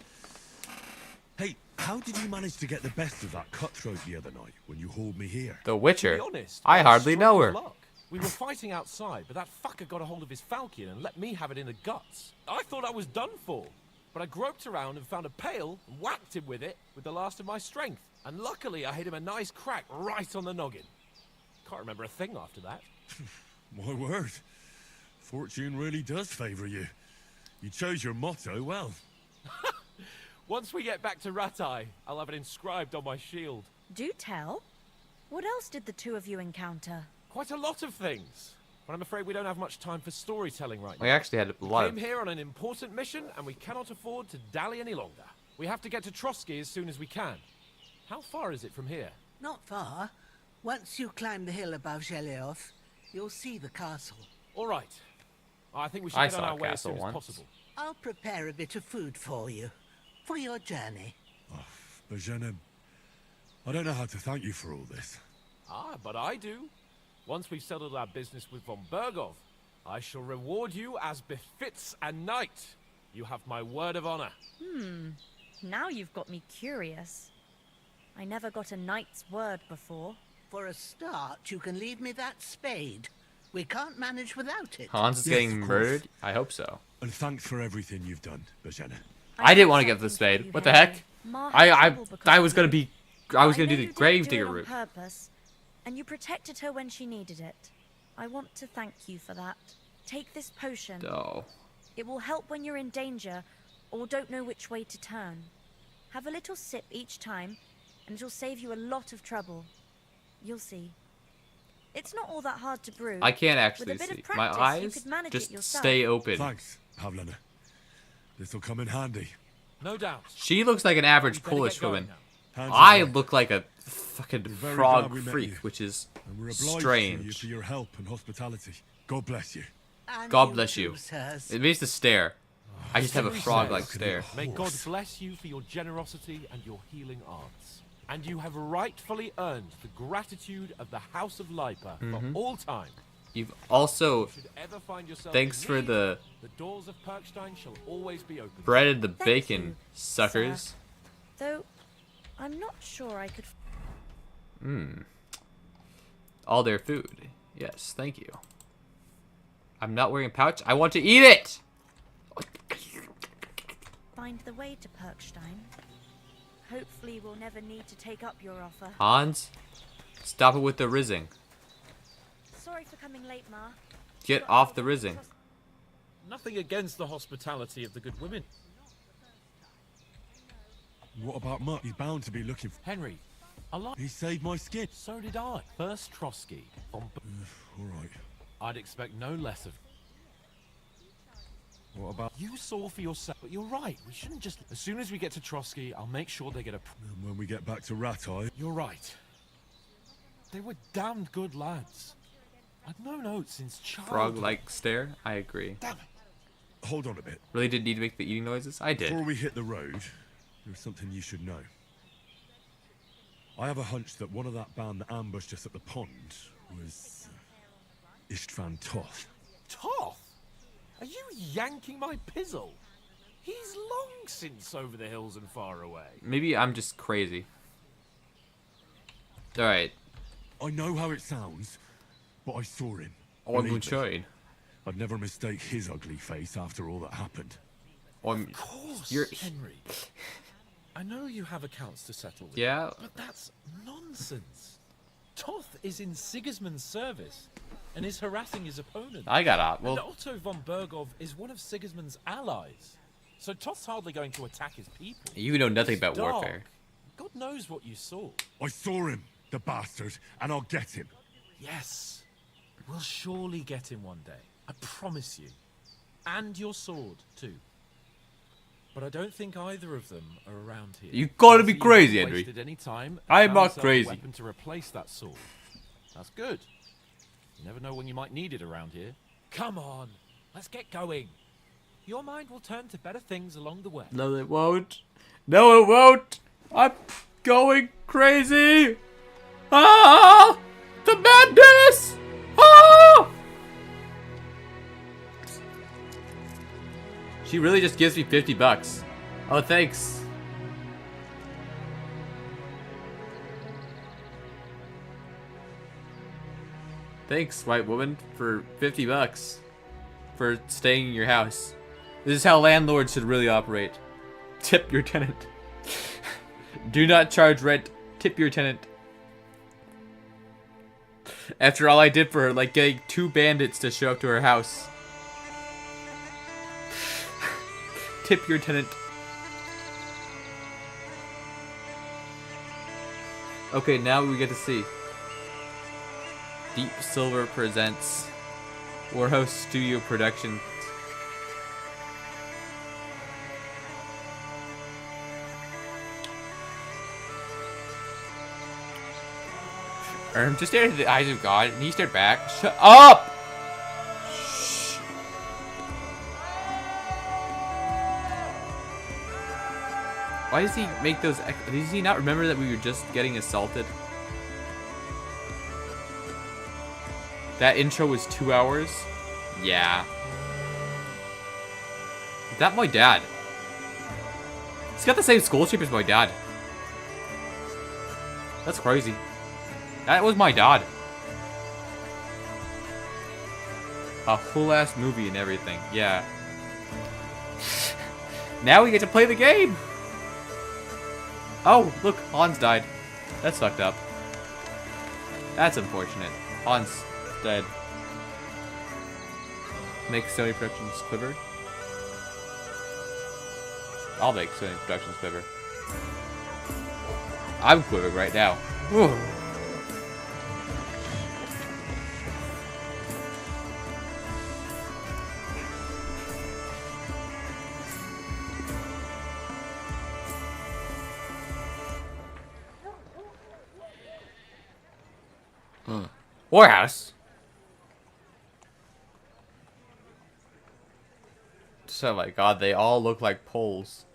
Hey, how did you manage to get the best of that cutthroat the other night when you hauled me here? The To Witcher? be honest, I was hardly struck know with her. luck. We were fighting outside, but that fucker got a hold of his falchion and let me have it in the guts. I thought I was done for, but I groped around and found a pail and whacked him with it with the last of my strength. And luckily, I hit him a nice crack right on the noggin. Can't remember a thing after that. My word. Fortune really does favour you. You chose your motto well. Once we get back to Ratai, I'll have it inscribed on my shield. Do tell. What else did the two of you encounter? Quite a lot of things. But I'm afraid we don't have much time for storytelling right now. We actually had a We lot came of. here on an important mission, and we cannot afford to dally any longer. We have to get to Trotsky as soon as we can. How far is it from here? Not far. Once you climb the hill above Zheleov, you'll see the castle. All right. I think we should I get on saw our a way as castle soon as once. possible. I'll prepare a bit of food for you. For your journey. Bozhena, I don't know how to thank you for all this. Ah, but I do. Once we've settled our business with von Bergov, I shall reward you as befits a knight. You have my word of honor. Now you've got me curious. I never got a knight's word before. For a start, you can leave me that spade. We can't manage without it. Hans is Yes, getting of course. murdered? I hope so. And thanks for everything you've done, Bozhena. I didn't want to get the spade. What the heck? I was gonna be... I was know gonna do you the didn't grave do digger it on route. purpose, and you protected her when she needed it. I want to thank you for that. Take this potion. Oh. It will help when you're in danger or don't know which way to turn. Have a little sip each time, and it'll save you a lot of trouble. You'll see. It's not all that hard to brew. I can't With actually a bit see. of practice, My you eyes could manage just it yourself. stay open. Thanks, Pavlena. This'll come in handy. No doubt. She looks like an average We better Polish get going woman. now. Hands I up. look like a fucking We're very frog glad we met freak, you. which is And we're obliged to you strange. for your help and hospitality. God bless you. And God bless too, you. sirs. It means to stare. I just have a Henry frog-like says, stare. May God bless you for your generosity and your healing arts. And you have rightfully earned the gratitude of the House of Lipa for all time. You've also... Should ever find yourself Thanks in for need, the the doors of Perkstein shall always be open. bread and the Thank bacon, you, suckers. Though, I'm not sure I could... All their food. Yes, thank you. I'm not wearing a pouch. I want to eat it! find the way to Perkstein. Hopefully we'll never need to take up your offer. Hans, stop it with the rizzing. Sorry for coming late, Ma. Get off the rizzing. Nothing against the hospitality of the good women. What about Mutt? He's bound to be looking for... Henry, I like... He saved my skin. So did I. First Trotsky. All right. I'd expect no less of... What about... You saw for yourself, but you're right. We shouldn't just... As soon as we get to Trotsky, I'll make sure they get a... And when we get back to Ratai... You're right. They were damned good lads. I've known Oates since childhood. Frog-like stare? I agree. Damn it. Hold on a bit. Really did need to make the eating noises? I did. Before we hit the road, there's something you should know. I have a hunch that one of that band that ambushed us at the pond was... Istvan Toth. Toth? Are you yanking my pizzle? He's long since over the hills and far away. Maybe I'm just crazy. Alright. I know how it sounds, but I saw him. I'm Believe me. trying. I'd never mistake his ugly face after all that happened. Of course, Henry. I know you have accounts to settle with. Yeah. But that's nonsense. Toth is in Sigismund's service and is harassing his opponent. I got out. Well, And Otto von Bergov is one of Sigismund's allies. So Toth's hardly going to attack his people. you know nothing It's about dark. warfare. God knows what you saw. I saw him, the bastard, and I'll get him. Yes. We'll surely get him one day. I promise you. And your sword, too. But I don't think either of them are around here. You gotta be Unless crazy, you've Henry. wasted any time and I'm found not yourself a crazy. weapon to replace that sword. That's good. You never know when you might need it around here. Come on, let's get going. Your mind will turn to better things along the way. No, it won't. No, it won't. I'm going crazy. Ah! The madness! Ah! She really just gives me $50. Oh, thanks. Thanks, white woman, for $50 for staying in your house. This is how landlords should really operate. Tip your tenant. Do not charge rent. Tip your tenant. After all I did for her, like getting 2 bandits to show up to her house. Tip your tenant. Okay, now we get to see. Deep Silver presents Warhouse Studio Productions. Erm just stared at the eyes of God, and he stared back. Shut up! Why does he make those? Does he not remember that we were just getting assaulted? That intro was 2 hours? Yeah. Is that my dad? He's got the same school shape as my dad. That's crazy. That was my dad. A whole ass movie and everything. Yeah. Now we get to play the game. Oh, look, Hans died. That's fucked up. That's unfortunate. Hans dead. Make Sony Productions quiver. I'll make Sony Productions quiver. I'm quivering right now. Whew. Warehouse. Oh my god, they all look like poles.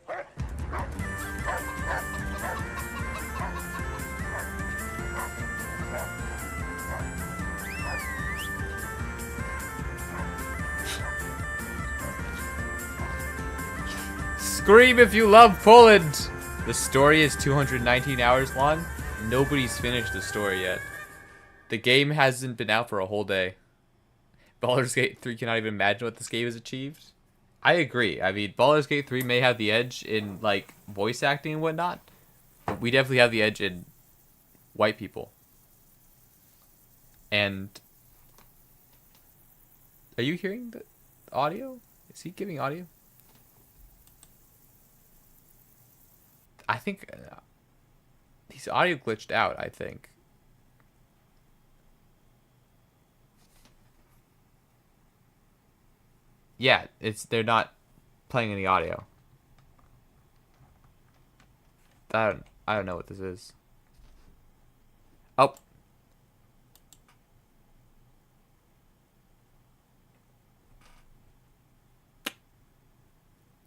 Scream if you love Poland! The story is 219 hours long. Nobody's finished the story yet. The game hasn't been out for a whole day. Baldur's Gate 3 cannot even imagine what this game has achieved. I agree. I mean, Baldur's Gate 3 may have the edge in, like, voice acting and whatnot. But we definitely have the edge in white people. And... Are you hearing the audio? Is he giving audio? I think... he's audio glitched out, I think. Yeah, they're not playing any audio. I don't know what this is. Oh.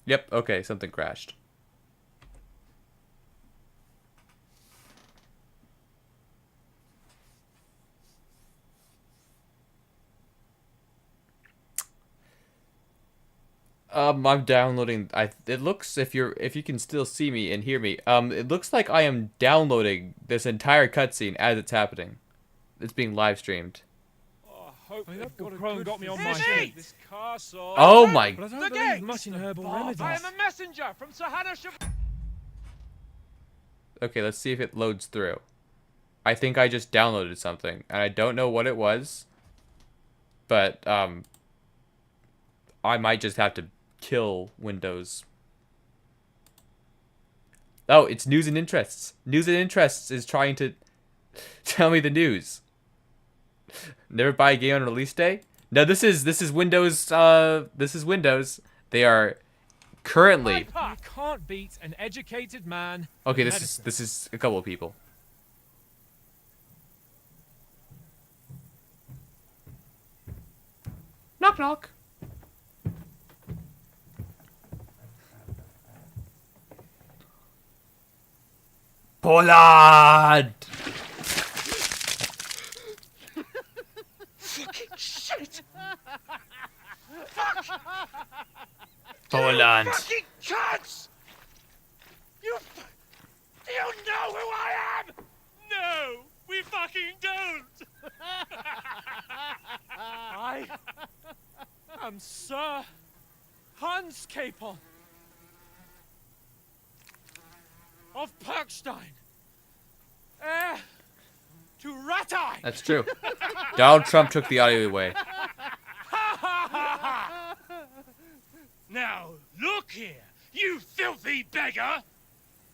Yep, okay, something crashed. I'm downloading. It looks, if you can still see me and hear me, it looks like I am downloading this entire cutscene as it's happening. It's being live streamed. Got me on my feet. This castle. Oh my! But I don't believe much in herbal remedies. I am a messenger from Sir Hanush. Okay, let's see if it loads through. I think I just downloaded something, and I don't know what it was. But I might just have to kill Windows. Oh, it's News and Interests. News and Interests is trying to tell me the news. Never buy a game on release day? No, this is Windows. This is Windows. They are currently. You can't beat an educated man. Okay, this is a couple of people. Knock knock. Poland! Fucking shit! Fuck! Poland! You fucking cunts! Do you know who I am? No, we fucking don't. I am Sir Hans Capon of Perkstein, heir to Ratai. That's true. Donald Trump took the audio away. Now, look here, you filthy beggar.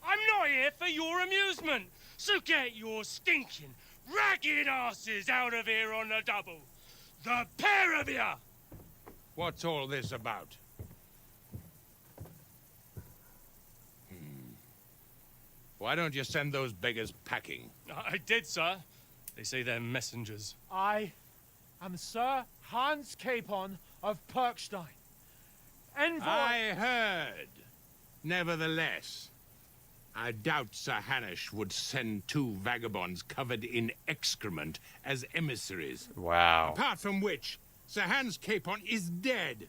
I'm not here for your amusement, so get your stinking, ragged asses out of here on the double. The pair of you! What's all this about? Why don't you send those beggars packing? I did, sir. They say they're messengers. I am Sir Hans Capon of Perkstein, envoy. I heard. Nevertheless, I doubt Sir Hanush would send 2 vagabonds covered in excrement as emissaries. Wow. Apart from which, Sir Hans Capon is dead.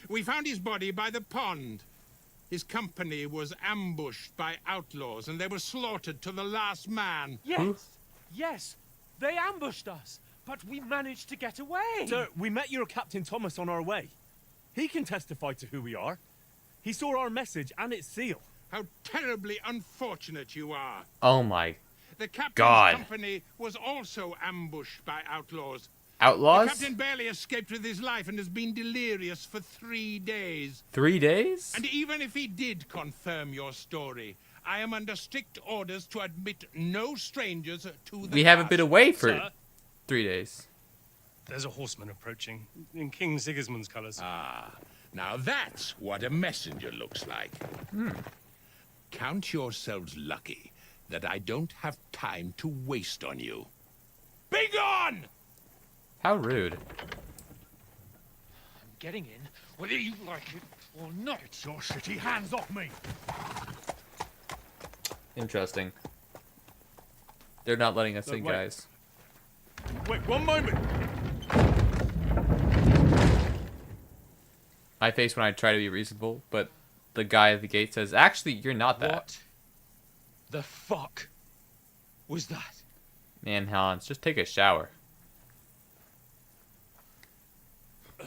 We found his body by the pond. His company was ambushed by outlaws, and they were slaughtered to the last man. Yes, yes, they ambushed us, but we managed to get away. Sir, we met your Captain Thomas on our way. He can testify to who we are. He saw our message and its seal. How terribly unfortunate you are. Oh my The captain's God. company was also ambushed by outlaws. Outlaws? The captain barely escaped with his life and has been delirious for 3 days. 3 days? And even if he did confirm your story, I am under strict orders to admit no strangers to the We haven't been castle. away for Sir, 3 days. There's a horseman approaching, in King Sigismund's colours. Ah, now that's what a messenger looks like. Hmm. Count yourselves lucky that I don't have time to waste on you. Be gone! How rude. I'm getting in, whether you like it or not. It's your city. Hands off me! Interesting. They're not letting us Look, in, wait. guys. Wait, one moment. My face when I try to be reasonable, but the guy at the gate says, actually, you're not that. What the fuck was that? Man, Hans, just take a shower.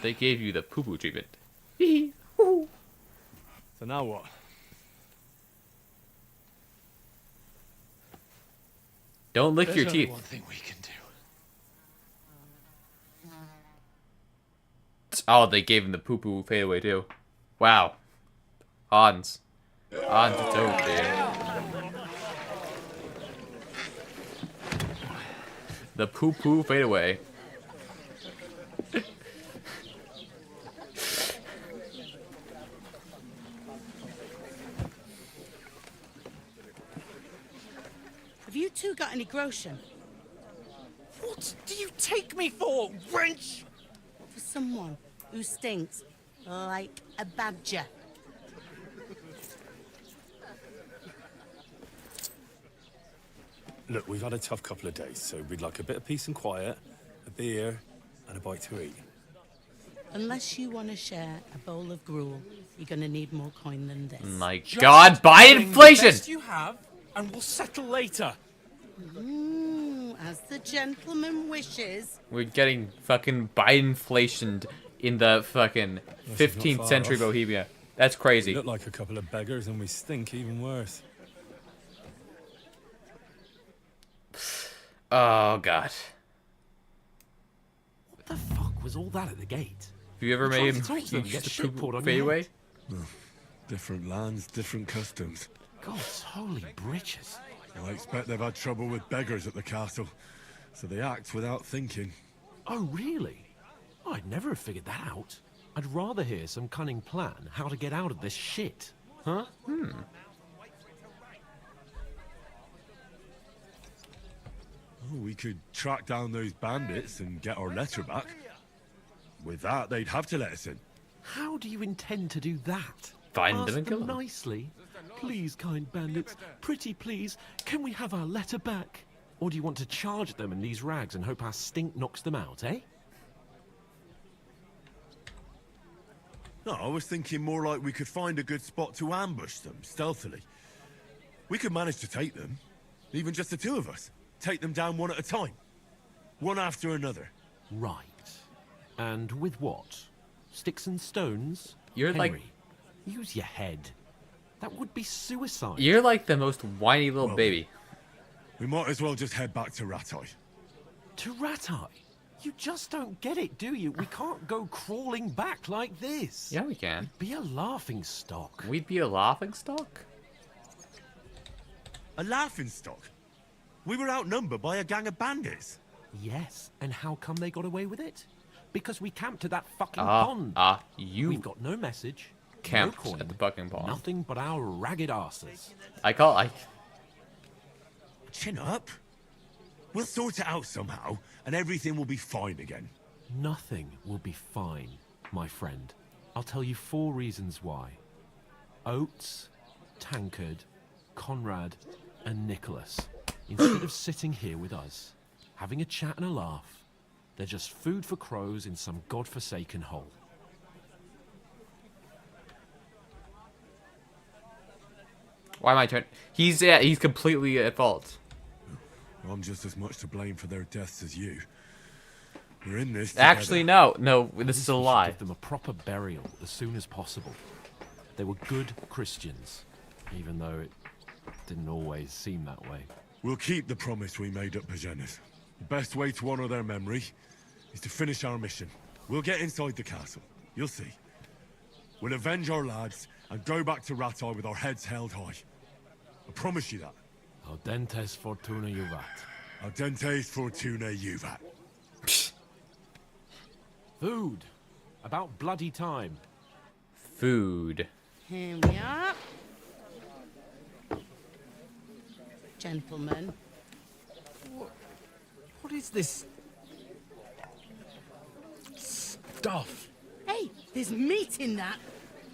They gave you the poo-poo treatment. So now what? Don't lick There's your only teeth. one thing we can do. Oh, they gave him the poo-poo fadeaway too. Wow. Hans. Hans, it's over, dude. The poo-poo fadeaway. Have you two got any groschen? What do you take me for, wench? For someone who stinks like a badger. Look, we've had a tough couple of days, so we'd like a bit of peace and quiet, a beer, and a bite to eat. Unless you want to share a bowl of gruel, you're going to need more coin than this. My God, buy Bring the inflation! best you have, and we'll settle later. As the gentleman wishes. We're getting fucking Biden-inflationed in the fucking This is not 15th far century off. Bohemia. That's crazy. We look like a couple of beggars, and we stink even worse. Oh, God. What the fuck was all that at the gate? Have you ever We tried made to talk to them, use get the shit poo-poo poured on your fadeaway? head. Different lands, different customs. God's holy britches. I expect they've had trouble with beggars at the castle, so they act without thinking. Oh, really? I'd never have figured that out. I'd rather hear some cunning plan how to get out of this shit. Huh? Oh, we could track down those bandits and get our letter back. With that, they'd have to let us in. How do you intend to do that? Find Ask them and kill them. nicely. Please, kind bandits, pretty please, can we have our letter back? Or do you want to charge them in these rags and hope our stink knocks them out, eh? No, I was thinking more like we could find a good spot to ambush them, stealthily. We could manage to take them, even just the two of us. Take them down one at a time. One after another. Right. And with what? Sticks and stones? You're like- Henry, use your head. That would be suicide. You're like the most whiny little Well, baby. We might as well just head back to Ratai. To Ratai? You just don't get it, do you? We can't go crawling back like this. Yeah, we can. Be a laughing stock. We'd be a laughing stock? A laughing stock? We were outnumbered by a gang of bandits. Yes, and how come they got away with it? Because we camped at that fucking Ah, pond. you We've got no message, camped no coin, at the bucking pond. nothing but our ragged asses. Chin up. We'll sort it out somehow, and everything will be fine again. Nothing will be fine, my friend. I'll tell you 4 reasons why. Oates, Tankard, Conrad, and Nicholas, instead of sitting here with us, having a chat and a laugh, they're just food for crows in some godforsaken hole. Why am I turning? He's completely at fault. I'm just as much to blame for their deaths as you. We're in this Actually, no, this is a lie. Give them a proper burial as soon as possible. They were good Christians, even though it didn't always seem that way. We'll keep the promise we made at Pagenis. The best way to honor their memory is to finish our mission. We'll get inside the castle. You'll see. We'll avenge our lads and go back to Rattay with our heads held high. I promise you that. Audentes fortuna juvat. Audentes fortuna juvat. Food. About bloody time. Food. Here we are. Gentlemen. What is this stuff? Hey, there's meat in that.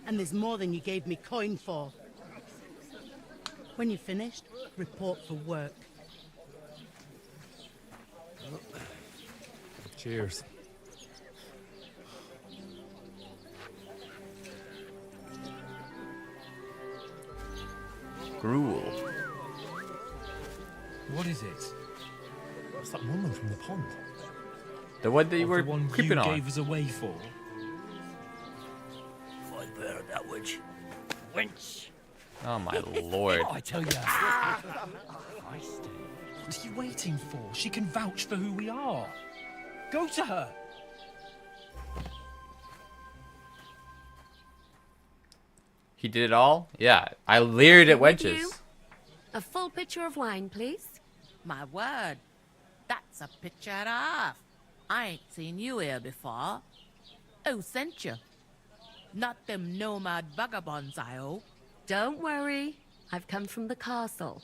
And there's more than you gave me coin for. When you're finished, report for work. Cheers. Gruel. What is it? What's that woman from the pond? The one that you were the one creeping you on. gave us away for? I bear that witch. Wench. Oh my lord. I tell you. What are you waiting for? She can vouch for who we are. Go to her. He did it all? Yeah, I leered at wenches. A full pitcher of wine, please. My word, that's a picture and a half. I ain't seen you here before. Who sent you? Not them nomad vagabonds, I hope. Don't worry, I've come from the castle.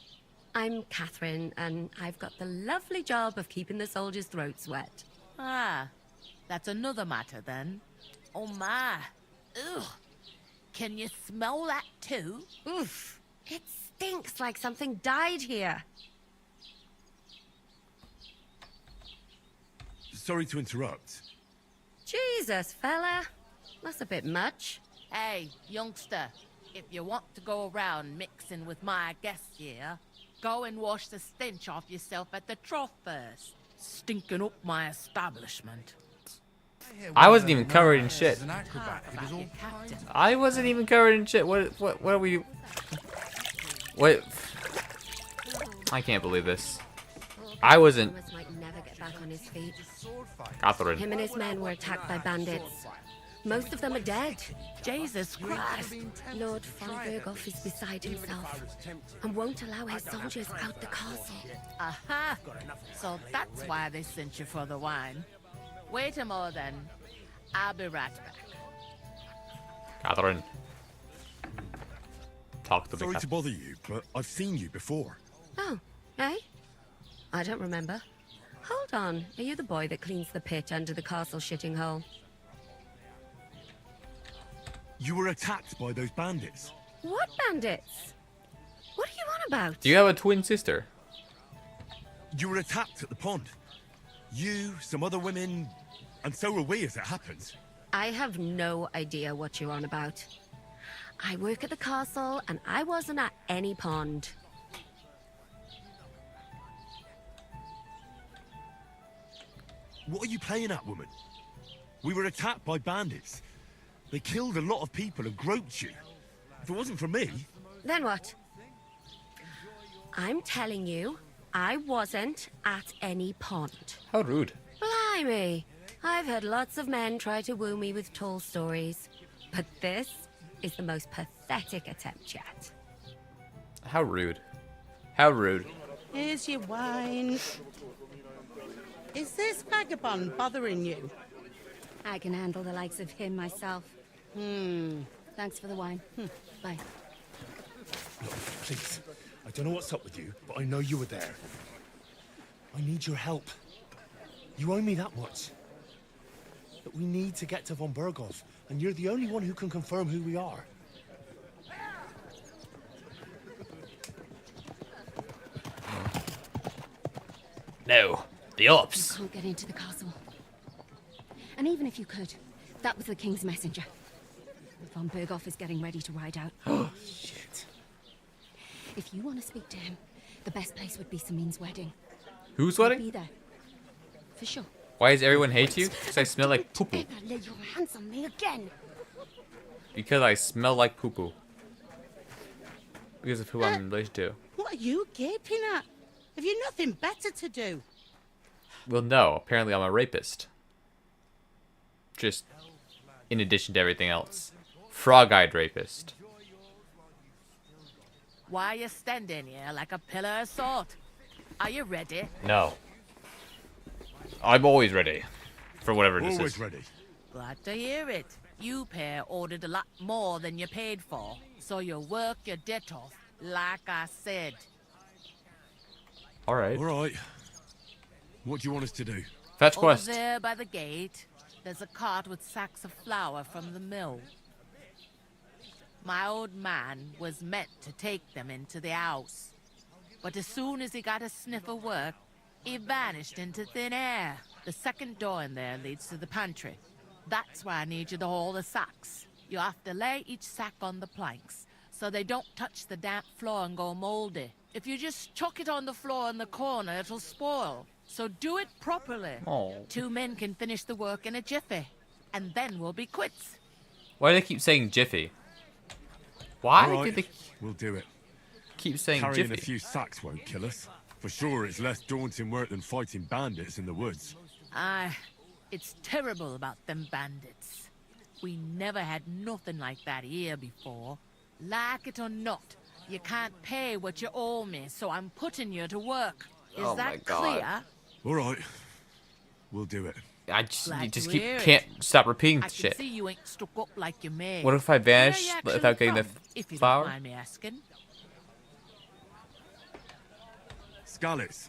I'm Catherine, and I've got the lovely job of keeping the soldiers' throats wet. Ah, that's another matter then. Oh my, ugh. Can you smell that too? Oof, it stinks like something died here. Sorry to interrupt. Jesus, fella. That's a bit much. Hey, youngster, if you want to go around mixing with my guests here, go and wash the stench off yourself at the trough first. Stinking up my establishment. I wasn't even covered in shit. I wasn't even covered in shit. What are we... What? I can't believe this. I wasn't... Thomas might never get back on his feet. Catherine. Him and his men were attacked by bandits. Most of them are dead. Jesus Christ! Lord von Berghoff is beside himself and won't allow his soldiers out the castle. Aha! So that's why they sent you for the wine. Wait a moment then. I'll be right back. Catherine. Talk to me. Sorry to bother you, but I've seen you before. Oh, eh? I don't remember. Hold on. Are you the boy that cleans the pit under the castle shitting hole? You were attacked by those bandits. What bandits? What are you on about? Do you have a twin sister? You were attacked at the pond. You, some other women, and so were we, as it happens. I have no idea what you're on about. I work at the castle, and I wasn't at any pond. What are you playing at, woman? We were attacked by bandits. They killed a lot of people and groped you. If it wasn't for me... Then what? I'm telling you, I wasn't at any pond. How rude. Blimey! I've had lots of men try to woo me with tall stories, but this is the most pathetic attempt yet. How rude. How rude. Here's your wine. Is this vagabond bothering you? I can handle the likes of him myself. Thanks for the wine. Bye. Look, please. I don't know what's up with you, but I know you were there. I need your help. You owe me that much. But we need to get to von Berghoff, and you're the only one who can confirm who we are. No, the You Alps. can't get into the castle. And even if you could, that was the king's messenger. Von Berghoff is getting ready to ride out. Oh, shit. If you want to speak to him, the best place would be Samin's wedding. Whose I'll wedding? Be there. For sure. Why does everyone hate you? Because I smell like poo-poo. Ever lay your hands on me again? Because I smell like poo-poo. Because of who I'm in relation to. What are you gaping at? Have you nothing better to do? Well, no. Apparently I'm a rapist. Just in addition to everything else. Frog-eyed rapist. Why are you standing here like a pillar of salt? Are you ready? No. I'm always ready. For whatever this Always is. ready. Glad to hear it. You pair ordered a lot more than you paid for, so you work your debt off, like I said. Alright. Alright. What do you want us to do? Fetch Over quest. there by the gate, there's a cart with sacks of flour from the mill. My old man was meant to take them into the house. But as soon as he got a sniff of work, he vanished into thin air. The second door in there leads to the pantry. That's why I need you to haul the sacks. You have to lay each sack on the planks, so they don't touch the damp floor and go moldy. If you just chuck it on the floor in the corner, it'll spoil. So do it properly. Oh. 2 men can finish the work in a jiffy, and then we'll be quits. Why do they keep saying Jiffy? Why Alright, do they we'll do it. keep saying Carrying Jiffy? a few sacks won't kill us. For sure, it's less daunting work than fighting bandits in the woods. Aye, it's terrible about them bandits. We never had nothing like that here before. Like it or not, you can't pay what you owe me, so I'm putting you to work. Is Oh my that God. clear? Alright. We'll do it. I just, Glad you just to keep hear it. can't stop repeating I can shit. see you ain't stuck up like you may. What if I vanish Where are you without actually getting the from, if you flower? don't mind me asking? Skalitz.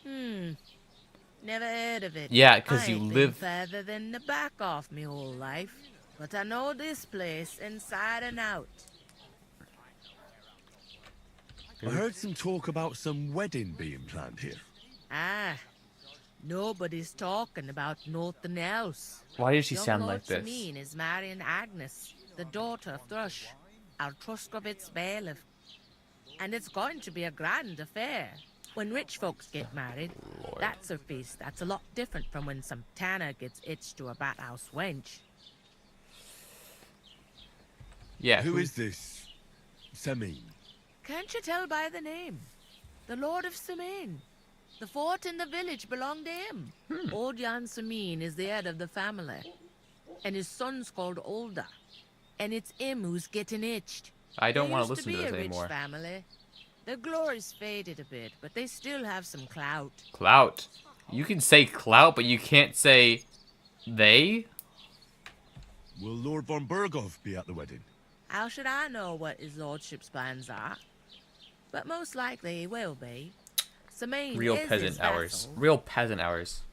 Never heard of it. Yeah, 'cause I you ain't live- been further than the back off me whole life. But I know this place inside and out. I heard some talk about some wedding being planned here. Ah, nobody's talking about nothing else. Why does she Young sound Lord like this? Sameen is marrying Agnes, the daughter of Thrush, our Truskovitz bailiff. And it's going to be a grand affair. When rich folks get married, that's a feast that's a lot different from when some tanner gets hitched to a bathhouse wench. Yeah. Who is this Samin? Can't you tell by the name? The Lord of Sameen. The fort and the village belong to him. Old Jan Sameen is the head of the family. And his son's called Olda. And it's him who's getting itched. I don't They want to used listen to be this a rich anymore. family. Their glory's faded a bit, but they still have some clout. Clout. You can say clout, but you can't say they. Will Lord von Berghoff be at the wedding? How should I know what his lordship's plans are? But most likely he will be. Sameen Real is his peasant hours. vassal. Real peasant hours.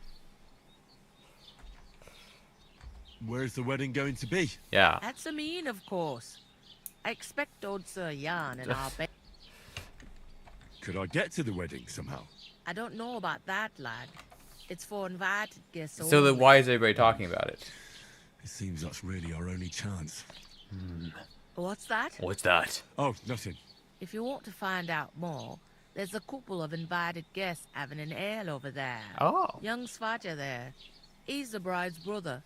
Where's the wedding going to be? Yeah. At Sameen, of course. I expect old Sir Jan and our ba- Could I get to the wedding somehow? I don't know about that, lad. It's for invited guests So only. then why is everybody talking about it? It seems that's really our only chance. What's that? What's that? Oh, nothing. If you want to find out more, there's a couple of invited guests having an ale over there. Oh. Young Svaja there. He's the bride's brother.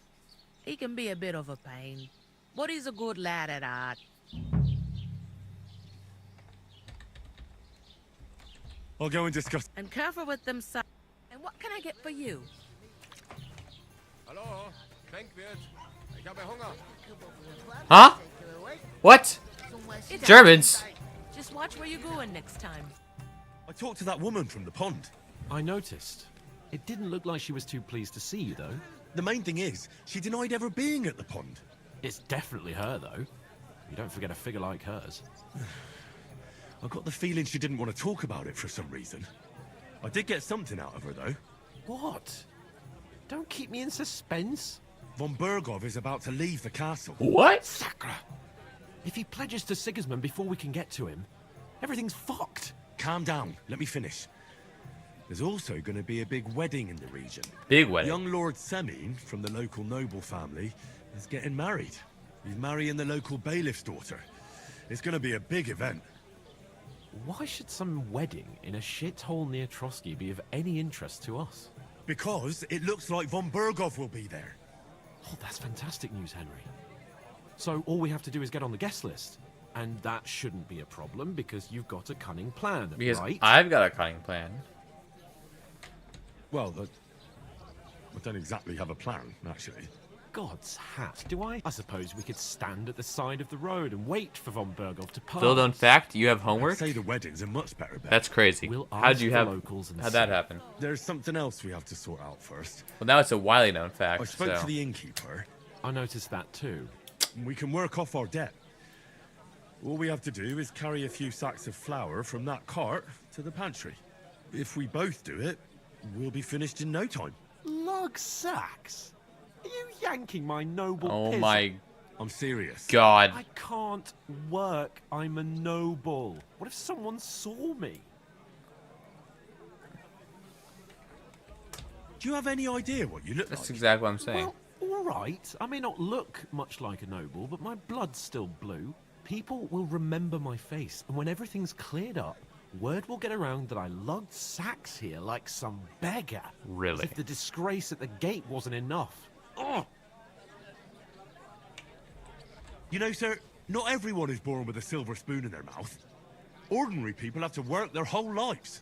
He can be a bit of a pain, but he's a good lad at heart. I'll go and discuss. And careful with them si- And what can I get for you? Hallo, Denkwirt. Ich habe Hunger. Huh? What? It Germans? Just watch where you're going next time. I talked to that woman from the pond. I noticed. It didn't look like she was too pleased to see you, though. The main thing is, she denied ever being at the pond. It's definitely her, though. You don't forget a figure like hers. I got the feeling she didn't want to talk about it for some reason. I did get something out of her, though. What? Don't keep me in suspense. Von Berghoff is about to leave the castle. What? Sacra! If he pledges to Sigismund before we can get to him, everything's fucked. Calm down. Let me finish. There's also going to be a big wedding in the region. Big wedding. Young Lord Semine, from the local noble family, is getting married. He's marrying the local bailiff's daughter. It's going to be a big event. Why should some wedding in a shithole near Trotsky be of any interest to us? Because it looks like von Berghoff will be there. Oh, that's fantastic news, Henry. So all we have to do is get on the guest list. And that shouldn't be a problem because you've got a cunning plan, Because right? I've got a cunning plan. Well, I don't exactly have a plan, actually. God's hat, do I? I suppose we could stand at the side of the road and wait for von Berghoff to pass. Little known fact, you have homework? I'd say the wedding's a much better bet. That's crazy. We'll How'd ask you the have... locals and How'd see. that happen? There's something else we have to sort out first. Well, now it's a widely known fact, I spoke so... to the innkeeper. I noticed that too. We can work off our debt. All we have to do is carry a few sacks of flour from that cart to the pantry. If we both do it, we'll be finished in no time. Lug sacks? Are you yanking my noble Oh piss? my I'm serious. God. I can't work. I'm a noble. What if someone saw me? Do you have any idea what you look That's like? exactly what I'm saying. Well, all right. I may not look much like a noble, but my blood's still blue. People will remember my face, and when everything's cleared up, word will get around that I lugged sacks here like some beggar. Really? As if the disgrace at the gate wasn't enough. Oh! You know, sir, not everyone is born with a silver spoon in their mouth. Ordinary people have to work their whole lives.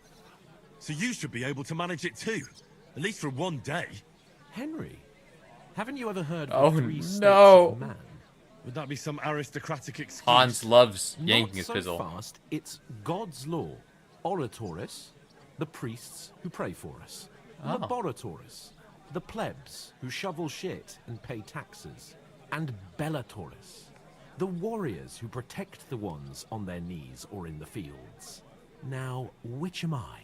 So you should be able to manage it too. At least for one day. Henry, haven't you ever heard Oh, of the 3 states no. of man? Would that be some aristocratic excuse? Hans loves yanking Not his so pizzle. fast. It's God's law. Oratoris, the priests who pray for us. Oh. Laboratoris, the plebs who shovel shit and pay taxes. And Bellatoris, the warriors who protect the ones on their knees or in the fields. Now, which am I?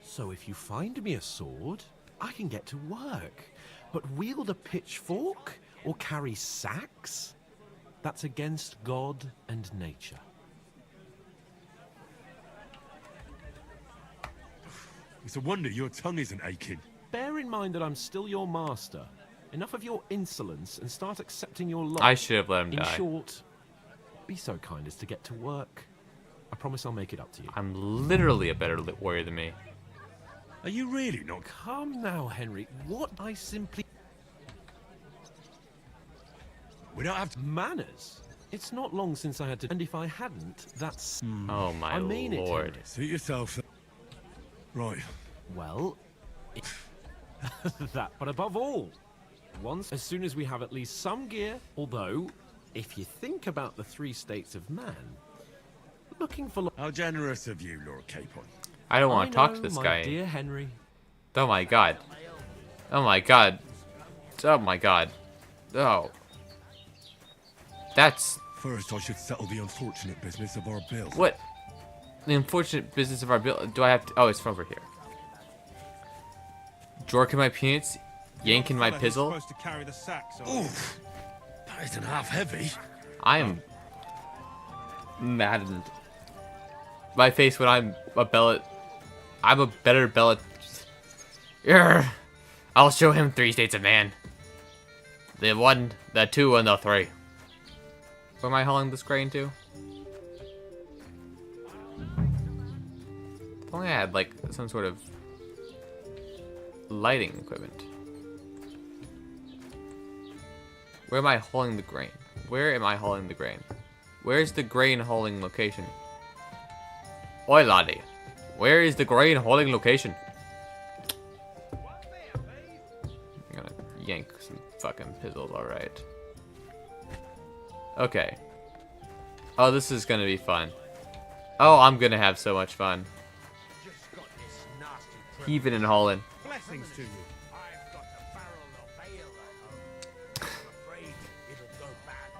So if you find me a sword, I can get to work. But wield a pitchfork or carry sacks? That's against God and nature. It's a wonder your tongue isn't aching. Bear in mind that I'm still your master. Enough of your insolence and start accepting your lot. I should have let him In die. short, be so kind as to get to work. I promise I'll make it up to you. I'm literally a better warrior than me. Are you really not? Come now, Henry. What I simply... We don't have to... Manners? It's not long since I had to... And if I hadn't, that's... Oh my I mean it, lord. Henry. Suit yourself. Right. Well... that, but above all, as soon as we have at least some gear, although, if you think about the 3 states of man, looking for... How generous of you, Lord Capon. I don't want to talk to know, this my guy. dear Henry. Oh my god. Oh my god. Oh my god. Oh. That's... First, I should settle the unfortunate business of our bill. What? The unfortunate business of our bill. Do I have to... Oh, it's from over here. Jorking my peanuts, yanking my pizzle. Supposed to carry the sacks. Oof. That isn't half heavy. I am maddened. My face when I'm a bellet. I'm a better bellet. Urgh. I'll show him 3 states of man. The 1, the 2, and the 3. Where am I hauling this grain to? If only I had like some sort of lighting equipment. Where am I hauling the grain? Where am I hauling the grain? Where's the grain hauling location? Oi, laddie. Where is the grain hauling location? I'm gonna yank some fucking pizzles, alright. Okay. Oh, this is gonna be fun. Oh, I'm gonna have so much fun. Heaving and hauling. Blessings to you. I've got a barrel of ale at home. I'm afraid it'll go bad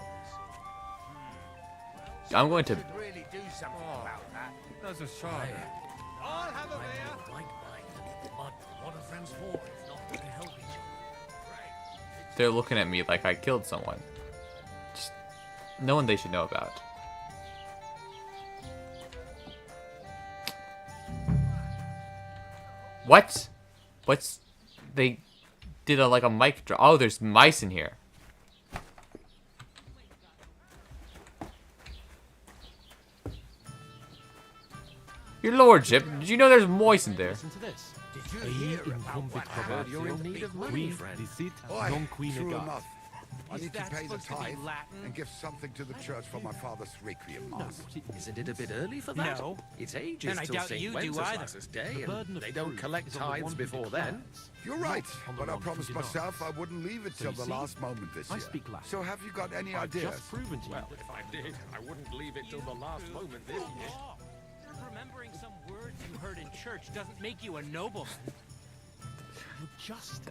this. I'm going to... Should really do something about that. That's a shot. I'll have a beer. Right mind to get the mud. What are friends for if not to help each other? They're looking at me like I killed someone. Just no one they should know about. What? What's... They did like a mic drop. Oh, there's mice in here. Your lordship, did you know there's moist in there? Listen to this. True enough. I need to pay the tithe and give something to the church for my father's requiem mass. Isn't it a bit early for that? No. It's ages And I till doubt St. you do Wenceslas's Day, and they don't collect tithes before then. You're right, but I promised myself I wouldn't leave it till the last moment this year. So have you got any ideas? Just proven to you. Well, if I did, I wouldn't leave it till the last moment this year. Remembering some words you heard in church doesn't make you a nobleman.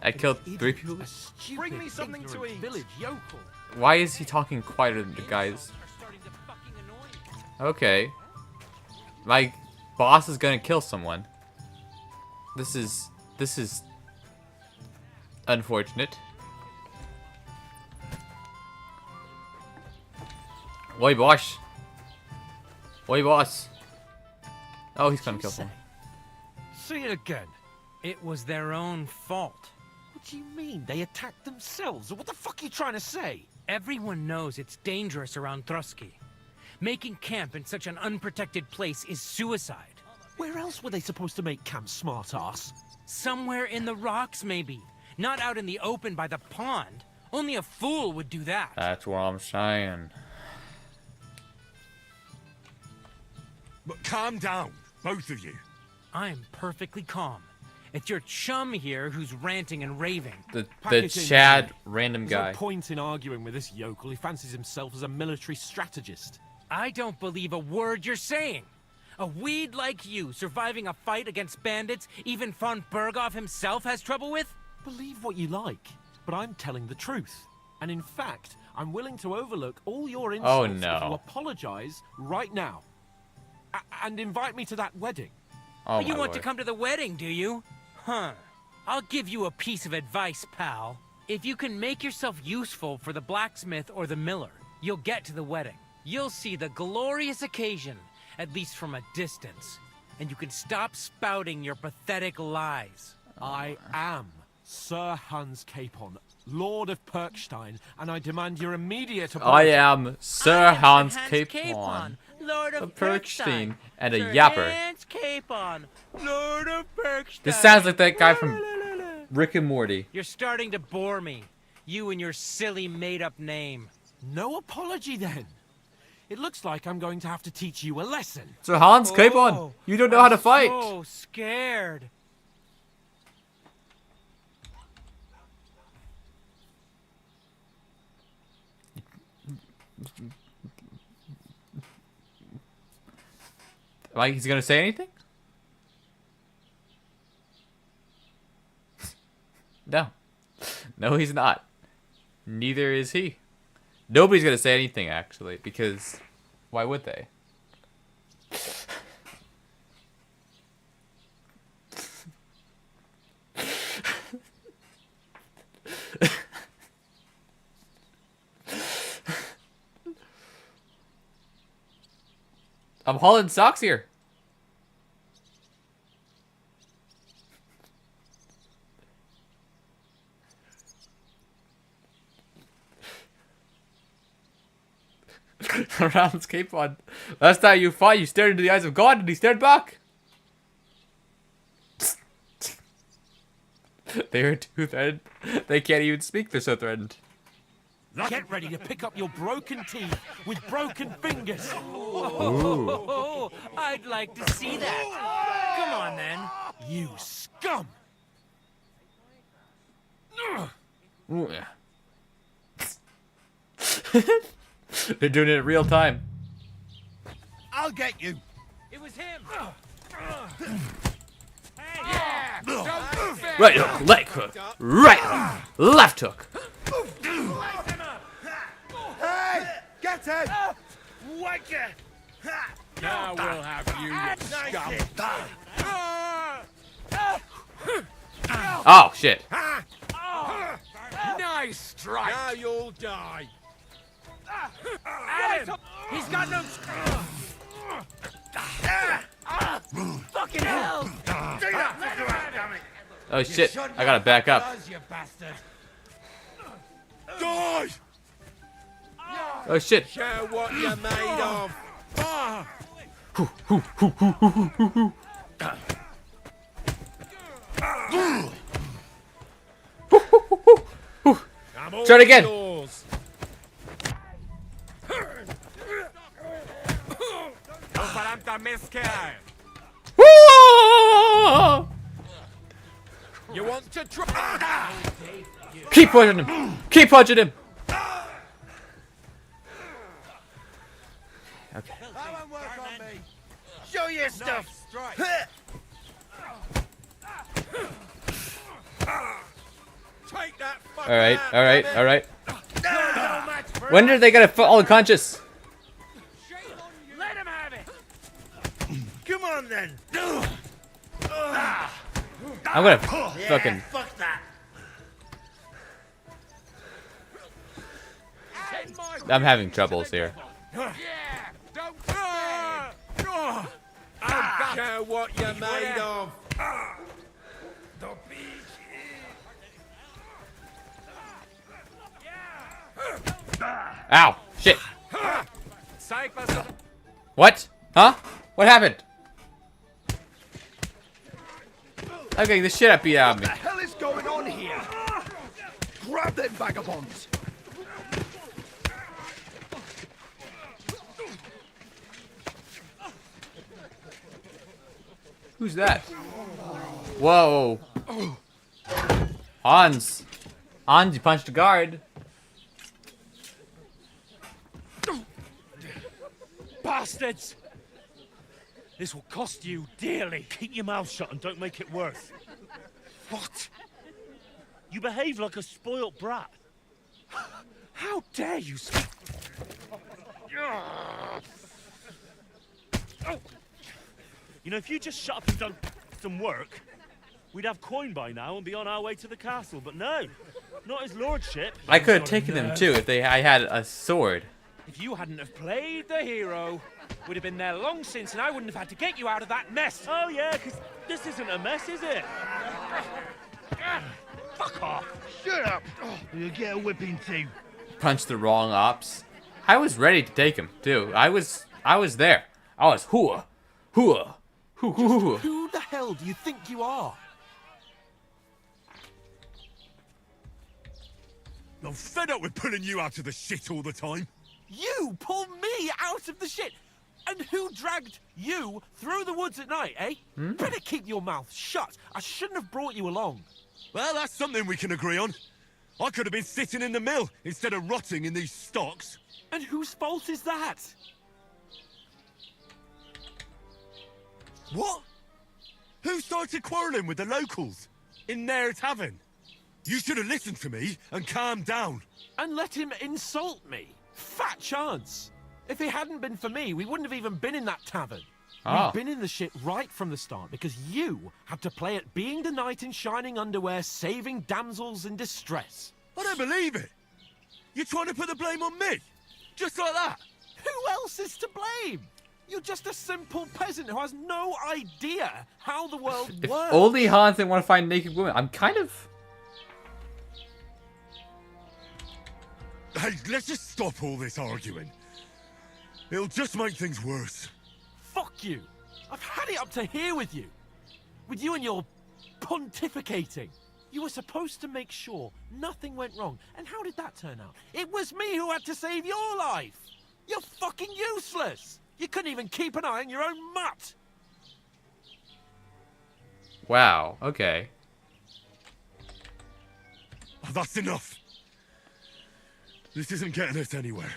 I killed 3 people. Bring me something to eat. Village yokel. Why is he talking quieter than the guys? Okay. My boss is gonna kill someone. This is unfortunate. Oi, boss. Oi, boss. Oh, he's gonna kill someone. Say it again. It was their own fault. What do you mean? They attacked themselves? What the fuck are you trying to say? Everyone knows it's dangerous around Trotsky. Making camp in such an unprotected place is suicide. Where else were they supposed to make camp, smart-ass? Somewhere in the rocks, maybe. Not out in the open by the pond. Only a fool would do that. That's what I'm saying. But calm down, both of you. I'm perfectly calm. It's your chum here who's ranting and raving. The Chad random There's guy. no point in arguing with this yokel. He fancies himself as a military strategist. I don't believe a word you're saying. A weed like you surviving a fight against bandits even von Berghoff himself has trouble with? Believe what you like, but I'm telling the truth. And in fact, I'm willing to overlook all your insults if you apologize right now. And invite me to that wedding. Oh, you want to come to the wedding, do you? Huh. I'll give you a piece of advice, pal. If you can make yourself useful for the blacksmith or the miller, you'll get to the wedding. You'll see the glorious occasion, at least from a distance. And you can stop spouting your pathetic lies. I am Sir Hans Capon, Lord of Perkstein, and I demand your immediate apology. I am Sir Hans Capon, Lord of Perkstein, and a yapper. Hans Capon, Lord of Perkstein. This sounds like that guy from Rick and Morty. You're starting to bore me. You and your silly made-up name. No apology, then. It looks like I'm going to have to teach you a lesson. Sir Hans Capon, you don't know how to fight. I'm so scared. Like he's gonna say anything? No. No, he's not. Neither is he. Nobody's gonna say anything, actually, because why would they? I'm hauling socks here. Around Cape on. Last time you fought, you stared into the eyes of God and he stared back. They are too threatened. They can't even speak, they're so threatened. Get ready to pick up your broken teeth with broken fingers. Oh, I'd like to see that. Come on, then. You scum! Ooh, yeah. They're doing it in real time. I'll get you. It was him. Right hook, leg hook, right hook, left hook. Hey! Get him! Wake it! Now we'll have you, you scum! Oh, shit. Nice strike! Now you'll die! At him! He's got no... Fucking hell! Oh shit! I gotta back up. Die! Oh shit! Show what you're made of. Try it again. You want to try? Keep punching him. Keep punching him. Okay. That won't work on me. Show your stuff. Take that. All right. All right. All right. When are they gonna fall unconscious? Let him have it. Come on then. I'm gonna fucking. Fuck that. I'm having troubles here. Show what you're made of. Ow! Shit! What? Huh? What happened? I'm getting the shit beat out of me. What the hell is going on here? Grab them vagabonds! Who's that? Whoa! Hans! Hans, you punched a guard. Bastards! This will cost you dearly. Keep your mouth shut and don't make it worse. What? You behave like a spoilt brat. How dare you speak? You know, if you just shut up and done some work, we'd have coin by now and be on our way to the castle. But no, not his lordship. I could have taken them too if I had a sword. If you hadn't have played the hero, we'd have been there long since, and I wouldn't have had to get you out of that mess. Oh yeah, because this isn't a mess, is it? Fuck off! Shut up! You'll get a whipping too. Punch the wrong ops. I was ready to take him too. I was there. I was hoo. Who the hell do you think you are? I'm fed up with pulling you out of the shit all the time. You pull me out of the shit? And who dragged you through the woods at night, eh? Better keep your mouth shut. I shouldn't have brought you along. Well, that's something we can agree on. I could have been sitting in the mill instead of rotting in these stocks. And whose fault is that? What? Who started quarrelling with the locals in their tavern? You should have listened to me and calmed down. And let him insult me. Fat chance. If it hadn't been for me, we wouldn't have even been in that tavern. We've been in the shit right from the start because you had to play at being the knight in shining underwear, saving damsels in distress. I don't believe it. You're trying to put the blame on me? Just like that? Who else is to blame? You're just a simple peasant who has no idea how the world If works. only Hans didn't want to find naked women. I'm kind of... Hey, let's just stop all this arguing. It'll just make things worse. Fuck you. I've had it up to here with you. With you and your pontificating. You were supposed to make sure nothing went wrong. And how did that turn out? It was me who had to save your life. You're fucking useless. You couldn't even keep an eye on your own mutt. Wow, okay. Oh, that's enough. This isn't getting us anywhere.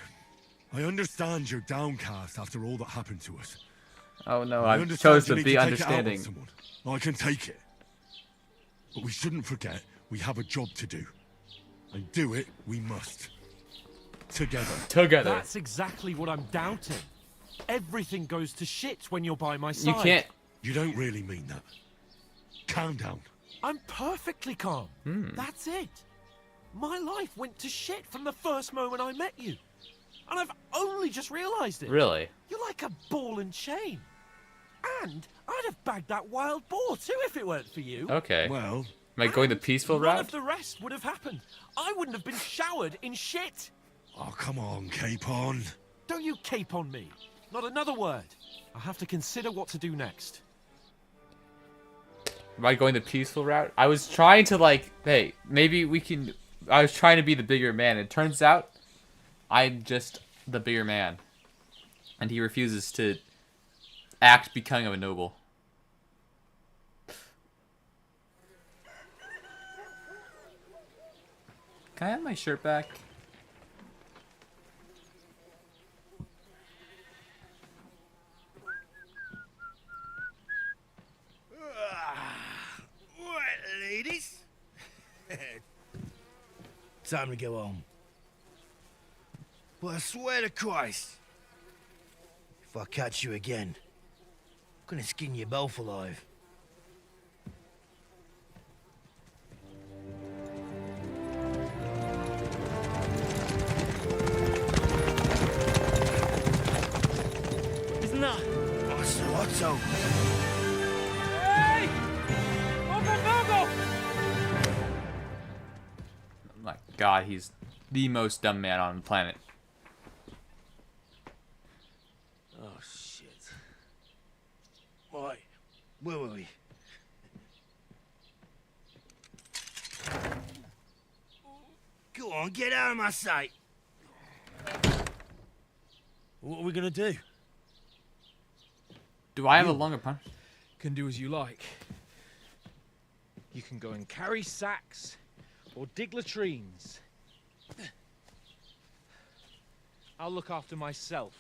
I understand you're downcast after all that happened to us. Oh no, I I understand chose you to need be take it out on understanding. someone. I can take it. But we shouldn't forget we have a job to do. And do it we must. Together. Together. That's exactly what I'm doubting. Everything goes to shit when you're by my side. You can't... You don't really mean that. Calm down. I'm perfectly calm. That's it. My life went to shit from the first moment I met you. And I've only just realized it. Really? You're like a ball and chain. And I'd have bagged that wild boar too if it weren't for you. Okay. Well, Am I going the peaceful None route? of the rest would have happened. I wouldn't have been showered in shit. Oh, come on, Capon. Don't you cape on me. Not another word. I have to consider what to do next. Am I going the peaceful route? I was trying to like, hey, maybe we can. I was trying to be the bigger man. It turns out I'm just the bigger man. And he refuses to act becoming of a noble. Can I have my shirt back? Right, ladies. Time to go home. But I swear to Christ, if I catch you again, I'm gonna skin you both alive. Isn't that? Otto. Hey! Uncle Oh my god, he's the most dumb man on the planet. Oh, shit. Right, where were we? Go on, get out of my sight. What are we gonna do? Do I have a longer punch? Can do as you like. You can go and carry sacks or dig latrines. I'll look after myself.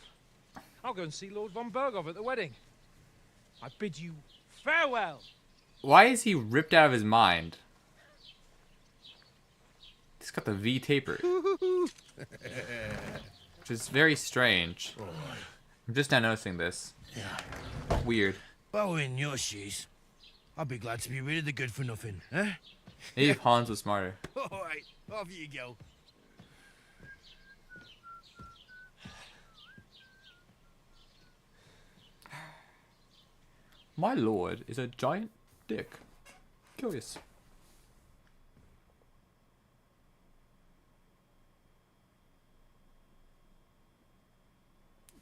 I'll go and see Lord von Bergov at the wedding. I bid you farewell. Why is he ripped out of his mind? He's got the V taper. Which is very strange. I'm just now noticing this. Weird. If I were in your shoes, I'd be glad to be rid of the good for nothing, huh? Maybe if Hans was smarter. Alright, off you go. My lord is a giant dick. Curious.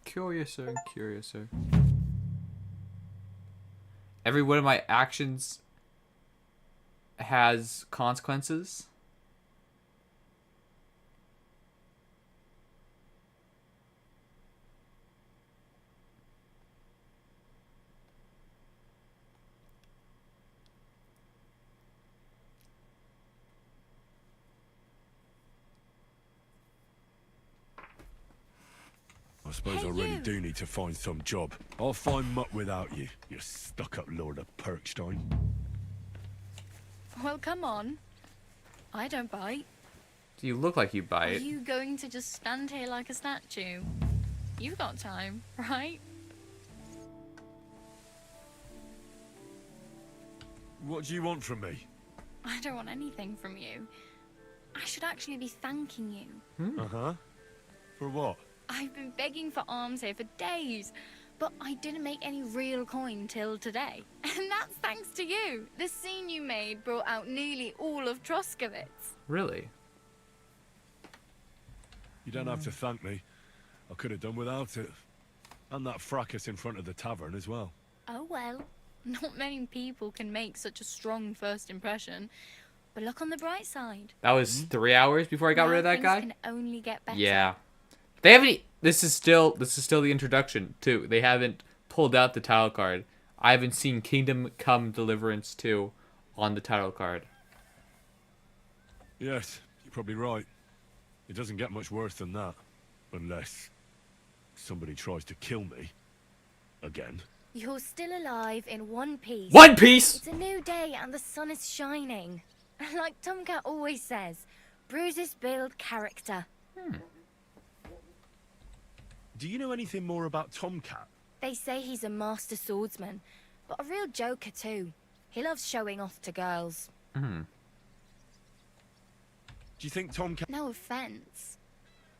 Curiouser and curiouser. Every one of my actions has consequences. I suppose I really do need to find some job. I'll find muck without you, you stuck-up Lord of Perkstein. Well, come on. I don't bite. You look like you Are bite. you going to just stand here like a statue? You've got time, right? What do you want from me? I don't want anything from you. I should actually be thanking you. Uh-huh. For what? I've been begging for alms here for days, but I didn't make any real coin till today. And that's thanks to you. The scene you made brought out nearly all of Troskowitz. Really? You don't have to thank me. I could have done without it. And that fracas in front of the tavern as well. Oh well. Not many people can make such a strong first impression. But look on the bright side. That was 3 hours before I got Now rid of that things guy? can only get better. Yeah. They haven't. This is still the introduction too. They haven't pulled out the title card. I haven't seen Kingdom Come Deliverance 2 on the title card. Yes, you're probably right. It doesn't get much worse than that. Unless somebody tries to kill me. Again. You're still alive in one piece. One Piece! It's a new day and the sun is shining. Like Tomcat always says, bruises build character. Do you know anything more about Tomcat? They say he's a master swordsman, but a real joker too. He loves showing off to girls. Do you think Tomcat... No offense,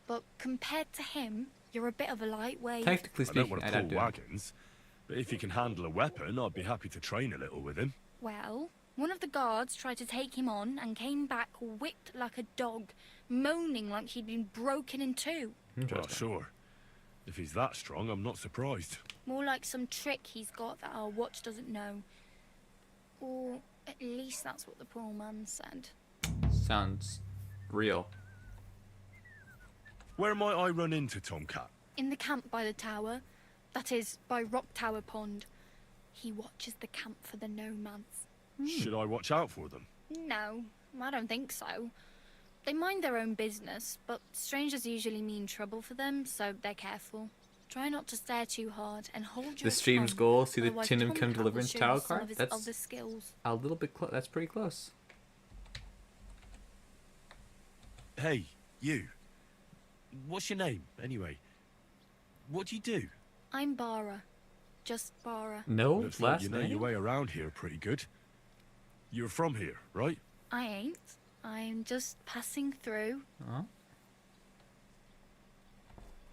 but compared to him, you're a bit of a lightweight. Technically I don't speaking, want I to don't pull do it. wagons, but if he can handle a weapon, I'd be happy to train a little with him. Well, One of the guards tried to take him on and came back whipped like a dog, moaning like he'd been broken in two. Well, sure. If he's that strong, I'm not surprised. More like some trick he's got that our watch doesn't know. Or at least that's what the poor man said. Sounds real. Where might I run into Tomcat? In the camp by the tower. That is, by Rock Tower Pond. He watches the camp for the nomads. Should I watch out for them? No, I don't think so. They mind their own business, but strangers usually mean trouble for them, so they're careful. Try not to stare too hard and hold your The stream's tongue, goal, see the otherwise Tin and Tomcat Kim will Deliverance show you Tower some card? of his That's other skills. a little bit close. That's pretty close. Hey, you. What's your name, anyway? What do you do? I'm Bara. Just Bara. No, Looks like last you know name? your way around here pretty good. You're from here, right? I ain't. I'm just passing through. Huh?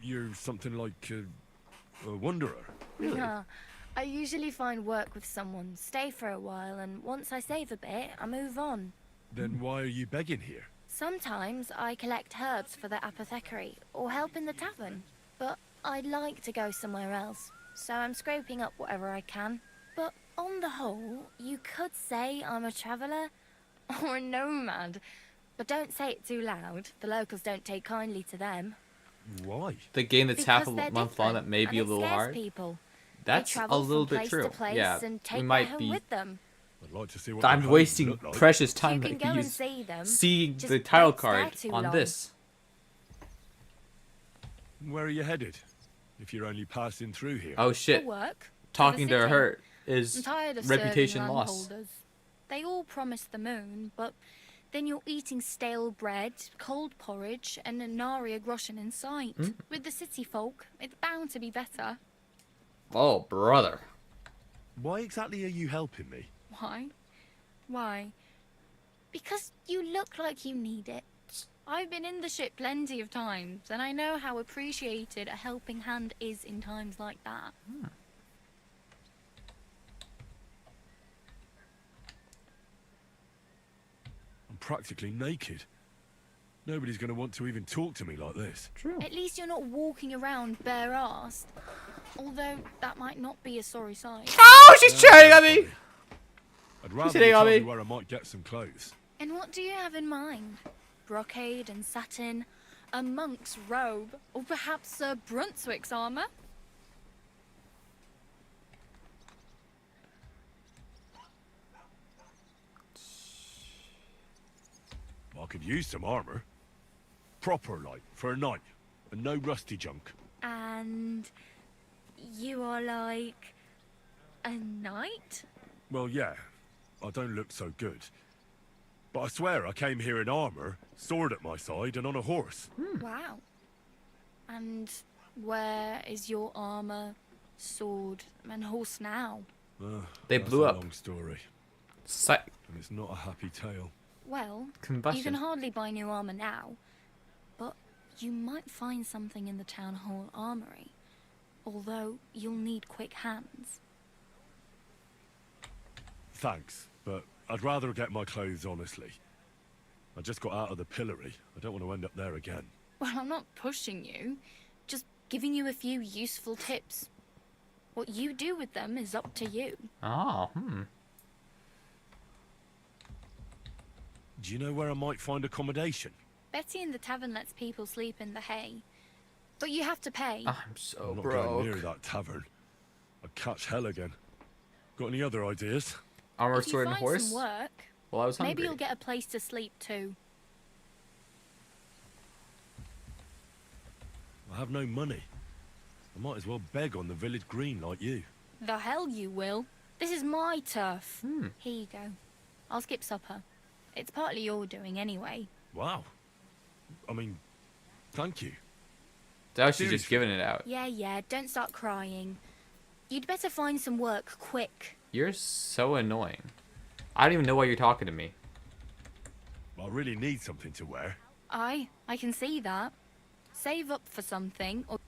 You're something like a wanderer. Nah, I usually find work with someone, stay for a while, and once I save a bit, I move on. Then why are you begging here? Sometimes I collect herbs for the apothecary, or help in the tavern. But I'd like to go somewhere else, so I'm scraping up whatever I can. But on the whole, you could say I'm a traveller, or a nomad. But don't say it too loud, the locals don't take kindly to them. Why? The game that's half a Because they're month long that different, may be a and it little scares hard. people. That's They a travel little from bit place to true. place Yeah, and take we their might home be. with them. I'd like to see what I'm their wasting homes look like. precious time You that can I go could and use see them, seeing just the title don't stare card too on long. this. Where are you headed? If you're only passing through here. Oh shit! For work, Talking for the to city. her I'm is tired of reputation serving loss. landholders. They all promise the moon, but then you're eating stale bread, cold porridge, and a Naria groschen in sight. With the city folk, it's bound to be better. Oh brother! Why exactly are you helping me? Why? Why? Because you look like you need it. I've been in the ship plenty of times, and I know how appreciated a helping hand is in times like that. I'm practically naked. Nobody's going to want to even talk to me like this. True. At least you're not walking around bare-assed. Although, that might not be a sorry sight. Oh, she's cheating on me! I'd rather hitting you on tell me. me where I might get some clothes. And what do you have in mind? Brocade and satin? A monk's robe? Or perhaps Sir Brunswick's armour? I could use some armor. Proper, like, for a night. And no rusty junk. And you are like a knight? Well, yeah. I don't look so good. But I swear I came here in armor, sword at my side, and on a horse. Wow. And where is your armor, sword, and horse now? They That's blew a up. long story. Psych. And it's not a happy tale. Well, you Combustion. can hardly buy new armor now, but you might find something in the town hall armory. Although you'll need quick hands. Thanks, but I'd rather get my clothes honestly. I just got out of the pillory. I don't want to end up there again. Well, I'm not pushing you, just giving you a few useful tips. What you do with them is up to you. Oh, Do you know where I might find accommodation? Betty in the tavern lets people sleep in the hay. But you have to pay. I'm so I'm not broke. going near that tavern. I'd catch hell again. Got any other ideas? Armor, If you sword, and find horse. some work, Well, I was hungry. maybe you'll get a place to sleep too. I have no money. I might as well beg on the village green like you. The hell you will. This is my turf. Here you go. I'll skip supper. It's partly your doing anyway. Wow. I mean, thank you. Now she's just giving it out. Yeah, don't start crying. You'd better find some work quick. You're so annoying. I don't even know why you're talking to me. I really need something to wear. I can see that. Save up for something, or...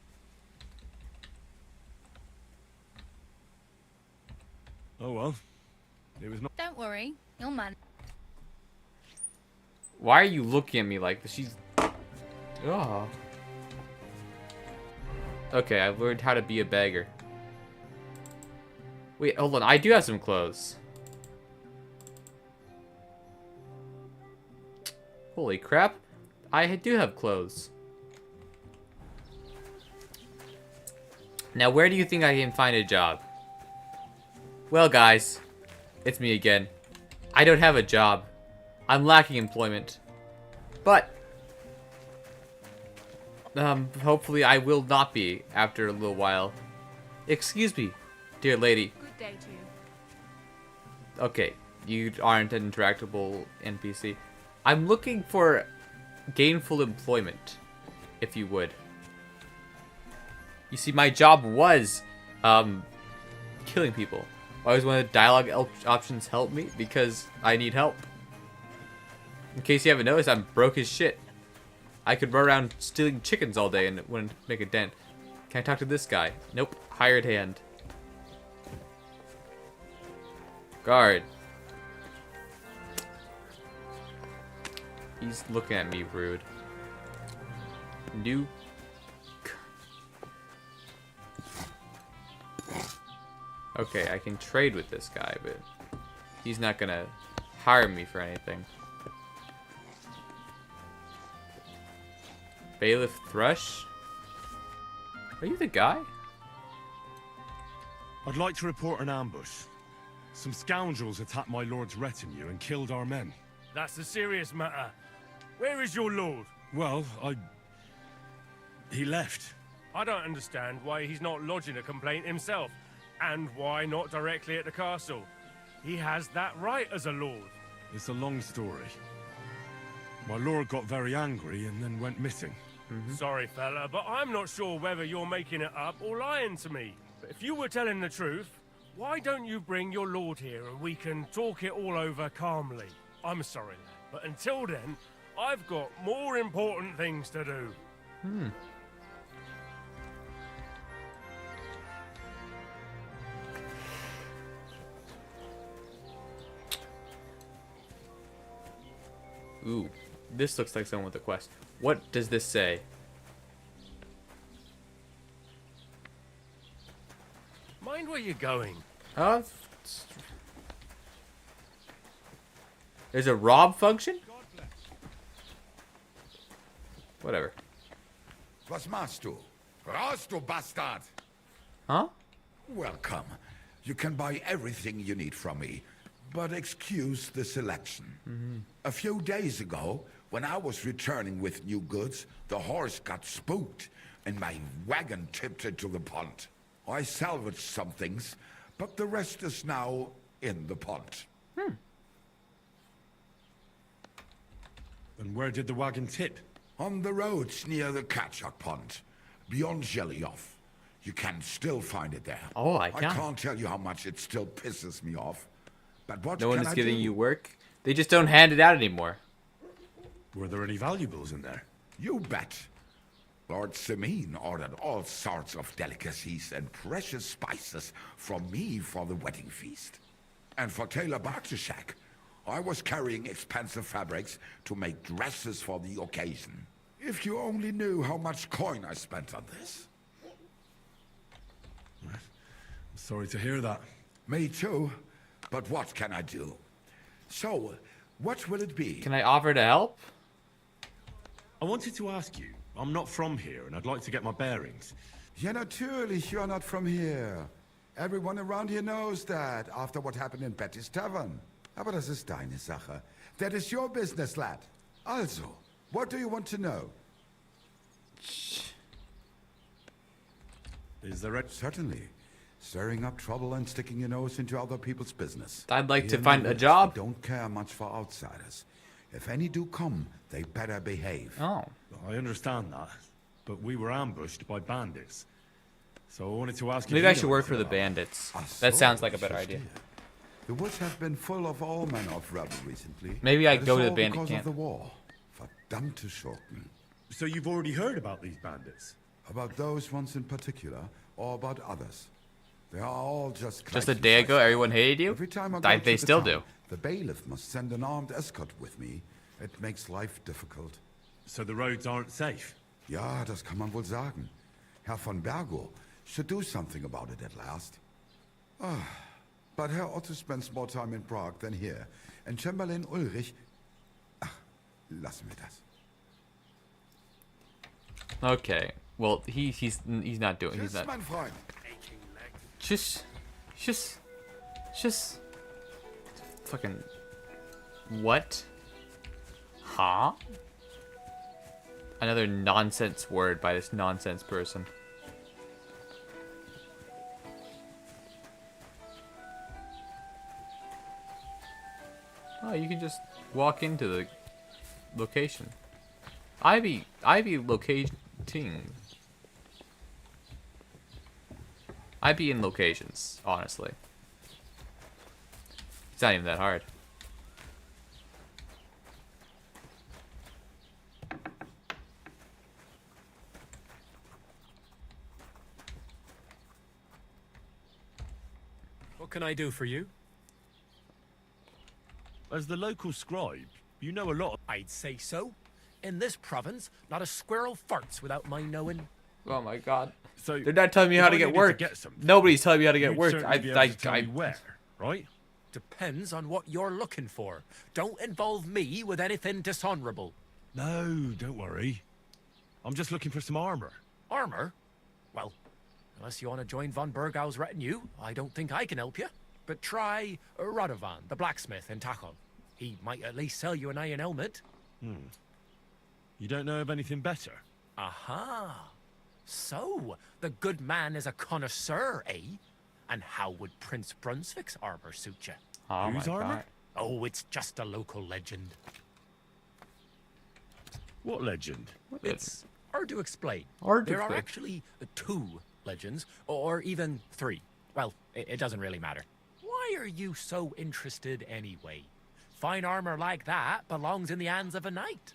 Oh well. It was not. Don't worry, you'll manage. Why are you looking at me like this? She's... Oh. Okay, I've learned how to be a beggar. Wait, hold on. I do have some clothes. Holy crap. I do have clothes. Now, where do you think I can find a job? Well, guys, it's me again. I don't have a job. I'm lacking employment. But, hopefully I will not be after a little while. Excuse me, dear lady. Good day to you. Okay, you aren't an interactable NPC. I'm looking for gainful employment, if you would. You see, my job was, killing people. Why was one of the dialogue options help me? Because I need help. In case you haven't noticed, I'm broke as shit. I could run around stealing chickens all day and it wouldn't make a dent. Can I talk to this guy? Nope. Hired hand. Guard. He's looking at me rude. New. Okay, I can trade with this guy, but he's not gonna hire me for anything. Bailiff Thrush? Are you the guy? I'd like to report an ambush. Some scoundrels attacked my lord's retinue and killed our men. That's a serious matter. Where is your lord? Well, he left. I don't understand why he's not lodging a complaint himself, and why not directly at the castle. He has that right as a lord. It's a long story. My lord got very angry and then went missing. Sorry, fella, but I'm not sure whether you're making it up or lying to me. But if you were telling the truth, why don't you bring your lord here and we can talk it all over calmly? I'm sorry, lad, but until then, I've got more important things to do. Ooh, this looks like someone with a quest. What does this say? Mind where you're going. There's a rob function? Whatever. Was machst du? Raus, du Bastard! Huh? Welcome. You can buy everything you need from me, but excuse the selection. A few days ago, when I was returning with new goods, the horse got spooked and my wagon tipped into the pond. I salvaged some things, but the rest is now in the pond. And where did the wagon tip? On the roads near the Katchak Pond, beyond Jelioff. You can still find it there. Oh, I I can't tell you how much it still pisses me off. But what No one can is I giving do? you work? They just don't hand it out anymore. Were there any valuables in there? You bet. Lord Simeon ordered all sorts of delicacies and precious spices from me for the wedding feast. And for Taylor Bartashak, I was carrying expensive fabrics to make dresses for the occasion. If you only knew how much coin I spent on this. I'm sorry to hear that. Me too. But what can I do? So, what will it be? Can I offer to help? I wanted to ask you. I'm not from here, and I'd like to get my bearings. Ja, natürlich, you're not from here. Everyone around here knows that, after what happened in Betty's Tavern. Aber das ist deine Sache. That is your business, lad. Also, what do you want to know? Is there a... Certainly. Stirring up trouble and sticking your nose into other people's business. I'd like to Here find in a the job. West, we don't care much for outsiders. If any do come, they better behave. Oh. I understand that, but we were ambushed by bandits. So I wanted to ask you... Maybe I should work for the bandits. That sounds like a better idea. The woods have been full of all manner of rebel recently. Maybe I That go is to the all bandit because camp. of the war. Verdammte Schurken. So you've already heard about these bandits? About those ones in particular, or about others? They are all just Just a day ago, everyone hated you? Every time I go They to the still town, do. The bailiff must send an armed escort with me. It makes life difficult. So the roads aren't safe? Ja, das kann man wohl sagen. Herr von Bergo should do something about it at last. But Herr Otto spends more time in Prague than here. And Chamberlain Ulrich... Ach, lassen wir das. Okay. Well, he's not doing. He's Tschüss, not. mein Freund. Just. Fucking. What? Huh? Another nonsense word by this nonsense person. Oh, you can just walk into the location. I be locating. I be in locations, honestly. It's not even that hard. What can I do for you? As the local scribe, you know a lot. I'd say so. In this province, not a squirrel farts without my knowing. Oh my god. So they're not telling me how to get work. Nobody's telling me how to get work. Where, right? Depends on what you're looking for. Don't involve me with anything dishonorable. No, don't worry. I'm just looking for some armor. Armor? Well, unless you want to join von Burgau's retinue, I don't think I can help you. But try Radovan, the blacksmith in Tachon. He might at least sell you an iron helmet. You don't know of anything better? Aha. So, the good man is a connoisseur, eh? And how would Prince Brunswick's armor suit you? Oh Whose my armor? god. Oh, it's just a local legend. What legend? It's hard to explain. Hard to There are explain. actually 2 legends, or even 3. Well, it doesn't really matter. Why are you so interested anyway? Fine armor like that belongs in the hands of a knight.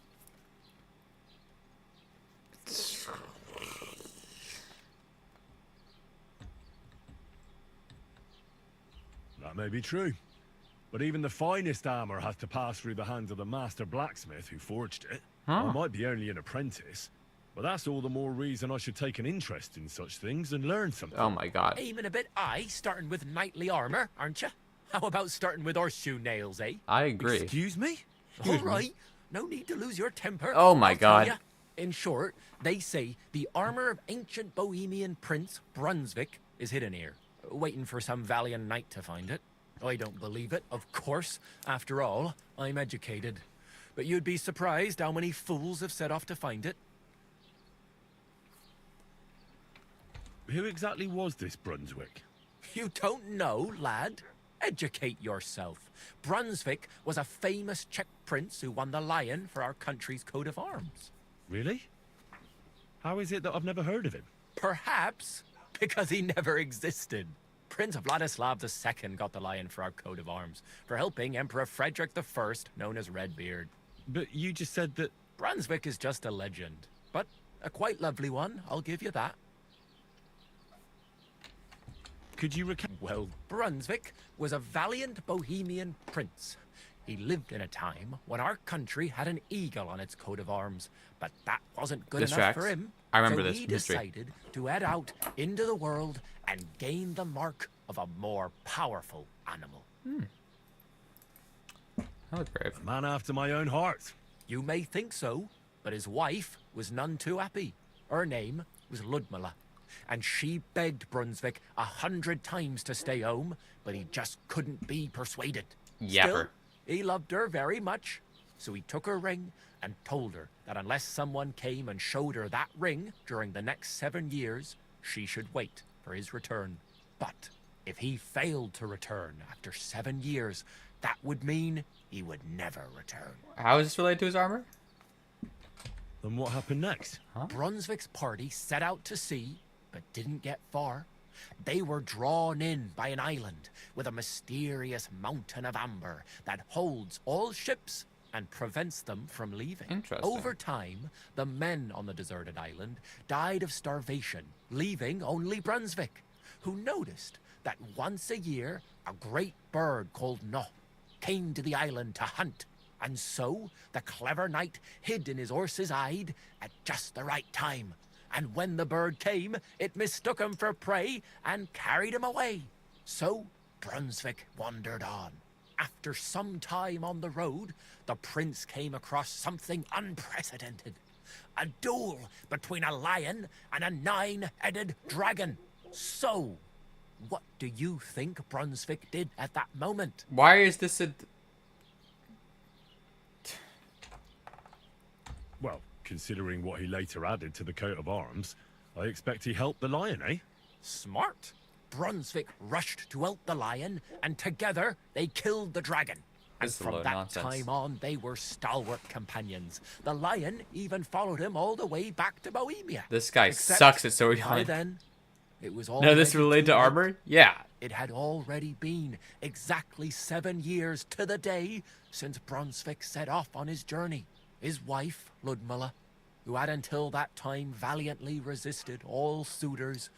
That may be true. But even the finest armor has to pass through the hands of the master blacksmith who forged it. Huh. I might be only an apprentice, but that's all the more reason I should take an interest in such things and learn something. Oh my god. Aiming a bit high, starting with knightly armor, aren't you? How about starting with horseshoe nails, eh? I agree. Excuse me? All right. No need to lose your temper. Oh my I'll tell God. ya. In short, they say the armor of ancient Bohemian prince Brunswick is hidden here, waiting for some valiant knight to find it. I don't believe it, of course. After all, I'm educated. But you'd be surprised how many fools have set off to find it. Who exactly was this Brunswick? You don't know, lad? Educate yourself. Brunswick was a famous Czech prince who won the lion for our country's coat of arms. Really? How is it that I've never heard of him? Perhaps because he never existed. Prince Vladislav II got the lion for our coat of arms for helping Emperor Frederick I, known as Redbeard. But you just said that... Brunswick is just a legend, but a quite lovely one, I'll give you that. Could you recount? Well, Brunswick was a valiant Bohemian prince. He lived in a time when our country had an eagle on its coat of arms, but that wasn't good This enough tracks. for him. I remember so this he history. decided to head out into the world and gain the mark of a more powerful animal. That was brave. A man after my own heart. You may think so, but his wife was none too happy. Her name was Ludmilla, and she begged Brunswick 100 times to stay home, but he just couldn't be persuaded. Yapper. Still, he loved her very much, so he took her ring and told her that unless someone came and showed her that ring during the next 7 years, she should wait for his return. But if he failed to return after 7 years, that would mean he would never return. How is this related to his armor? Then what happened next? Brunswick's party set out to sea, but didn't get far. They were drawn in by an island with a mysterious mountain of amber that holds all ships and prevents them from leaving. Interesting. Over time, the men on the deserted island died of starvation, leaving only Brunswick, who noticed that once a year a great bird called Noh came to the island to hunt, and so the clever knight hid in his horse's hide at just the right time. And when the bird came, it mistook him for prey and carried him away. So Brunswick wandered on. After some time on the road, the prince came across something unprecedented. A duel between a lion and a 9-headed dragon. So, what do you think Brunswick did at that moment? Why is this a... Well, considering what he later added to the coat of arms, I expect he helped the lion, eh? Smart. Brunswick rushed to help the lion, and together they killed the dragon. And This is a from load of that nonsense. time on, they were stalwart companions. The lion even followed him all the way back to Bohemia. This guy Except sucks at by storytelling. then, it was all. No, this related to armor? Yeah. It had already been exactly 7 years to the day since Brunswick set off on his journey. His wife, Ludmilla, who had until that time valiantly resisted all suitors,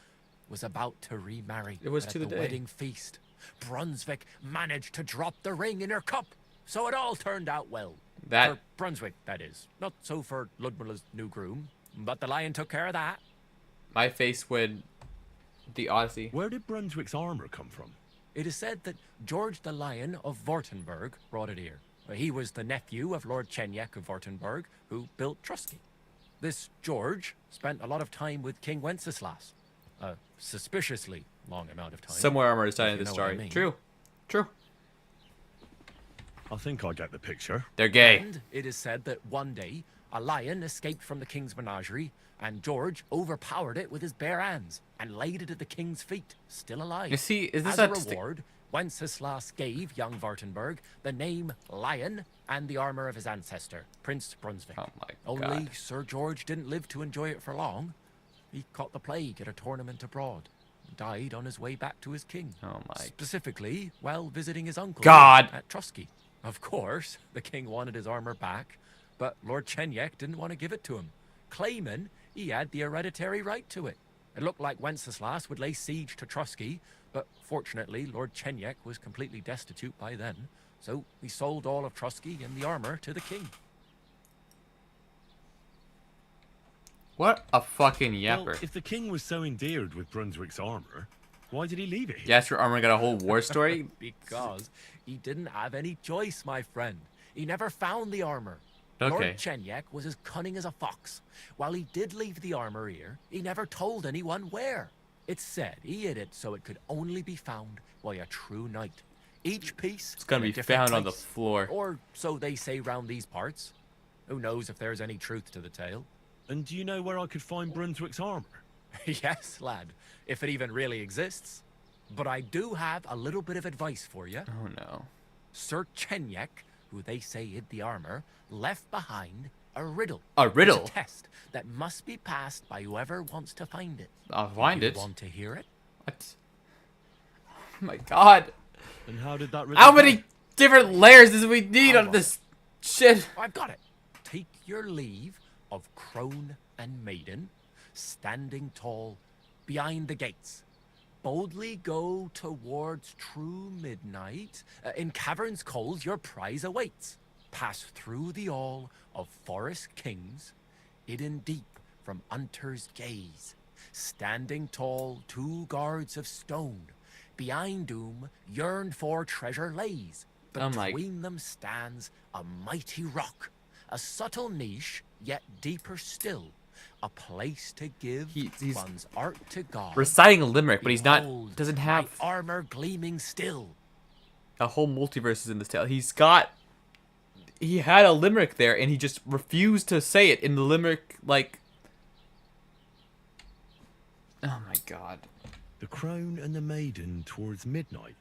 was about to remarry. It was But to at the the day. wedding feast, Brunswick managed to drop the ring in her cup, so it all turned out well. That- For Brunswick, that is. Not so for Ludmilla's new groom, but the lion took care of that. My face when the Odyssey. Where did Brunswick's armor come from? It is said that George the Lion of Württemberg brought it here. He was the nephew of Lord Chenyek of Württemberg, who built Trusky. This George spent a lot of time with King Wenceslas. A suspiciously long amount of time. Somewhere armor is if tied you into this know what I story. mean. True. True. I think I get the picture. They're gay. And it is said that one day, a lion escaped from the king's menagerie, and George overpowered it with his bare hands and laid it at the king's feet, still alive. You see, is this As a a sti- reward, Wenceslas gave young Württemberg the name Lion and the armor of his ancestor, Prince Brunswick. Oh my Only God. Sir George didn't live to enjoy it for long. He caught the plague at a tournament abroad. Died on his way back to his king. Oh my. Specifically, while visiting his uncle God. at Trusky. Of course, the king wanted his armor back, but Lord Chenyek didn't want to give it to him, claiming he had the hereditary right to it. It looked like Wenceslas would lay siege to Trusky, but fortunately, Lord Chenyek was completely destitute by then, so he sold all of Trusky and the armor to the king. What a fucking Well, yapper. if the king was so endeared with Brunswick's armor, why did he leave it here? Yes, your armor got a whole war story. Because he didn't have any choice, my friend. He never found the armor. Okay. Lord Chenyek was as cunning as a fox. While he did leave the armor here, he never told anyone where. It's said he hid it so it could only be found by a true knight. Each piece It's gonna in a be different found on the place. floor. Or so they say round these parts. Who knows if there's any truth to the tale? And do you know where I could find Brunswick's armor? Yes, lad, if it even really exists. But I do have a little bit of advice for you. Oh no. Sir Chenyek, who they say hid the armor, left behind a riddle. A riddle? It's a test that must be passed by whoever wants to find it. I'll find You it. Want to hear it? What? Oh my god. And how did that riddle How go? many different layers does we need on this shit? I've got it. Take your leave of crone and maiden, standing tall behind the gates. Boldly go towards true midnight. In caverns cold your prize awaits. Pass through the all of forest kings, hidden deep from hunter's gaze. Standing tall, 2 guards of stone. Behind whom yearned for treasure lays. Oh my- Between them stands a mighty rock. A subtle niche, yet deeper still. A place to give he's one's art to God. Reciting a limerick, but he's Behold, not. Doesn't my have armor gleaming still. a whole multiverse is in this tale. He's got. He had a limerick there, and he just refused to say it in the limerick. Like. Oh my god. The crone and the maiden towards midnight.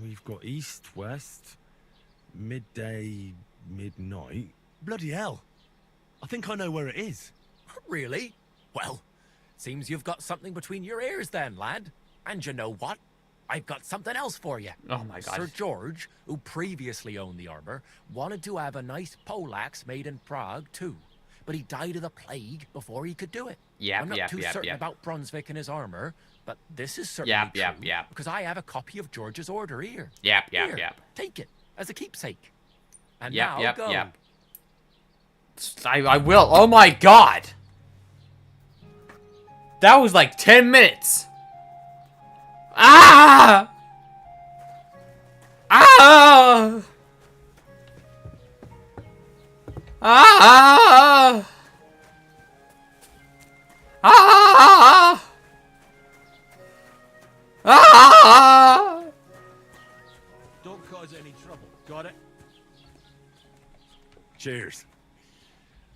We've got east, west, midday, midnight. Bloody hell. I think I know where it is. Really? Well, seems you've got something between your ears then, lad. And you know what? I've got something else for you. Oh my god. Sir George, who previously owned the armor, wanted to have a nice poleaxe made in Prague too. but he died of the plague before he could do it. Yep, I'm not yep, too yep, certain yep. about Brunswick and his armor, but this is certainly Yep, true. yep, yep. Because I have a copy of George's order here. Yep, yep, Here, yep. Take it as a keepsake. And Yep, now yep, go. yep. I will. Oh my god! That was like 10 minutes! Ah! Ah! Ah! Ah! Ah! Don't cause any trouble. Got it? Cheers.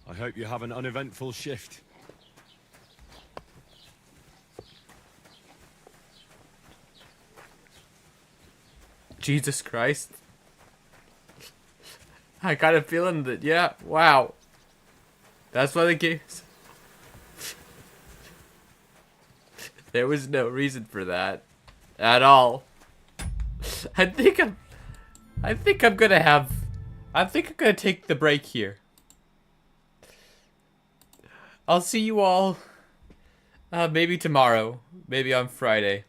I hope you have an uneventful shift. Jesus Christ. I got a feeling that, yeah, wow. That's why the game's... There was no reason for that. At all. I think I'm gonna take the break here. I'll see you all, maybe tomorrow. Maybe on Friday.